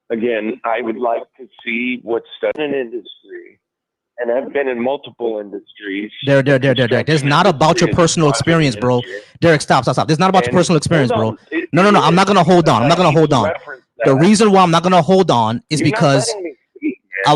Again, I would like to see what's done in industry, and I've been in multiple industries. Derek. This is not about your personal experience, bro. Derek, stop. This is not about your personal experience, bro. No. I'm not gonna hold on. The reason why I'm not gonna hold on is because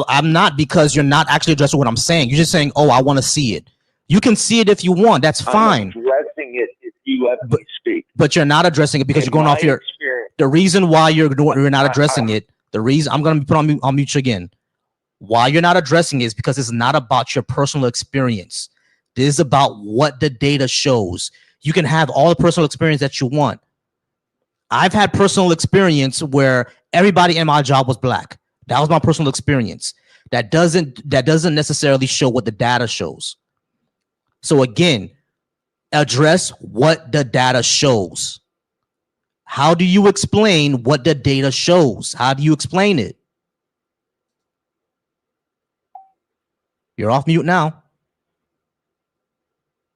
I'm not, because you're not actually addressing what I'm saying. You're just saying, "Oh, I want to see it." You can see it if you want. That's fine. I'm addressing it if you let me speak. But you're not addressing it because you're going off your experience. The reason why you're not addressing it. The reason I'm going to put on mute again. Why you're not addressing it is because it's not about your personal experience. This is about what the data shows. You can have all the personal experience that you want. I've had personal experience where everybody in my job was Black. That was my personal experience. That doesn't necessarily show what the data shows. So again, address what the data shows. How do you explain what the data shows? How do you explain it? You're off mute now.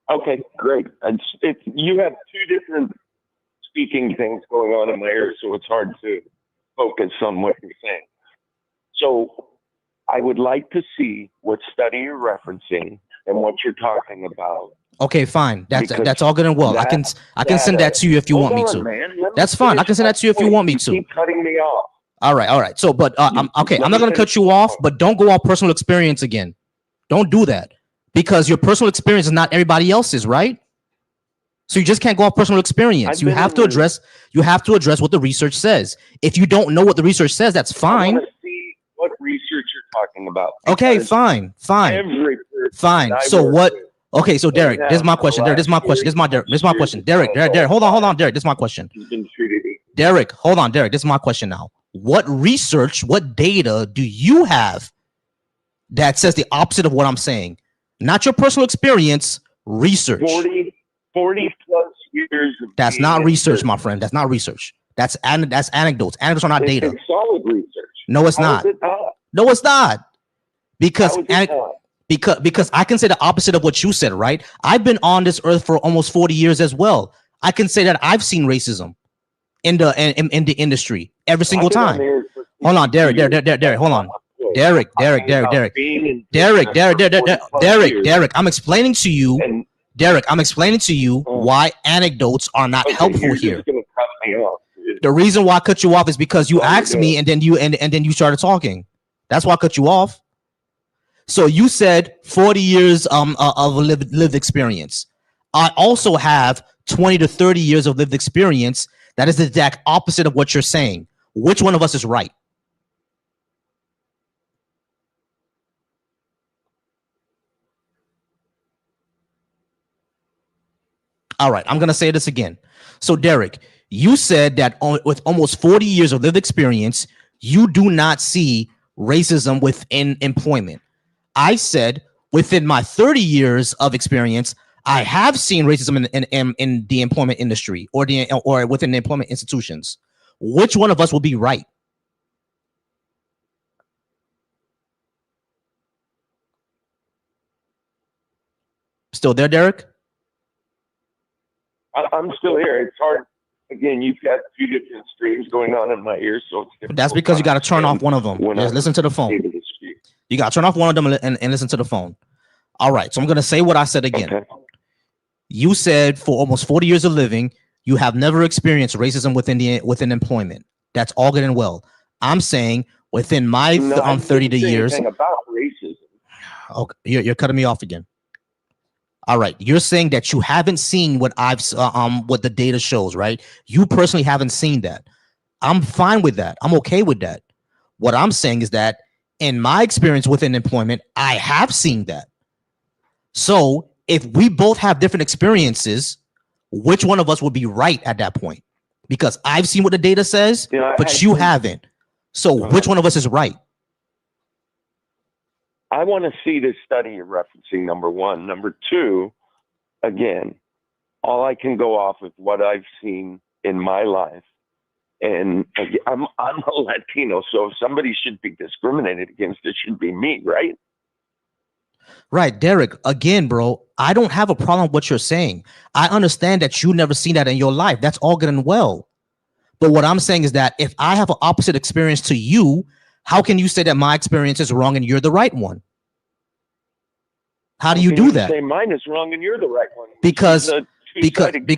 Okay, great. You have two different speaking things going on in my ear, so it's hard to focus on what you're saying. So I would like to see what study you're referencing and what you're talking about. Okay, fine. Because That's all good and well. I can send that to you if you want me to. Man. That's fine. I can send that to you if you want me to. Keep cutting me off. All right. So, but I'm okay. I'm not gonna cut you off, but don't go off personal experience again. Don't do that because your personal experience is not everybody else's, right? So you just can't go off personal experience. You have to address what the research says. If you don't know what the research says, that's fine. I want to see what research you're talking about. Okay, fine. So what? Okay, so Derek, this is my question. Derek, this is my question. Derek, hold on, Derek, this is my question. Derek, hold on, Derek, this is my question now. What research, what data do you have that says the opposite of what I'm saying? Not your personal experience, research. 40 plus years. That's not research, my friend. That's not research. That's anecdotes. Anecdotes are not data. It's solid research. No, it's not. No, it's not. Because I can say the opposite of what you said, right? I've been on this earth for almost 40 years as well. I can say that I've seen racism in the industry every single time. Hold on, Derek, hold on. Derek, I'm explaining to you. Derek, I'm explaining to you why anecdotes are not helpful here. The reason why I cut you off is because you asked me and then you started talking. That's why I cut you off. So you said 40 years of lived experience. I also have 20 to 30 years of lived experience. That is the exact opposite of what you're saying. Which one of us is right? All right, I'm going to say this again. So, Derek, you said that with almost 40 years of lived experience, you do not see racism within employment. I said within my 30 years of experience, I have seen racism in the employment industry or within the employment institutions. Which one of us will be right? Still there, Derek? I'm still here. It's hard. Again, you've got two different streams going on in my ears, so it's difficult. That's because you got to turn off one of them. Just listen to the phone. You got to turn off one of them and listen to the phone. All right. So I'm going to say what I said again. Okay. You said for almost 40 years of living, you have never experienced racism within employment. That's all good and well. I'm saying within my 30 years. About racism. Okay, you're cutting me off again. All right, you're saying that you haven't seen what what the data shows, right? You personally haven't seen that. I'm fine with that. I'm okay with that. What I'm saying is that in my experience within employment, I have seen that. So if we both have different experiences, which one of us would be right at that point? Because I've seen what the data says, but you haven't. So which one of us is right? I want to see this study you're referencing, number one. Number two, again, all I can go off with what I've seen in my life. And I'm a Latino, so if somebody should be discriminated against, it should be me, right? Right, Derek, again, bro, I don't have a problem with what you're saying. I understand that you never seen that in your life. That's all good and well. But what I'm saying is that if I have an opposite experience to you, how can you say that my experience is wrong and you're the right one? How do you do that? Say mine is wrong and you're the right one. Because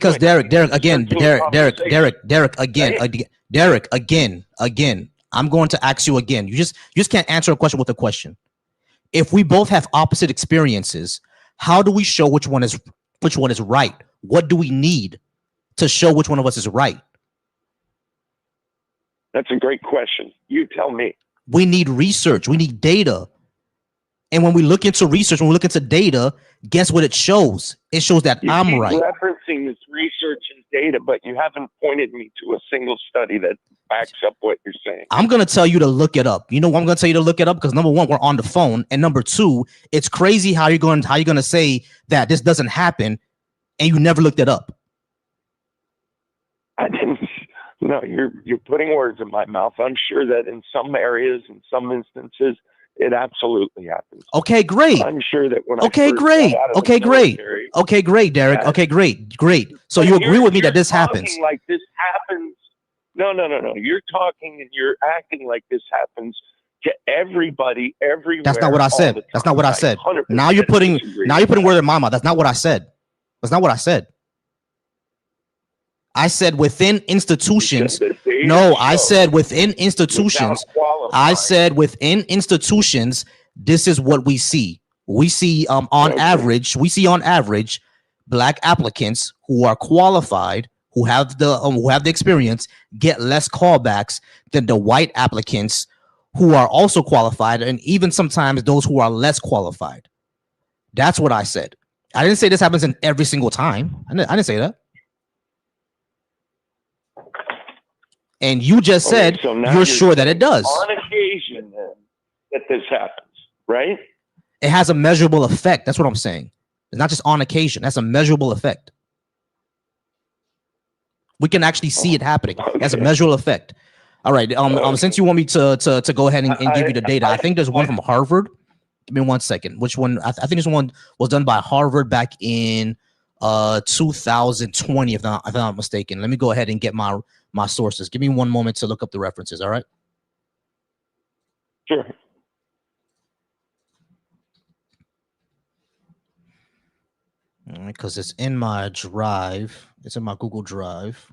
Derek, again, I'm going to ask you again. You just can't answer a question with a question. If we both have opposite experiences, how do we show which one is right? What do we need to show which one of us is right? That's a great question. You tell me. We need research. We need data. And when we look into research, when we look into data, guess what it shows? It shows that I'm right. You're referencing this research and data, but you haven't pointed me to a single study that backs up what you're saying. I'm going to tell you to look it up. You know why I'm going to tell you to look it up? Because number one, we're on the phone. And number two, it's crazy how you're going to say that this doesn't happen and you never looked it up. I didn't. No, you're putting words in my mouth. I'm sure that in some areas, in some instances, it absolutely happens. Okay, great. I'm sure that when great, Derek. Okay, great. So you agree with me that this happens? Like this happens. No. You're talking and you're acting like this happens to everybody, everywhere. That's not what I said. That's not what I said. Now you're putting words in my mouth. That's not what I said. That's not what I said. I said within institutions. No, I said within institutions. I said within institutions, this is what we see. We see on average, black applicants who are qualified, who have the experience, get less callbacks than the white applicants who are also qualified, and even sometimes those who are less qualified. That's what I said. I didn't say this happens in every single time. I didn't say that. And you just said so now you're sure that it does. On occasion, then, that this happens, right? It has a measurable effect. That's what I'm saying. It's not just on occasion. That's a measurable effect. We can actually see it happening. That's a measurable effect. All right. Since you want me to go ahead and give you the data, I think there's one from Harvard. Give me 1 second. Which one? I think this one was done by Harvard back in 2020, if I'm not mistaken. Let me go ahead and get my sources. Give me one moment to look up the references. All right. Sure. All right, because it's in my drive. It's in my Google Drive.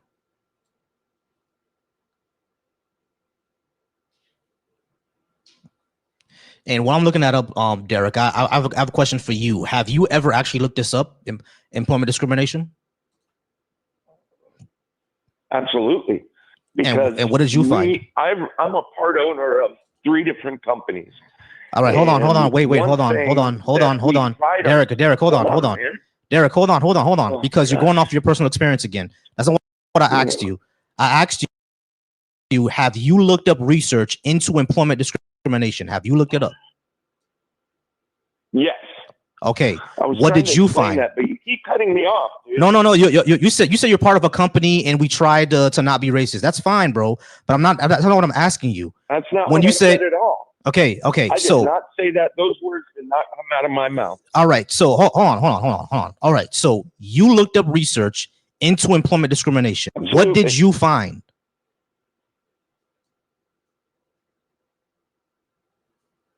And while I'm looking that up, Derek, I have a question for you. Have you ever actually looked this up, employment discrimination? Absolutely. Because and what did you find? I'm a part owner of 3 different companies. All right, hold on. Wait, hold on. Derek, hold on. Derek, hold on. Because you're going off your personal experience again. That's not what I asked you. I asked you, have you looked up research into employment discrimination? Have you looked it up? Yes. Okay. What did you find? That, but you keep cutting me off, dude. No. You said you're part of a company and we tried to not be racist. That's fine, bro. But that's not what I'm asking you. That's not when what you I said at all. Okay. I did not say that. Those words did not come out of my mouth. All right. So hold on. All right. So you looked up research into employment discrimination. Absolutely. What did you find?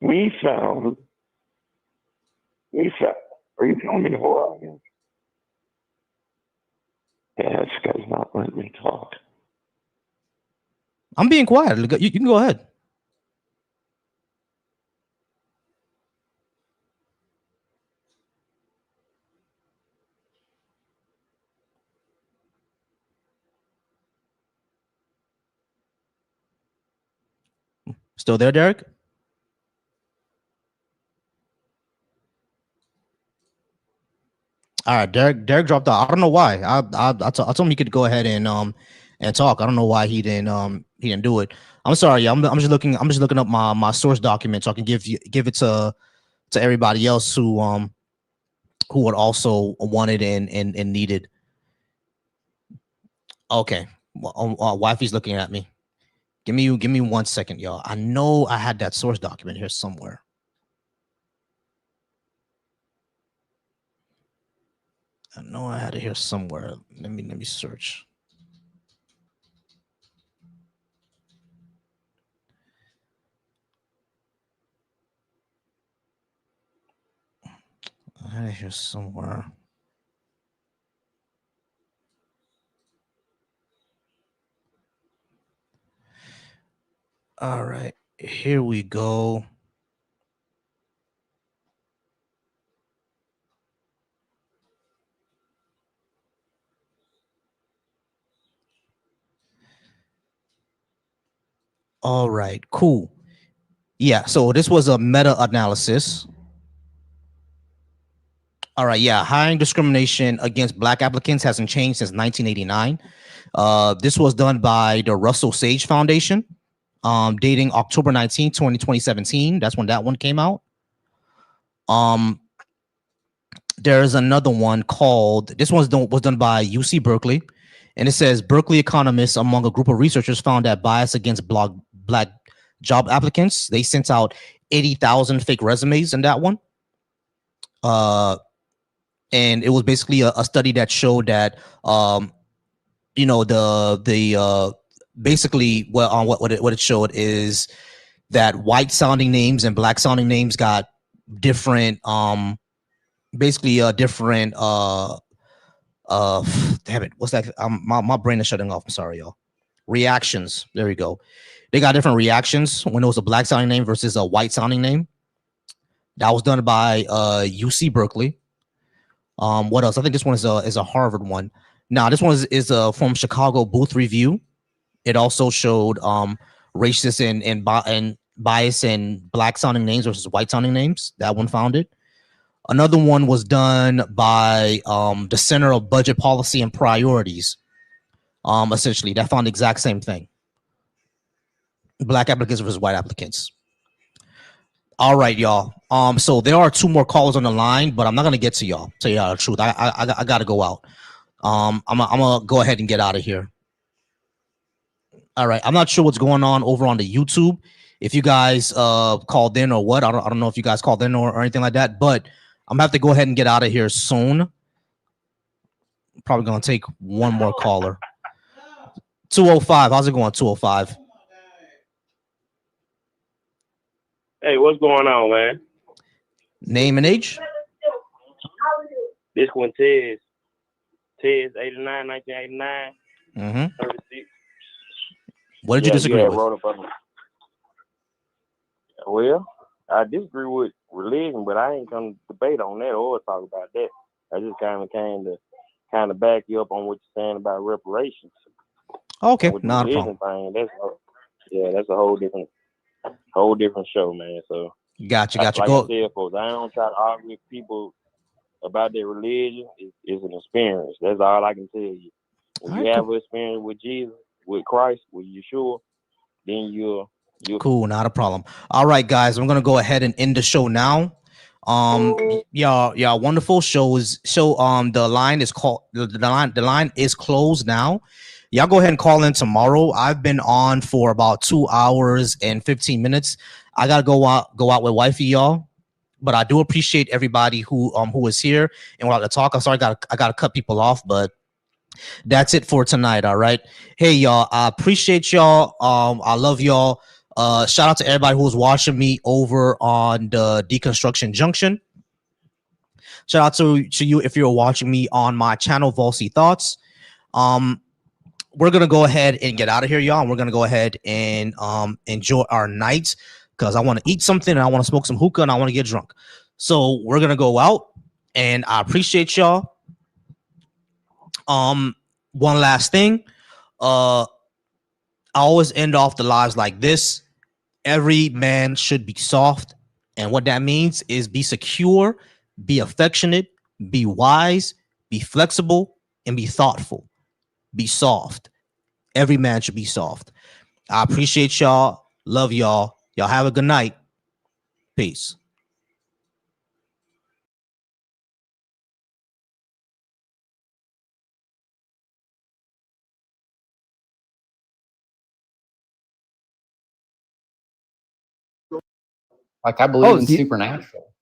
We found. Are you telling me to hold on again? Yeah, this guy's not letting me talk. I'm being quiet. You can go ahead. Still there, Derek? All right, Derek dropped out. I don't know why. I told him he could go ahead and talk. I don't know why he didn't do it. I'm sorry. I'm just looking up my source document so I can give it to everybody else who would also wanted and needed. Okay, wifey's looking at me. Give me 1 second, y'all. I know I had that source document here somewhere. I know I had it here somewhere. Let me search. I had it here somewhere. All right, here we go. All right, cool. Yeah, so this was a meta-analysis. All right, yeah, hiring discrimination against black applicants hasn't changed since 1989. This was done by the Russell Sage Foundation, dating October 19, 2017. That's when that one came out. There's another one called, this was done by UC Berkeley, and it says Berkeley economists among a group of researchers found that bias against black job applicants. They sent out 80,000 fake resumes in that one. And it was basically a study that showed that, basically what it showed is that white sounding names and black sounding names got different, different Damn it, what's that? My brain is shutting off. I'm sorry, y'all. Reactions. There we go. They got different reactions when it was a black sounding name versus a white sounding name. That was done by UC Berkeley. What else? I think this one is a Harvard one. Now this one is from Chicago Booth Review. It also showed racist and bias in black sounding names versus white sounding names. That one found it. Another one was done by the Center of Budget Policy and Priorities. Essentially, that found the exact same thing. Black applicants versus white applicants. All right, y'all. So there are 2 more callers on the line, but I'm not gonna get to y'all. Tell you the truth, I gotta go out. I'm gonna go ahead and get out of here. All right, I'm not sure what's going on over on the YouTube. If you guys called in or what, I don't know if you guys called in or anything like that, but I'm gonna have to go ahead and get out of here soon. Probably gonna take one more caller. 205. How's it going? 205. Hey, what's going on, man? Name and age? This one, Tez. Tez, 89, 1989. Mm-hmm. 36. What did you disagree with? Wrote up well, I disagree with religion, but I ain't gonna debate on that or talk about that. I just kind of came to back you up on what you're saying about reparations. Okay, with the not a religion problem. thing, that's a whole different show, man. So Gotcha. like Go. I said, folks, I don't try to argue with people about their religion. It's an experience. That's all I can tell you. When you have an experience with Jesus, with Christ, with Yeshua, then you're Cool, not a problem. All right, guys, I'm gonna go ahead and end the show now. Yeah, wonderful shows. So the line is called the line is closed now. Y'all go ahead and call in tomorrow. I've been on for about 2 hours and 15 minutes. I gotta go out with wifey, y'all. But I do appreciate everybody who is here and want to talk. I'm sorry, I gotta cut people off, but that's it for tonight. All right. Hey, y'all. I appreciate y'all. I love y'all. Shout out to everybody who's watching me over on the Deconstruction Junction. Shout out to you if you're watching me on my channel, Volcy Thoughts. We're gonna go ahead and get out of here, y'all. And we're gonna go ahead and enjoy our night because I want to eat something and I want to smoke some hookah and I want to get drunk. So we're gonna go out, and I appreciate y'all. One last thing. I always end off the lives like this. Every man should be soft. And what that means is be secure, be affectionate, be wise, be flexible, and be thoughtful. Be soft. Every man should be soft. I appreciate y'all. Love y'all. Y'all have a good night. Peace. Like I believe in supernatural.